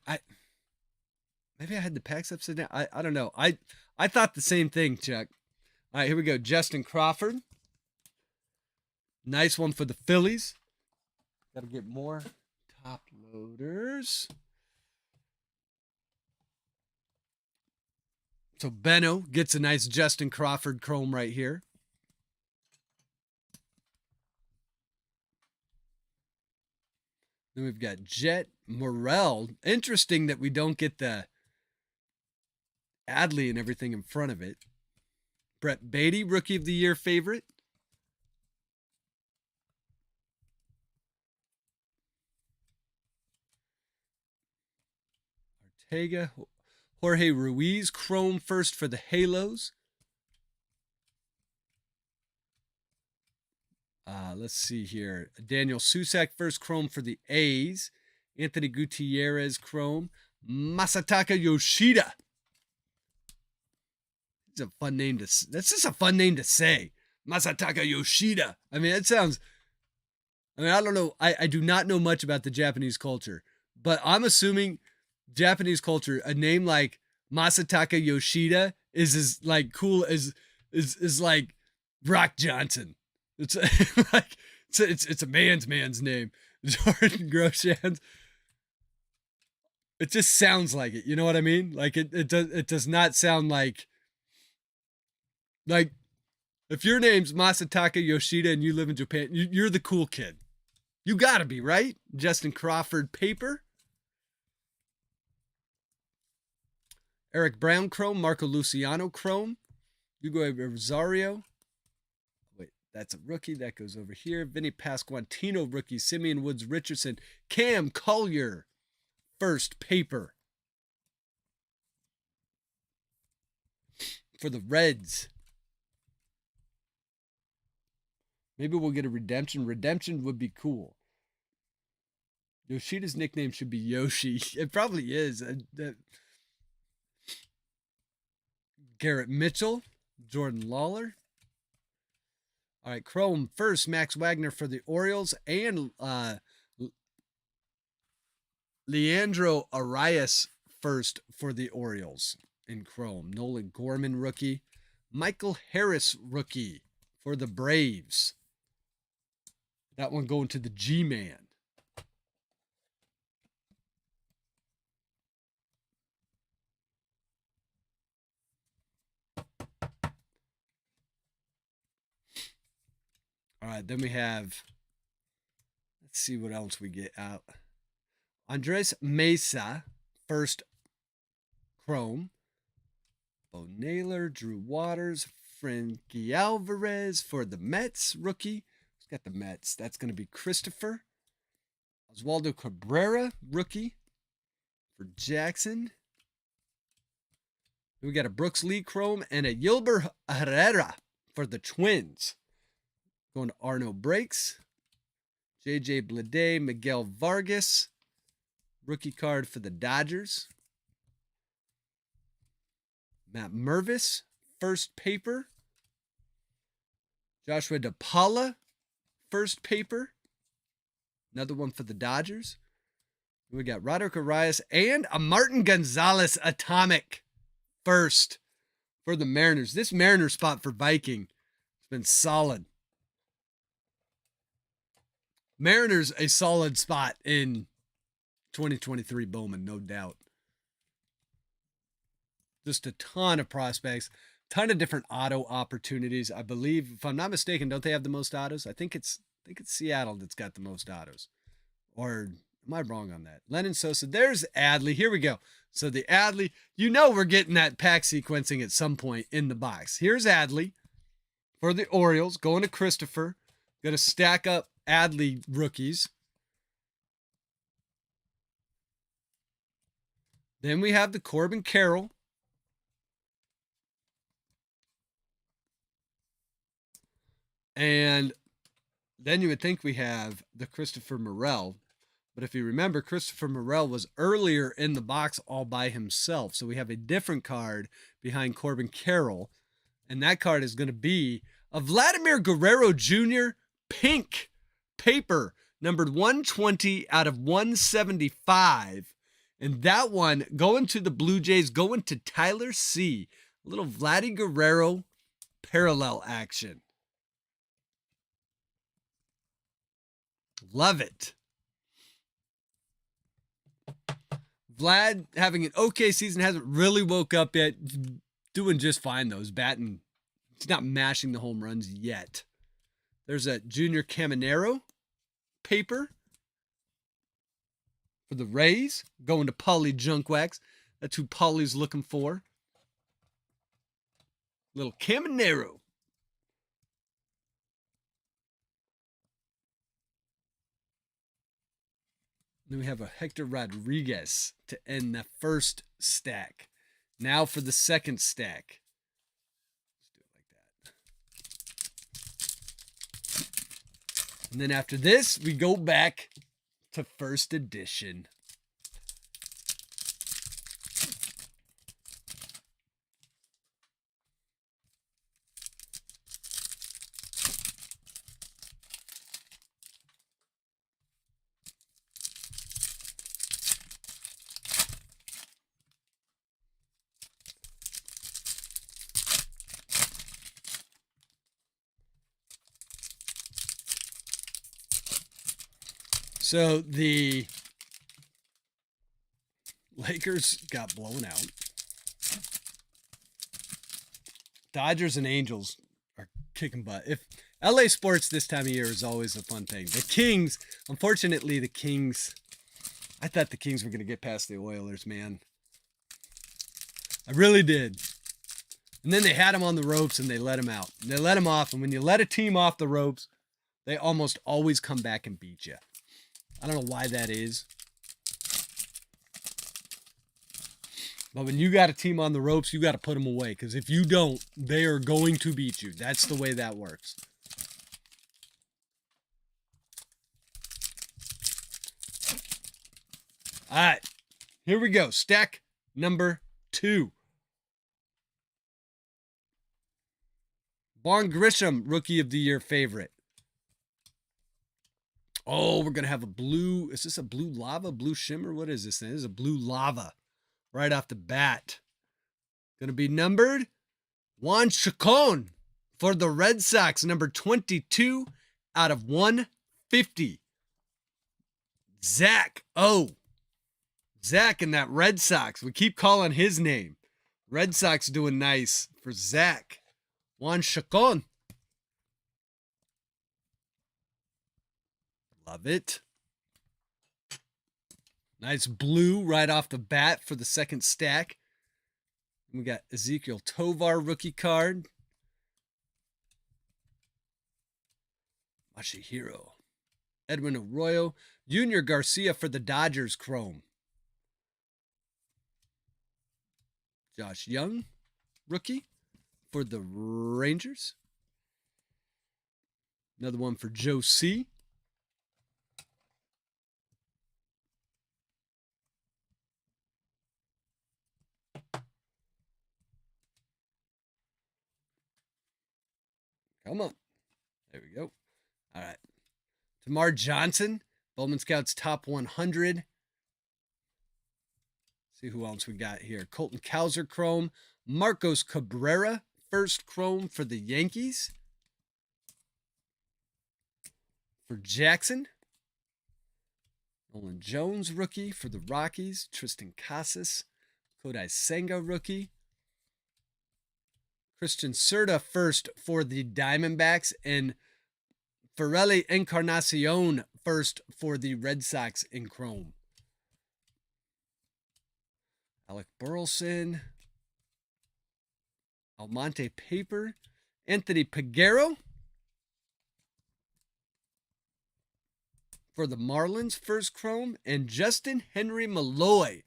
A: maybe I had the packs upside down. I don't know. I thought the same thing, Chuck. All right, here we go. Justin Crawford. Nice one for the Phillies. Got to get more top loaders. So Benno gets a nice Justin Crawford chrome right here. Then we've got Jet Morrell. Interesting that we don't get the Adley and everything in front of it. Brett Beatty, Rookie of the Year favorite. Ortega. Jorge Ruiz, chrome first for the Halos. Let's see here. Daniel Susak, first chrome for the A's. Anthony Gutierrez, chrome. Masataka Yoshida. It's a fun name to. That's just a fun name to say. Masataka Yoshida. I mean, it sounds. I mean, I don't know. I do not know much about the Japanese culture, but I'm assuming Japanese culture, a name like Masataka Yoshida is as like cool as is like Brock Johnson. It's like it's a man's name. Jordan Groshans. It just sounds like it. You know what I mean? Like it does not sound like if your name's Masataka Yoshida and you live in Japan, you're the cool kid. You gotta be, right? Justin Crawford paper. Eric Brown chrome, Marco Luciano chrome, Hugo Rosario. Wait, that's a rookie. That goes over here. Vinny Pasquantino rookie, Simeon Woods Richardson, Cam Collier, first paper for the Reds. Maybe we'll get a redemption. Redemption would be cool. Yoshida's nickname should be Yoshi. It probably is. Garrett Mitchell, Jordan Lawler. All right, chrome first, Max Wagner for the Orioles, and Leandro Arias first for the Orioles in chrome. Nolan Gorman rookie. Michael Harris rookie for the Braves. That one going to the G-Man. All right, then we have, let's see what else we get out. Andres Mesa, first chrome. Bo Naylor, Drew Waters, Frankie Alvarez for the Mets, rookie. Who's got the Mets? That's going to be Christopher. Oswaldo Cabrera, rookie for Jackson. We got a Brooks Lee chrome and a Yilber Herrera for the Twins. Going to Arno Breaks. JJ Bleday, Miguel Vargas. Rookie card for the Dodgers. Matt Mervis, first paper. Joshua DePaula, first paper. Another one for the Dodgers. We got Roderick Arias and a Martin Gonzalez Atomic first for the Mariners. This Mariner spot for Viking has been solid. Mariners a solid spot in 2023 Bowman, no doubt. Just a ton of prospects. Ton of different auto opportunities. I believe, if I'm not mistaken, don't they have the most autos? I think it's Seattle that's got the most autos. Or am I wrong on that? Lennon Sosa. There's Adley. Here we go. So the Adley, we're getting that pack sequencing at some point in the box. Here's Adley for the Orioles, going to Christopher. Got to stack up Adley rookies. Then we have the Corbin Carroll. And then you would think we have the Christopher Morel. But if you remember, Christopher Morel was earlier in the box all by himself. So we have a different card behind Corbin Carroll. And that card is going to be a Vladimir Guerrero Jr. pink paper, numbered 120 out of 175. And that one going to the Blue Jays, going to Tyler C. A little Vladdy Guerrero parallel action. Love it. Vlad having an okay season, hasn't really woke up yet. Doing just fine though. He's batting. He's not mashing the home runs yet. There's a Junior Caminero paper for the Rays. Going to Paulie Junkwax. That's who Paulie's looking for. Little Caminero. Then we have a Hector Rodriguez to end the first stack. Now for the second stack. Let's do it like that. And then after this, we go back to first edition. So the Lakers got blown out. Dodgers and Angels are kicking butt. If LA sports this time of year is always a fun thing. The Kings, unfortunately, I thought the Kings were going to get past the Oilers, man. I really did. And then they had them on the ropes and they let them out. They let them off. And when you let a team off the ropes, they almost always come back and beat you. I don't know why that is. But when you got a team on the ropes, you got to put them away. Because if you don't, they are going to beat you. That's the way that works. All right. Here we go. Stack number 2. Vaughn Grisham, Rookie of the Year favorite. Oh, we're going to have a blue. Is this a blue lava? Blue shimmer? What is this thing? This is a blue lava right off the bat. Going to be numbered Juan Chacon for the Red Sox, number 22 out of 150. Zach O. Zach and that Red Sox. We keep calling his name. Red Sox doing nice for Zach. Juan Chacon. Love it. Nice blue right off the bat for the second stack. We got Ezekiel Tovar rookie card. Masahiro. Edwin Arroyo. Junior Garcia for the Dodgers chrome. Josh Young, rookie for the Rangers. Another one for Joe C. Come on. There we go. All right. Tamar Johnson, Bowman Scouts top 100. See who else we got here. Colton Cowser chrome. Marcos Cabrera, first chrome for the Yankees. For Jackson. Nolan Jones, rookie for the Rockies. Tristan Casas. Kodai Senga, rookie. Christian Serta first for the Diamondbacks, and Ferrelli Encarnacion first for the Red Sox in chrome. Alec Burleson, Almonte Paper, Anthony Peguero for the Marlins first chrome, and Justin Henry Malloy.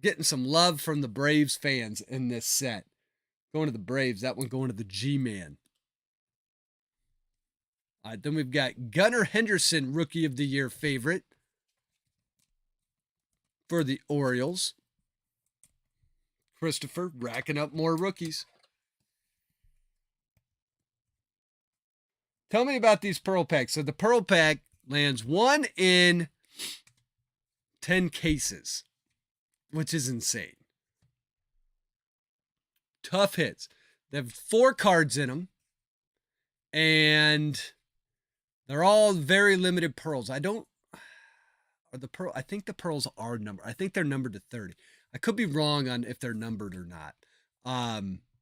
A: Getting some love from the Braves fans in this set. Going to the Braves, that one going to the G-Man. All right, then we've got Gunnar Henderson, Rookie of the Year favorite for the Orioles. Christopher racking up more rookies. Tell me about these Pearl Packs. So the Pearl Pack lands 1 in 10 cases, which is insane. Tough hits. They have 4 cards in them, and they're all very limited pearls. I think the pearls are numbered. I think they're numbered to 30. I could be wrong on if they're numbered or not.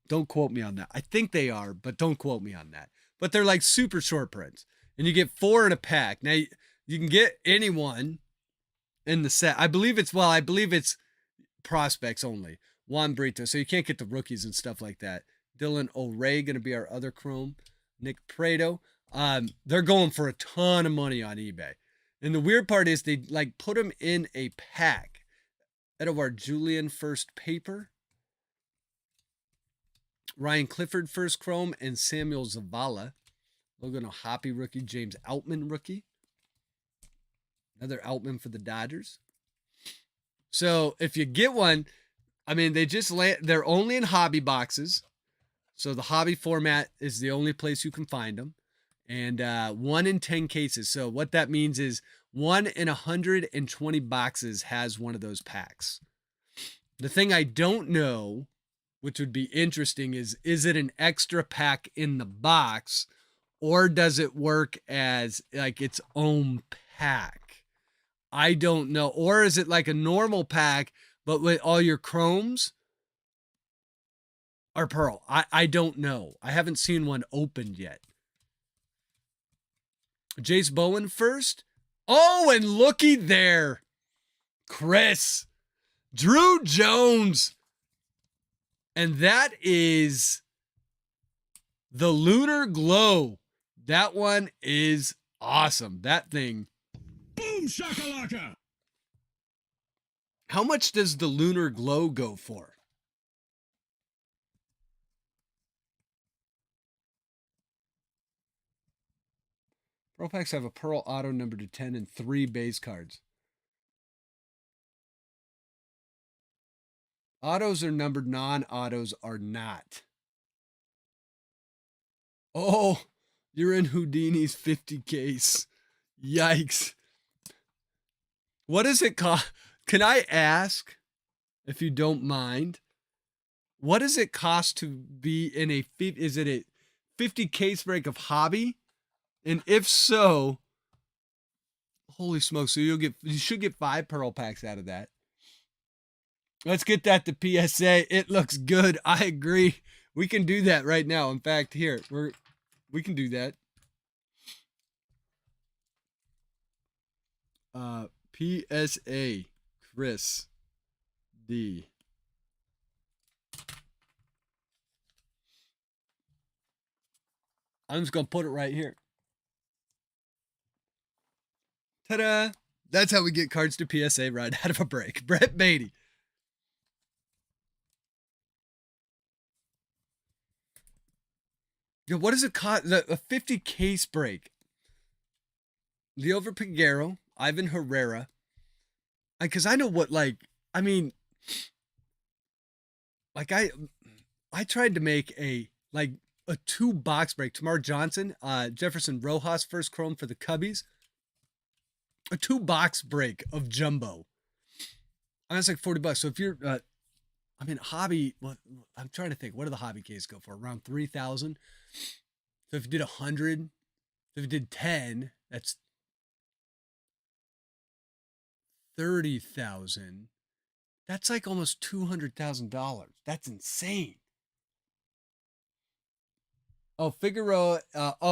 A: Don't quote me on that. I think they are, but don't quote me on that. But they're like super short prints, and you get 4 in a pack. Now you can get anyone in the set. I believe it's prospects only. Juan Brito, so you can't get the rookies and stuff like that. Dylan O'Ray going to be our other chrome. Nick Prado. They're going for a ton of money on eBay. And the weird part is they like put them in a pack. Edouard Julian first paper. Ryan Clifford first chrome, and Samuel Zavala. Logan O'Hoppe rookie. James Outman rookie. Another Outman for the Dodgers. So if you get one, I mean, they're only in hobby boxes. So the hobby format is the only place you can find them. And 1 in 10 cases. So what that means is 1 in 120 boxes has one of those packs. The thing I don't know, which would be interesting, is it an extra pack in the box, or does it work as like its own pack? I don't know. Or is it like a normal pack, but with all your chromes are pearl? I don't know. I haven't seen one opened yet. Jace Bowen first. Oh, and looky there. Chris. Drew Jones. And that is the Lunar Glow. That one is awesome. That thing.
B: Boom shakalaka!
A: How much does the Lunar Glow go for? Pearl Packs have a Pearl Auto number to 10 and 3 base cards. Autos are numbered, non-autos are not. Oh, you're in Houdini's 50 case. Yikes. What does it cost? Can I ask, if you don't mind, what does it cost to be in is it a 50 case break of hobby? And if so, holy smokes, so you should get 5 Pearl Packs out of that. Let's get that to PSA. It looks good. I agree. We can do that right now. In fact, here, we can do that. PSA Chris D. I'm just going to put it right here. Ta-da! That's how we get cards to PSA right out of a break. Brett Beatty. Yo, what does it cost? A 50 case break. Leo Peguero, Ivan Herrera. Because I know what, I tried to make a 2 box break. Tamar Johnson, Jefferson Rojas, first chrome for the Cubbies. A 2 box break of jumbo. And that's like $40. So if you're, hobby, well, I'm trying to think, what do the hobby cases go for? Around 3,000. So if you did 100, if you did 10, that's 30,000. That's like almost $200,000. That's insane. Oh, Figueroa.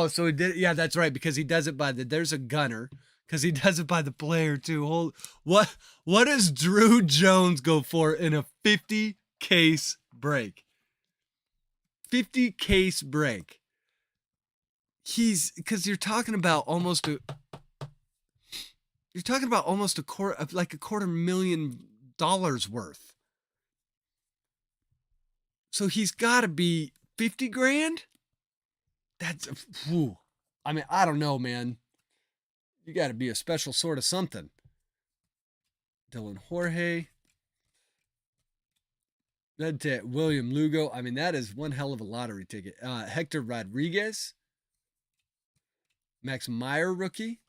A: So he did. Yeah, that's right. Because he does it by there's a gunner. Because he does it by the player too. What does Drew Jones go for in a 50 case break? 50 case break. Because you're talking about almost a quarter, like $250,000 worth. So he's got to be 50 grand. That's, whew. I mean, I don't know, man. You got to be a special sort of something. Dylan Jorge. That William Lugo. I mean, that is one hell of a lottery ticket. Hector Rodriguez. Max Meyer rookie.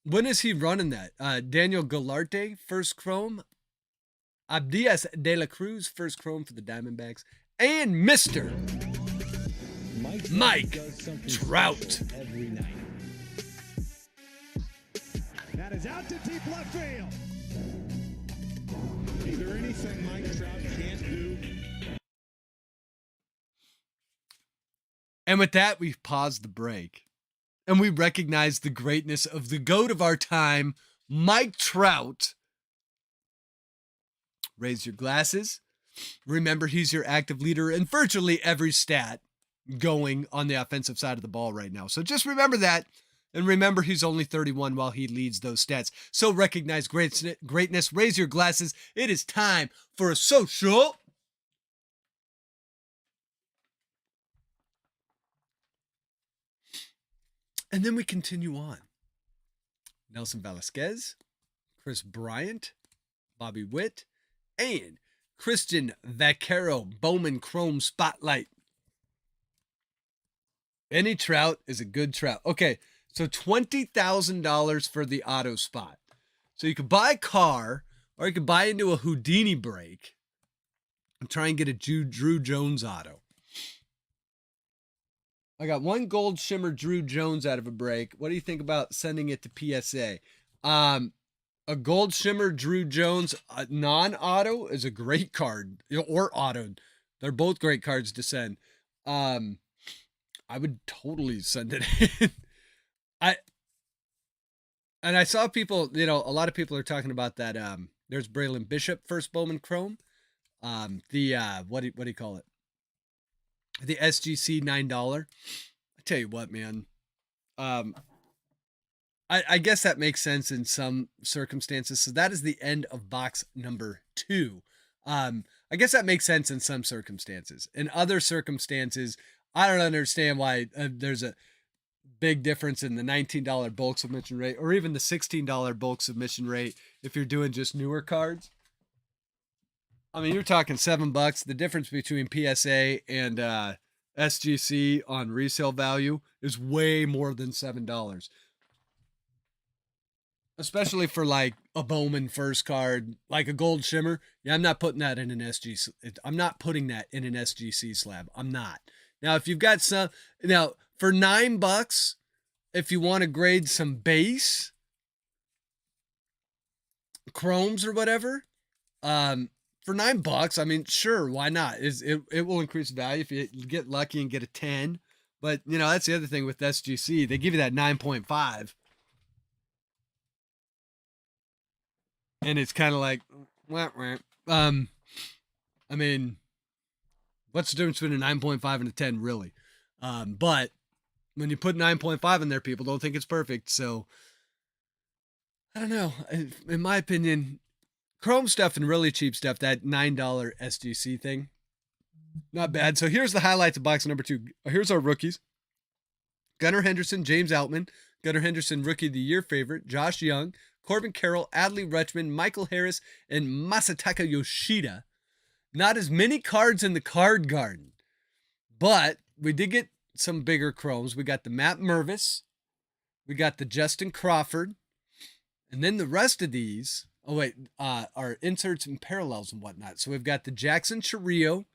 A: When is he running that? Daniel Galarte, first chrome. Abdias De La Cruz, first chrome for the Diamondbacks. And Mr. Mike Trout.
B: Every night.
C: That is out to deep left field. Is there anything Mike Trout can't do?
A: And with that, we've paused the break. And we recognize the greatness of the GOAT of our time, Mike Trout. Raise your glasses. Remember, he's your active leader in virtually every stat going on the offensive side of the ball right now. So just remember that. And remember, he's only 31 while he leads those stats. So recognize greatness. Raise your glasses. It is time for a social. And then we continue on. Nelson Velasquez, Chris Bryant, Bobby Witt, and Christian Vaquero Bowman Chrome Spotlight. Any Trout is a good Trout. Okay, so $20,000 for the auto spot. So you could buy a car, or you could buy into a Houdini break and try and get a Drew Jones auto. I got one gold shimmer Drew Jones out of a break. What do you think about sending it to PSA? A gold shimmer Drew Jones non-auto is a great card, or auto. They're both great cards to send. I would totally send it in. I saw people, a lot of people are talking about that. There's Braylon Bishop, first Bowman Chrome. What do you call it? The SGC $9. I tell you what, man. I guess that makes sense in some circumstances. So that is the end of box number 2. I guess that makes sense in some circumstances. In other circumstances, I don't understand why there's a big difference in the $19 bulk submission rate or even the $16 bulk submission rate if you're doing just newer cards. I mean, you're talking $7. The difference between PSA and SGC on resale value is way more than $7. Especially for like a Bowman first card, like a gold shimmer. Yeah, I'm not putting that in an SGC. I'm not putting that in an SGC slab. I'm not. Now, if you've got some, for $9, if you want to grade some base chromes or whatever, for $9, I mean, sure, why not? It will increase value if you get lucky and get a 10. But that's the other thing with SGC. They give you that 9.5. And it's kind of like, I mean, what's the difference between a 9.5 and a 10, really? But when you put 9.5 in there, people don't think it's perfect. So, I don't know. In my opinion, Chrome stuff and really cheap stuff, that $9 SGC thing, not bad. So here's the highlights of box number 2. Here's our rookies. Gunnar Henderson, James Outman. Gunnar Henderson, Rookie of the Year favorite. Josh Young, Corbin Carroll, Adley Rutschman, Michael Harris, and Masataka Yoshida. Not as many cards in the card garden, but we did get some bigger chromes. We got the Matt Mervis. We got the Justin Crawford. And then the rest of these, are inserts and parallels and whatnot. So we've got the Jackson Chirrillo,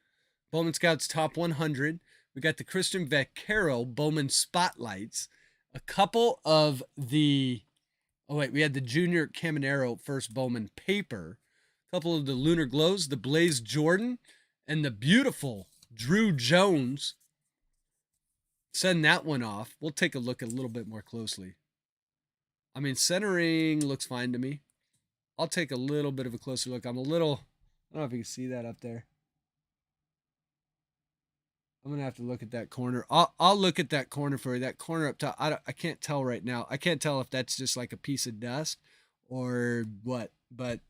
A: Bowman Scouts Top 100. We got the Christian Vaquero, Bowman Spotlights. A couple of the, we had the Junior Caminero first Bowman paper. A couple of the Lunar Glows, the Blaze Jordan, And the beautiful Drew Jones. Send that one off. We'll take a look a little bit more closely. I mean, centering looks fine to me. I'll take a little bit of a closer look. I don't know if you can see that up there. I'm gonna have to look at that corner. I'll look at that corner for you. That corner up top. I can't tell right now. I can't tell if that's just like a piece of dust or what. But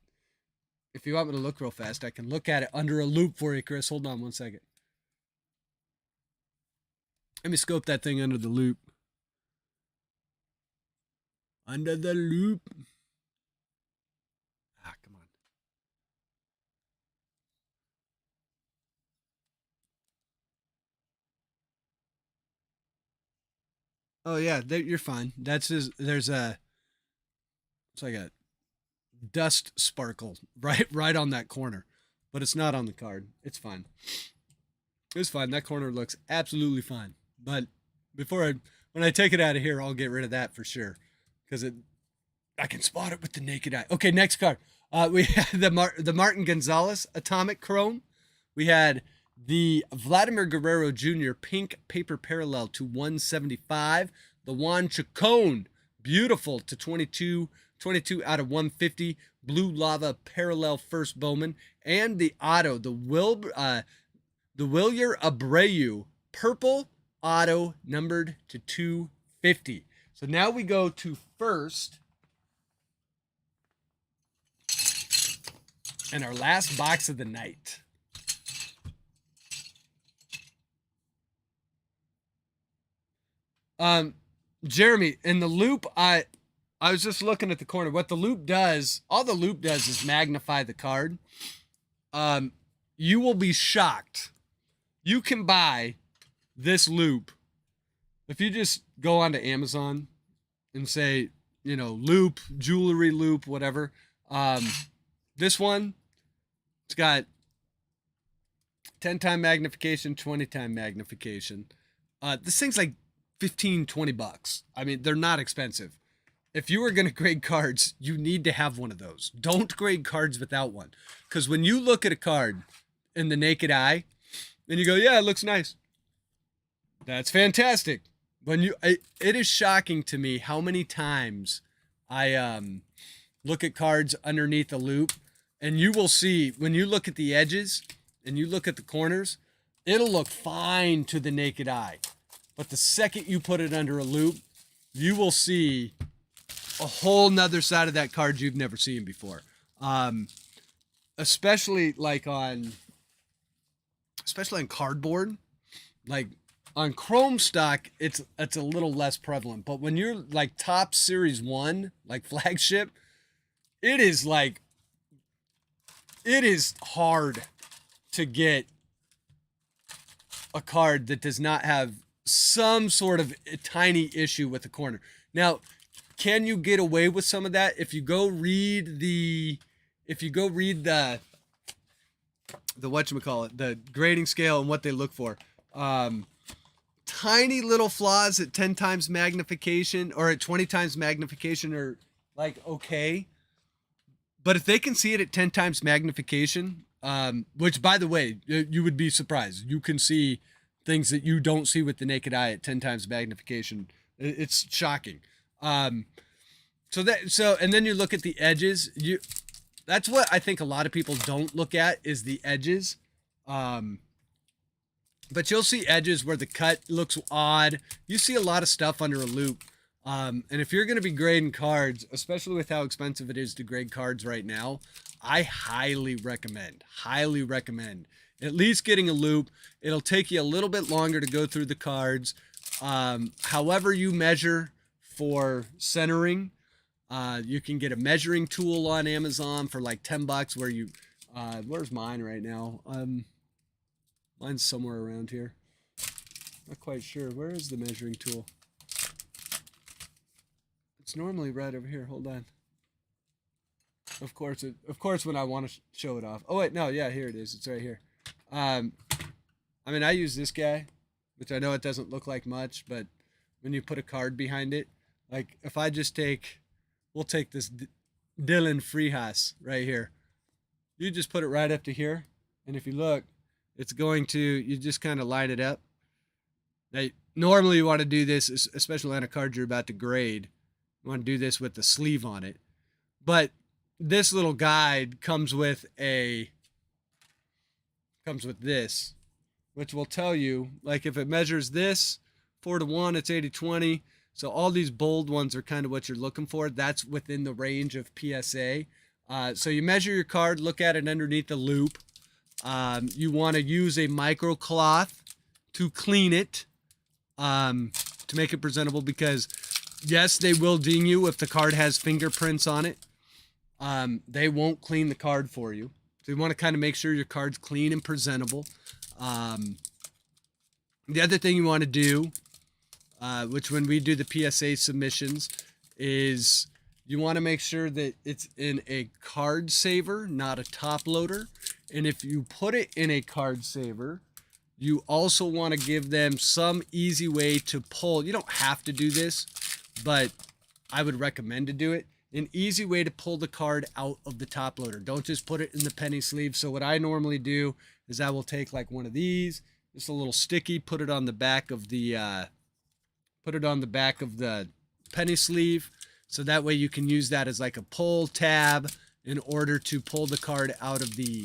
A: if you want me to look real fast, I can look at it under a loop for you, Chris. Hold on 1 second. Let me scope that thing under the loop. Under the loop. Ah, come on. Oh yeah, you're fine. That's just it's like a dust sparkle right on that corner, but it's not on the card. It's fine. It's fine. That corner looks absolutely fine. But when I take it out of here, I'll get rid of that for sure because I can spot it with the naked eye. Okay, next card. We had the Martin Gonzalez Atomic Chrome. We had the Vladimir Guerrero Jr. Pink Paper Parallel to 175. The Juan Chacon, beautiful to 22 out of 150. Blue Lava Parallel First Bowman. And the Auto, the Wilyer Abreu Purple Auto numbered to 250. So now we go to first. And our last box of the night. Jeremy, in the loop, I was just looking at the corner. What the loop does, all the loop does is magnify the card. You will be shocked. You can buy this loop if you just go onto Amazon and say, loop, jewelry loop, whatever. This one, it's got 10-time magnification, 20-time magnification. This thing's like $15-20. I mean, they're not expensive. If you are going to grade cards, you need to have one of those. Don't grade cards without one. Because when you look at a card in the naked eye, and you go, yeah, it looks nice. That's fantastic. It is shocking to me how many times I look at cards underneath a loop, and you will see when you look at the edges and you look at the corners, it'll look fine to the naked eye. But the second you put it under a loop, you will see a whole nother side of that card you've never seen before. Especially on cardboard, like on chrome stock, it's a little less prevalent. But when you're like top series 1, like flagship, it is hard to get a card that does not have some sort of a tiny issue with the corner. Now, can you get away with some of that if you go read the whatchamacallit, the grading scale and what they look for? Tiny little flaws at 10 times magnification or at 20 times magnification are like okay. But if they can see it at 10 times magnification, which by the way, you would be surprised. You can see things that you don't see with the naked eye at 10 times magnification. It's shocking. And then you look at the edges. That's what I think a lot of people don't look at is the edges. But you'll see edges where the cut looks odd. You see a lot of stuff under a loop. And if you're going to be grading cards, especially with how expensive it is to grade cards right now, I highly recommend at least getting a loop. It'll take you a little bit longer to go through the cards. However you measure for centering, you can get a measuring tool on Amazon for like $10 where you, where's mine right now? Mine's somewhere around here. Not quite sure. Where is the measuring tool? It's normally right over here. Hold on. Of course, when I want to show it off. Oh wait, no, yeah, here it is. It's right here. I mean, I use this guy, which I know it doesn't look like much, but when you put a card behind it, like if I just we'll take this Dylan Freehouse right here. You just put it right up to here, and if you look, it's going to, you just kind of line it up. Now, normally you want to do this, especially on a card you're about to grade. You want to do this with the sleeve on it. But this little guide comes with this, which will tell you, like if it measures this 4:1, it's 80/20. So all these bold ones are kind of what you're looking for. That's within the range of PSA. So you measure your card, look at it underneath the loop. You want to use a microcloth to clean it, to make it presentable, because yes, they will ding you if the card has fingerprints on it. They won't clean the card for you. So you want to kind of make sure your card's clean and presentable. The other thing you want to do, which when we do the PSA submissions, is you want to make sure that it's in a card saver, not a top loader. And if you put it in a card saver, you also want to give them some easy way to pull. You don't have to do this, but I would recommend to do it. An easy way to pull the card out of the top loader. Don't just put it in the penny sleeve. So what I normally do is I will take like one of these, just a little sticky, put it on the back of the penny sleeve. So that way you can use that as like a pull tab in order to pull the card out of the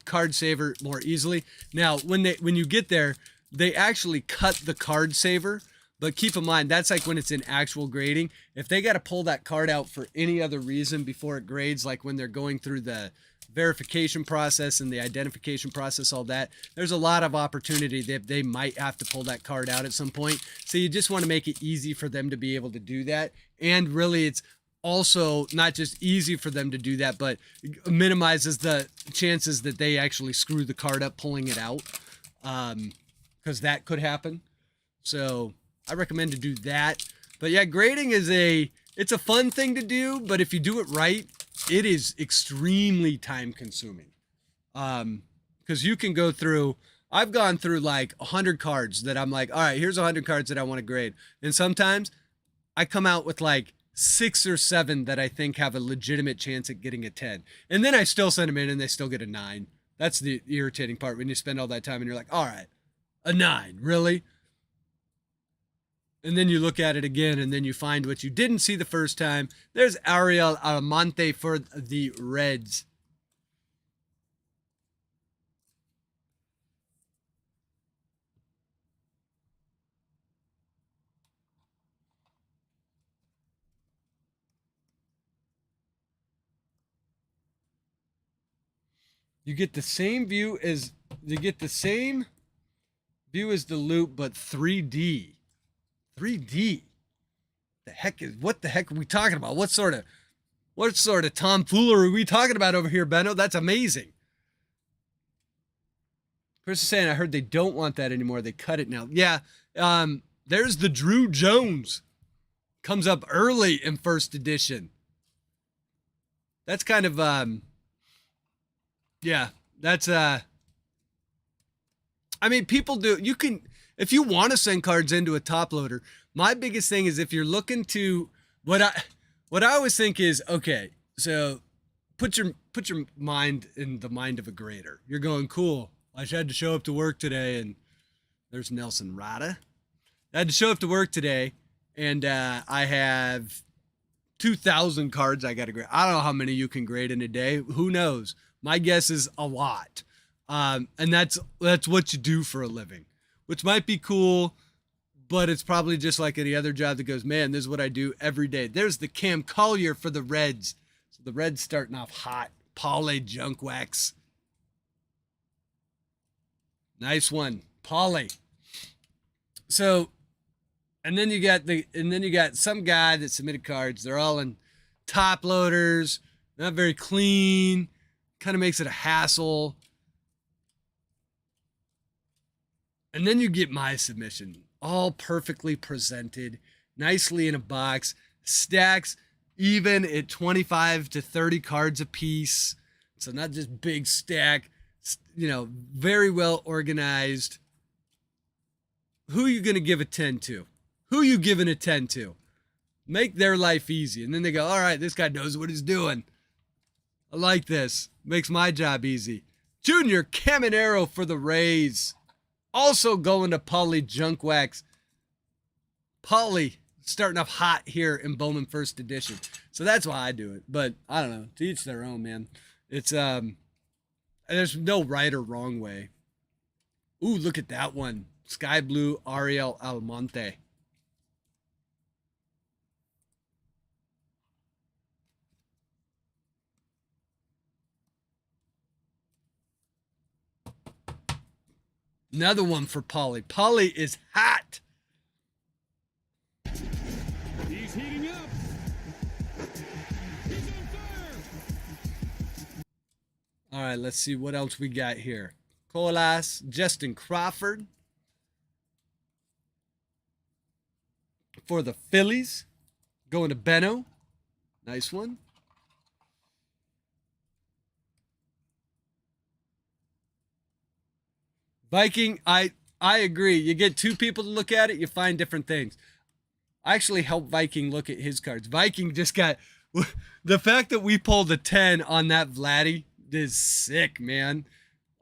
A: card saver more easily. Now, when you get there, they actually cut the card saver, but keep in mind, that's like when it's in actual grading. If they got to pull that card out for any other reason before it grades, like when they're going through the verification process and the identification process, all that, there's a lot of opportunity that they might have to pull that card out at some point. So you just want to make it easy for them to be able to do that. And really, it's also not just easy for them to do that, but minimizes the chances that they actually screw the card up pulling it out. Because that could happen. So I recommend to do that. But yeah, grading it's a fun thing to do, but if you do it right, it is extremely time consuming. Because you can go through, I've gone through like 100 cards that I'm like, all right, here's 100 cards that I want to grade. And sometimes I come out with like 6 or 7 that I think have a legitimate chance at getting a 10. And then I still send them in and they still get a 9. That's the irritating part when you spend all that time and you're like, all right, a 9, really? And then you look at it again, and then you find what you didn't see the first time. There's Ariel Almonte for the Reds. You get the same view as the loop, but 3D. 3D. What the heck are we talking about? What sort of tomfoolery are we talking about over here, Benno? That's amazing. Chris is saying, I heard they don't want that anymore. They cut it now. Yeah. There's the Drew Jones. Comes up early in first edition. That's kind of, yeah, that's, I mean, people do, you can, if you want to send cards into a top loader, my biggest thing is if you're looking to, what I always think is, okay, so put your mind in the mind of a grader. You're going, cool, I had to show up to work today, and there's Nelson Rada. I had to show up to work today, and I have 2,000 cards I got to grade. I don't know how many you can grade in a day. Who knows? My guess is a lot. And that's what you do for a living, which might be cool, but it's probably just like any other job that goes, man, this is what I do every day. There's the Cam Collier for the Reds. So the Reds starting off hot. Pauley Junk Wax. Nice one. Pauley. So, and then you got some guy that submitted cards. They're all in top loaders, not very clean, kind of makes it a hassle. And then you get my submission, all perfectly presented, nicely in a box, stacks even at 25 to 30 cards a piece. So not just big stack, very well organized. Who are you going to give a 10 to? Who are you giving a 10 to? Make their life easy. And then they go, all right, this guy knows what he's doing. I like this. Makes my job easy. Junior Caminero for the Rays. Also going to Paulie Junkwax. Paulie starting off hot here in Bowman First Edition. So that's why I do it. But I don't know. To each their own, man. It's there's no right or wrong way. Ooh, look at that one. Sky Blue Ariel Almonte. Another one for Paulie. Paulie is hot.
C: He's heating up. He's on fire.
A: All right, let's see what else we got here. Colas, Justin Crawford for the Phillies. Going to Benno. Nice one. Viking, I agree. You get two people to look at it, you find different things. I actually helped Viking look at his cards. Viking just got the fact that we pulled a 10 on that Vladdy is sick, man.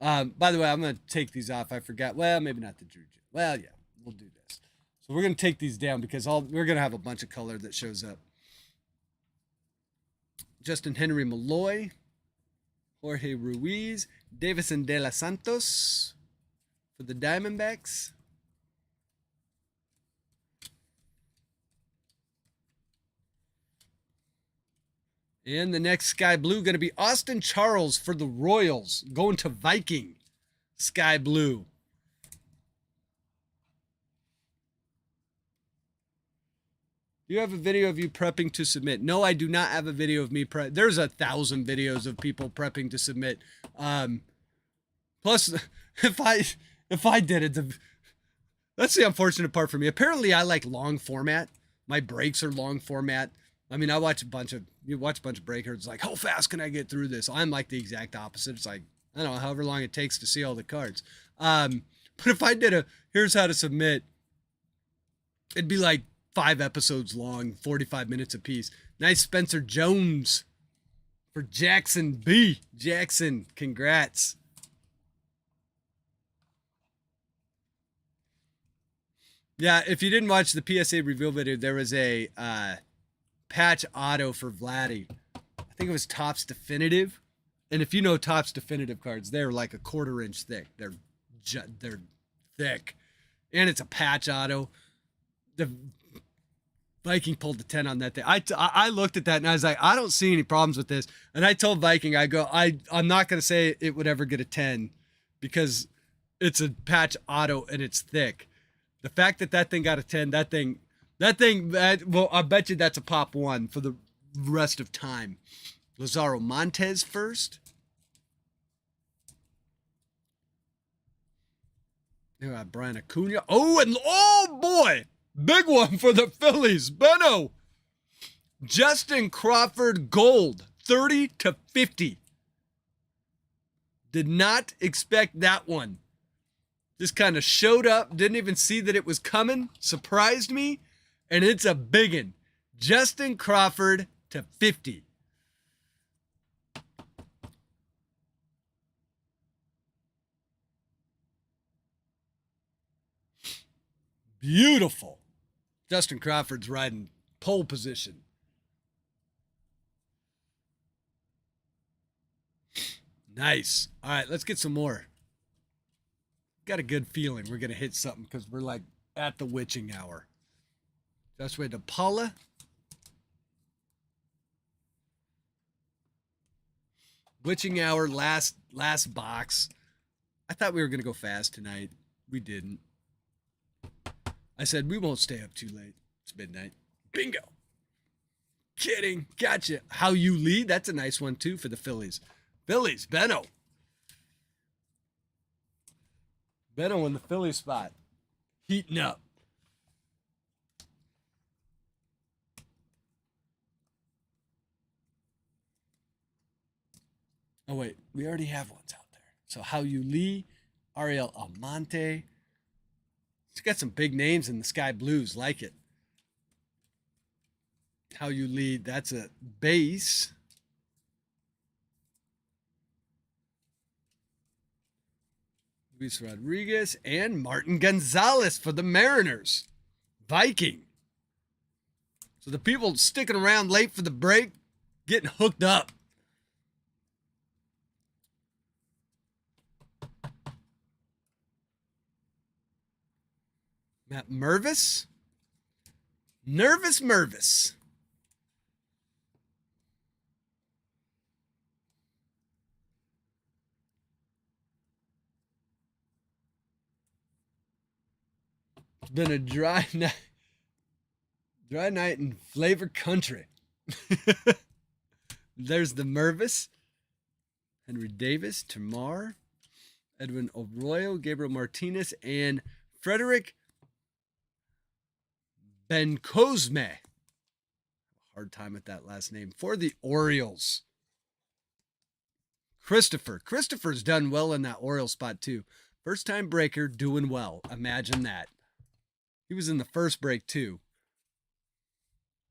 A: By the way, I'm gonna take these off. I forgot. Well, maybe not the Juju. Well, yeah, we'll do this. So we're gonna take these down because we're gonna have a bunch of color that shows up. Justin Henry Malloy, Jorge Ruiz, Davison De Los Santos for the Diamondbacks. And the next Sky Blue going to be Austin Charles for the Royals. Going to Viking. Sky Blue. Do you have a video of you prepping to submit? No, I do not have a video of me prep. There's 1,000 videos of people prepping to submit. Plus, if I did it, that's the unfortunate part for me. Apparently, I like long format. My breaks are long format. I mean, you watch a bunch of breakers. It's like, how fast can I get through this? I'm like the exact opposite. It's like, I don't know, however long it takes to see all the cards. But if I did here's how to submit, it'd be like 5 episodes long, 45 minutes apiece. Nice Spencer Jones for Jackson B. Jackson, congrats. Yeah, if you didn't watch the PSA reveal video, there was a patch auto for Vladdy. I think it was Topps Definitive. And if you know Topps Definitive cards, they're like a 1/4 inch thick. They're thick. And it's a patch auto. The Viking pulled the 10 on that thing. I looked at that and I was like, I don't see any problems with this. And I told Viking, I'm not going to say it would ever get a 10 because it's a patch auto and it's thick. The fact that thing got a 10, well, I bet you that's a pop 1 for the rest of time. Lazaro Montez first. Yeah, Brian Acuna. Oh boy, big one for the Phillies. Benno. Justin Crawford gold, 30/50. Did not expect that one. Just kind of showed up, didn't even see that it was coming, surprised me, and it's a biggin. Justin Crawford to 50. Beautiful. Justin Crawford's riding pole position. Nice. All right, let's get some more. Got a good feeling we're going to hit something because we're like at the witching hour. Just way to Paula. Witching hour, last box. I thought we were going to go fast tonight. We didn't. I said we won't stay up too late. It's midnight. Bingo. Kidding. Gotcha. How you lead. That's a nice one too for the Phillies. Phillies, Benno. Benno in the Philly spot. Heating up. Oh, wait. We already have ones out there. So, How You Lee, Ariel Almonte. It's got some big names in the Sky Blues. Like it. How You Lead. That's a base. Luis Rodriguez and Martin Gonzalez for the Mariners. Viking. So the people sticking around late for the break, getting hooked up. Matt Mervis. Nervous Mervis. It's been a dry night. Dry night in Flavor Country. There's the Mervis. Henry Davis, Tamar, Edwin Arroyo, Gabriel Martinez, and Frederick Bencosme. Hard time with that last name. For the Orioles. Christopher's done well in that Oriole spot too. First time breaker, doing well. Imagine that. He was in the first break too.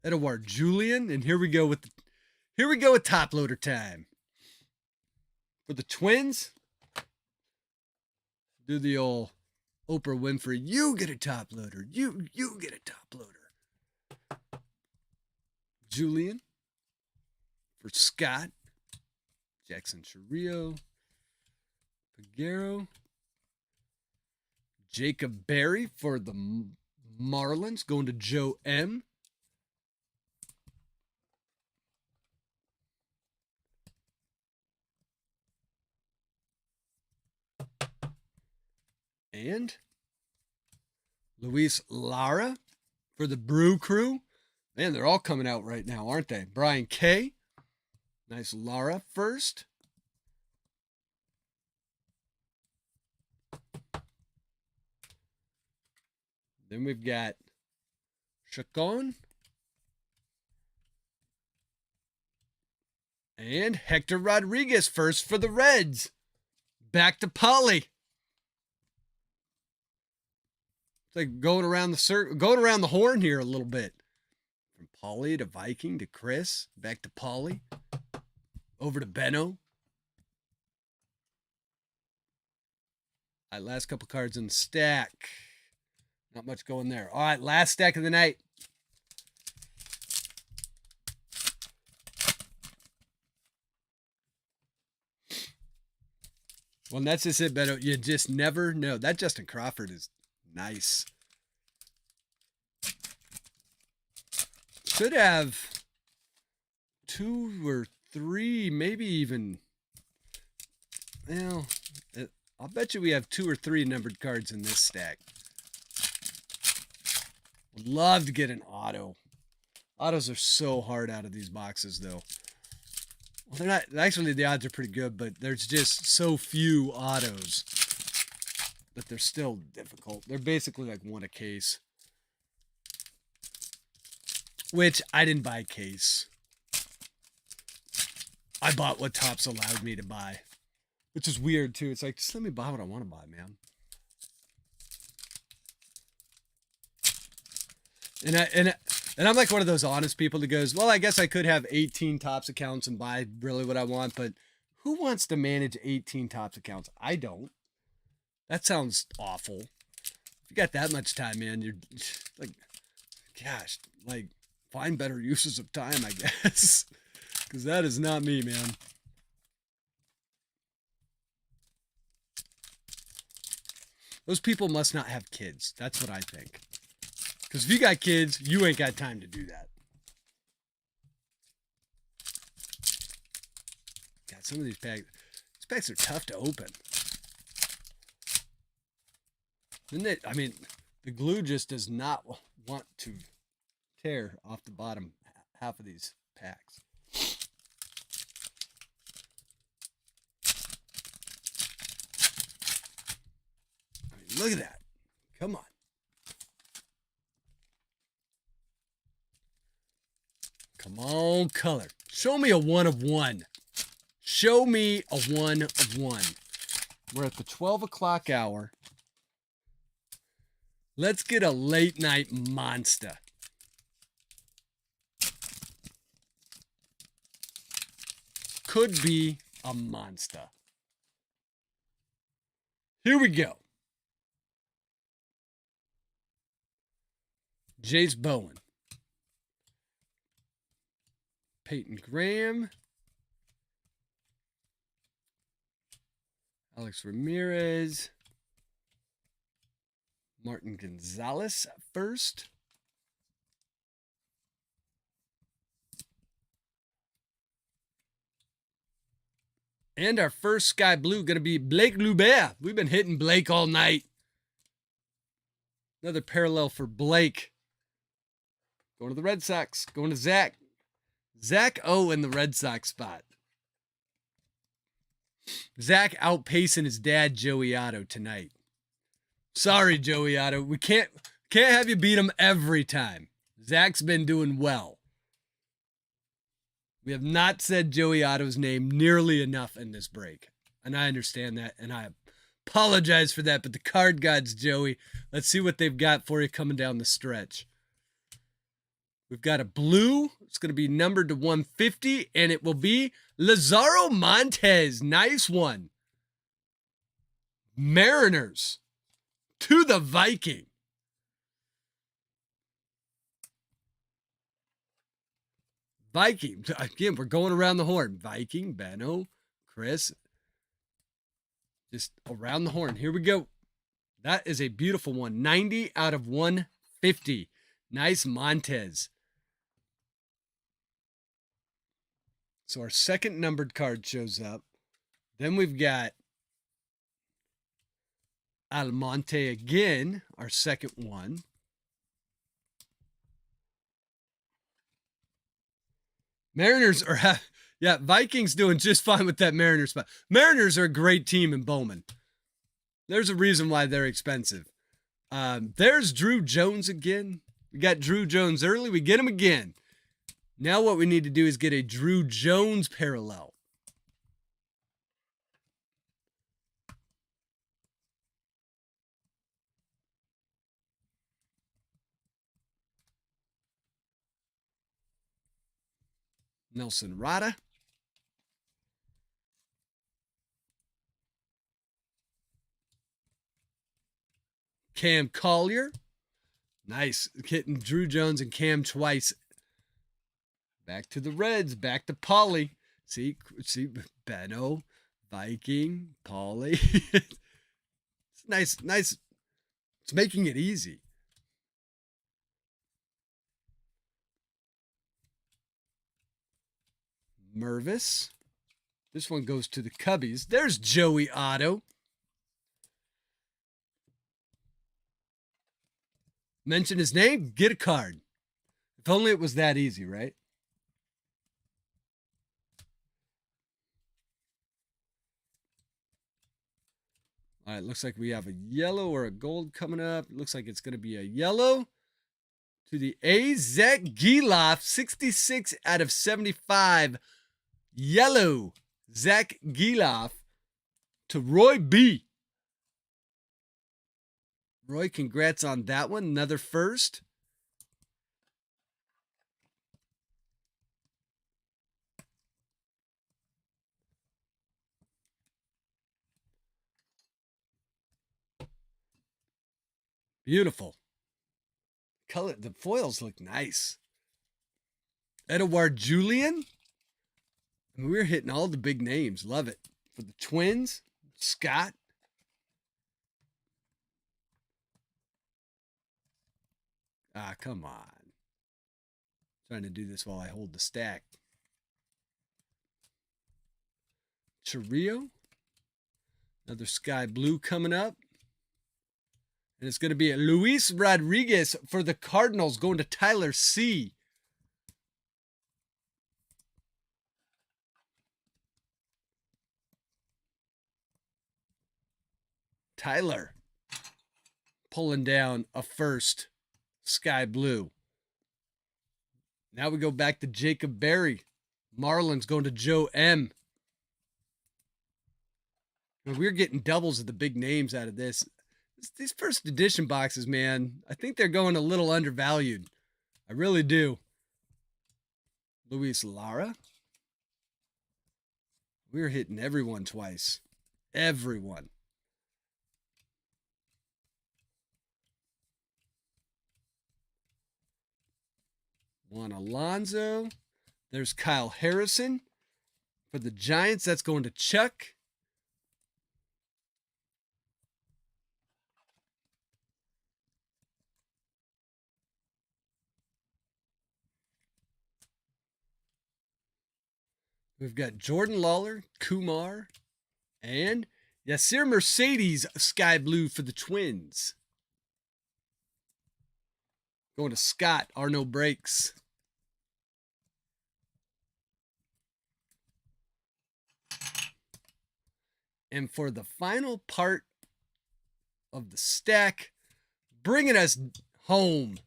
A: Edouard Julian, and here we go with top loader time. For the Twins, do the old Oprah Winfrey. You get a top loader. You get a top loader. Julian. For Scott. Jackson Chirrillo. Peguero. Jacob Berry for the Marlins. Going to Joe M. And Luis Lara for the Brew Crew. Man, they're all coming out right now, aren't they? Brian K. Nice Lara first. Then we've got Chacon. And Hector Rodriguez first for the Reds. Back to Polly. It's like going around the horn here a little bit. From Paulie to Viking to Chris, back to Paulie, over to Benno. All right, last couple cards in the stack. Not much going there. All right, last stack of the night. Well, and that's just it, Benno. You just never know. That Justin Crawford is nice. Should have 2 or 3, maybe even. Well, I'll bet you we have 2 or 3 numbered cards in this stack. Would love to get an auto. Autos are so hard out of these boxes, though. Well, they're not. Actually, the odds are pretty good, but there's just so few autos that they're still difficult. They're basically like one a case. Which I didn't buy a case. I bought what Topps allowed me to buy. Which is weird too. It's like, just let me buy what I want to buy, man. And I'm like one of those honest people that goes, well, I guess I could have 18 Topps accounts and buy really what I want, but who wants to manage 18 Topps accounts? I don't. That sounds awful. If you got that much time, man, you're like, gosh, like, find better uses of time, I guess. Because that is not me, man. Those people must not have kids. That's what I think. Because if you got kids, you ain't got time to do that. God, some of these packs are tough to open. Isn't it? I mean, the glue just does not want to tear off the bottom half of these packs. I mean, look at that. Come on. Come on, color. Show me a 1 of 1. Show me a 1 of 1. We're at the 12 o'clock hour. Let's get a late night monster. Could be a monster. Here we go. Jace Bowen. Peyton Graham. Alex Ramirez. Martin Gonzalez first. And our first Sky Blue going to be Blake Loubert. We've been hitting Blake all night. Another parallel for Blake. Going to the Red Sox. Going to Zach. Zach O in the Red Sox spot. Zach outpacing his dad, Joey Otto, tonight. Sorry, Joey Otto. We can't have you beat him every time. Zach's been doing well. We have not said Joey Otto's name nearly enough in this break. And I understand that, and I apologize for that. But the card gods, Joey, let's see what they've got for you coming down the stretch. We've got a blue. It's going to be numbered to 150, and it will be Lazaro Montes. Nice one. Mariners to the Viking. Viking. Again, we're going around the horn. Viking, Benno, Chris. Just around the horn. Here we go. That is a beautiful one. 90 out of 150. Nice Montez. So our second numbered card shows up. Then we've got Almonte again, our second one. Mariners are, yeah, Vikings doing just fine with that Mariners spot. Mariners are a great team in Bowman. There's a reason why they're expensive. There's Drew Jones again. We got Drew Jones early. We get him again. Now what we need to do is get a Drew Jones parallel. Nelson Rada. Cam Collier. Nice. Hitting Drew Jones and Cam twice. Back to the Reds. Back to Pauly. See, Benno, Viking, Pauly. It's nice. It's making it easy. Mervis. This one goes to the Cubbies. There's Joey Otto. Mention his name, get a card. If only it was that easy, right? All right, looks like we have a yellow or a gold coming up. Looks like it's going to be a yellow to the A's. Zach Geloff, 66 out of 75. Yellow, Zach Geloff to Roy B. Roy, congrats on that one. Another first. Beautiful. Color, the foils look nice. Edouard Julian. And we're hitting all the big names. Love it. For the Twins, Scott. Ah, come on. Trying to do this while I hold the stack. Chirrillo. Another sky blue coming up. And it's going to be Luis Rodriguez for the Cardinals going to Tyler C. Tyler pulling down a first sky blue. Now we go back to Jacob Berry. Marlins going to Joe M. And we're getting doubles of the big names out of this. These first edition boxes, man, I think they're going a little undervalued. I really do. Luis Lara. We're hitting everyone twice. Everyone. Juan Alonso. There's Kyle Harrison. For the Giants, that's going to Chuck. We've got Jordan Lawler, Kumar, and Yasir Mercedes, sky blue for the Twins. Going to Scott, Arno Breaks. And for the final part of the stack, bringing us home.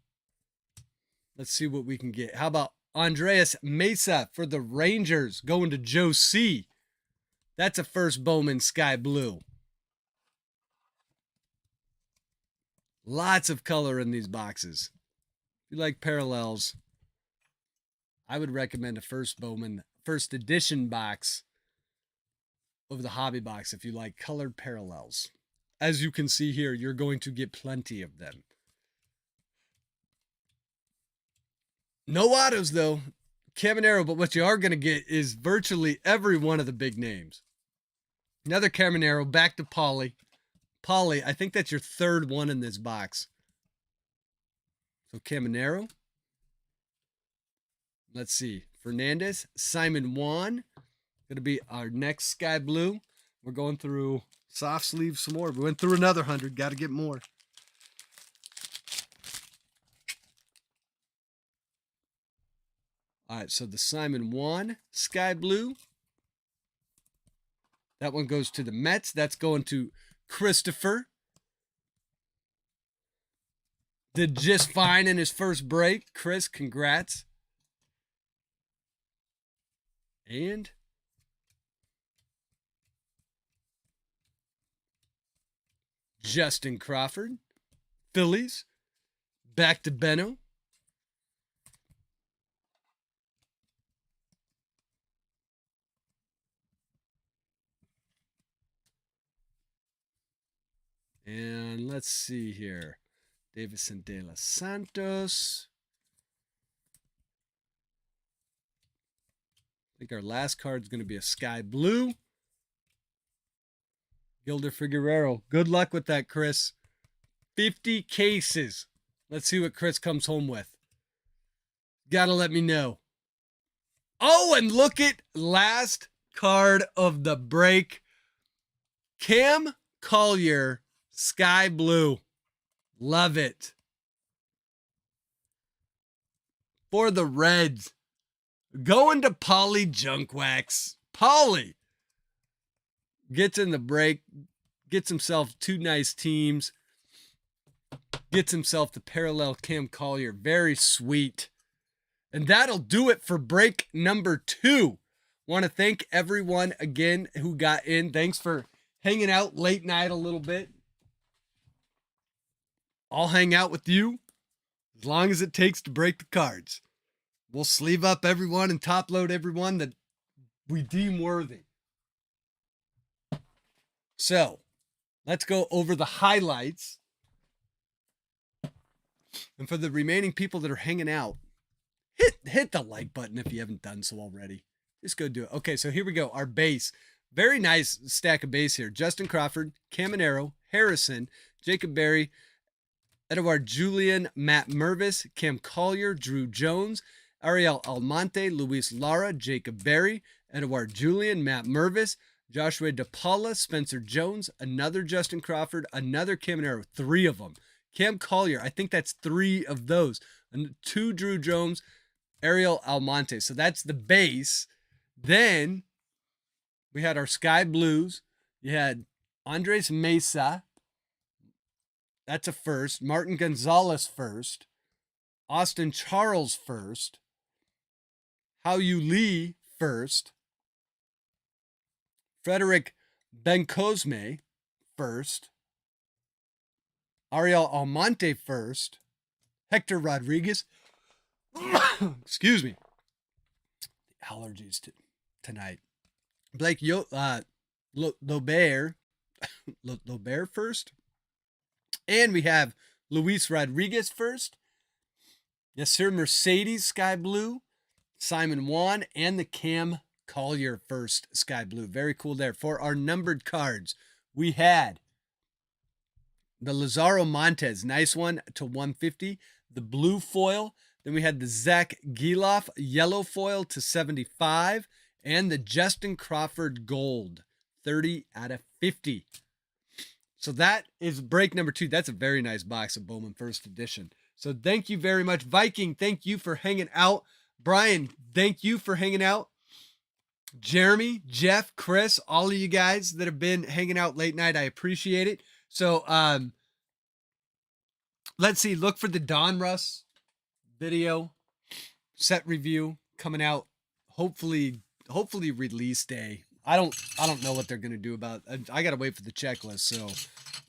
A: Let's see what we can get. How about Andres Mesa for the Rangers going to Joe C. That's a first Bowman sky blue. Lots of color in these boxes. If you like parallels, I would recommend a first Bowman first edition box over the hobby box if you like colored parallels. As you can see here, you're going to get plenty of them. No autos, though. Caminero, but what you are going to get is virtually every one of the big names. Another Caminero, back to Pauly. Pauly, I think that's your third one in this box. So Caminero. Let's see. Fernandez, Simon Juan. Going to be our next sky blue. We're going through soft sleeve some more. We went through another 100. Got to get more. All right, so the Simon Juan sky blue. That one goes to the Mets. That's going to Christopher. Did just fine in his first break. Chris, congrats. And Justin Crawford, Phillies, back to Benno. And let's see here. Davison De Los Santos. I think our last card is going to be a sky blue. Gilder Figueroa. Good luck with that, Chris. 50 cases. Let's see what Chris comes home with. Gotta let me know. Oh, and look at last card of the break. Cam Collier, sky blue. Love it. For the Reds, going to Pauly Junkwax. Pauly gets in the break, gets himself two nice teams, gets himself the parallel Cam Collier. Very sweet. And that'll do it for break number 2. Want to thank everyone again who got in. Thanks for hanging out late night a little bit. I'll hang out with you as long as it takes to break the cards. We'll sleeve up everyone and top load everyone that we deem worthy. So, let's go over the highlights. And for the remaining people that are hanging out, hit the like button if you haven't done so already. Just go do it. Okay, so here we go. Our base. Very nice stack of base here. Justin Crawford, Caminero, Harrison, Jacob Berry, Edouard Julian, Matt Mervis, Cam Collier, Drew Jones, Ariel Almonte, Luis Lara, Jacob Berry, Edouard Julian, Matt Mervis, Joshua DePaula, Spencer Jones, another Justin Crawford, another Caminero, 3 of them. Cam Collier, I think that's 3 of those. And 2 Drew Jones, Ariel Almonte. So that's the base. Then we had our Sky Blues. You had Andres Mesa. That's a first. Martin Gonzalez first. Austin Charles first. Hao Yu Lee first. Frederick Bencosme first. Ariel Almonte first. Hector Rodriguez. Excuse me. The allergies tonight. Blake Lobert. Lobert first. And we have Luis Rodriguez first. Yes, sir. Mercedes Sky Blue, Simon Wan, and the Cam Collier first Sky Blue. Very cool there. For our numbered cards, we had the Lazaro Montez, nice one to 150. The blue foil. Then we had the Zach Giloff yellow foil to 75. And the Justin Crawford gold, 30 out of 50. So that is break number 2. That's a very nice box of Bowman first edition. So thank you very much. Viking, thank you for hanging out. Brian, thank you for hanging out. Jeremy, Jeff, Chris, all of you guys that have been hanging out late night, I appreciate it. So let's see. Look for the Don Russ video set review coming out. Hopefully release day. I don't know what they're gonna do about it. I gotta wait for the checklist, so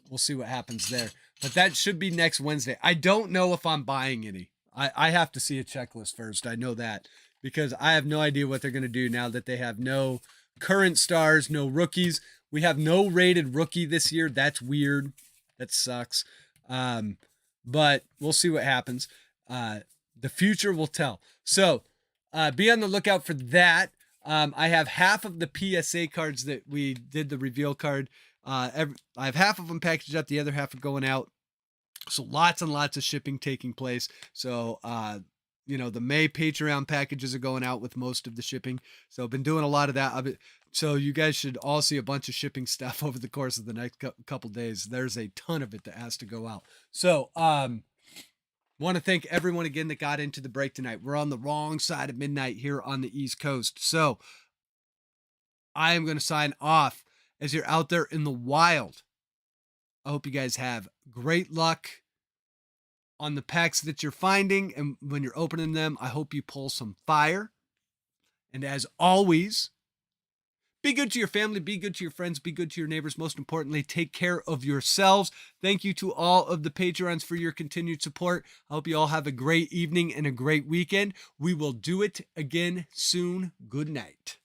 A: we'll see what happens there. But that should be next Wednesday. I don't know if I'm buying any. I have to see a checklist first. I know that because I have no idea what they're gonna do now that they have no current stars, no rookies. We have no rated rookie this year. That's weird. That sucks. But we'll see what happens. The future will tell. So be on the lookout for that. I have half of the PSA cards that we did the reveal card. I have half of them packaged up. The other half are going out. So lots and lots of shipping taking place. So, the May Patreon packages are going out with most of the shipping. So I've been doing a lot of that. So you guys should all see a bunch of shipping stuff over the course of the next couple days. There's a ton of it that has to go out. So, want to thank everyone again that got into the break tonight. We're on the wrong side of midnight here on the East Coast. So I am going to sign off as you're out there in the wild. I hope you guys have great luck on the packs that you're finding. And when you're opening them, I hope you pull some fire. And as always, be good to your family, be good to your friends, be good to your neighbors. Most importantly, take care of yourselves. Thank you to all of the Patreons for your continued support. I hope you all have a great evening and a great weekend. We will do it again soon. Good night.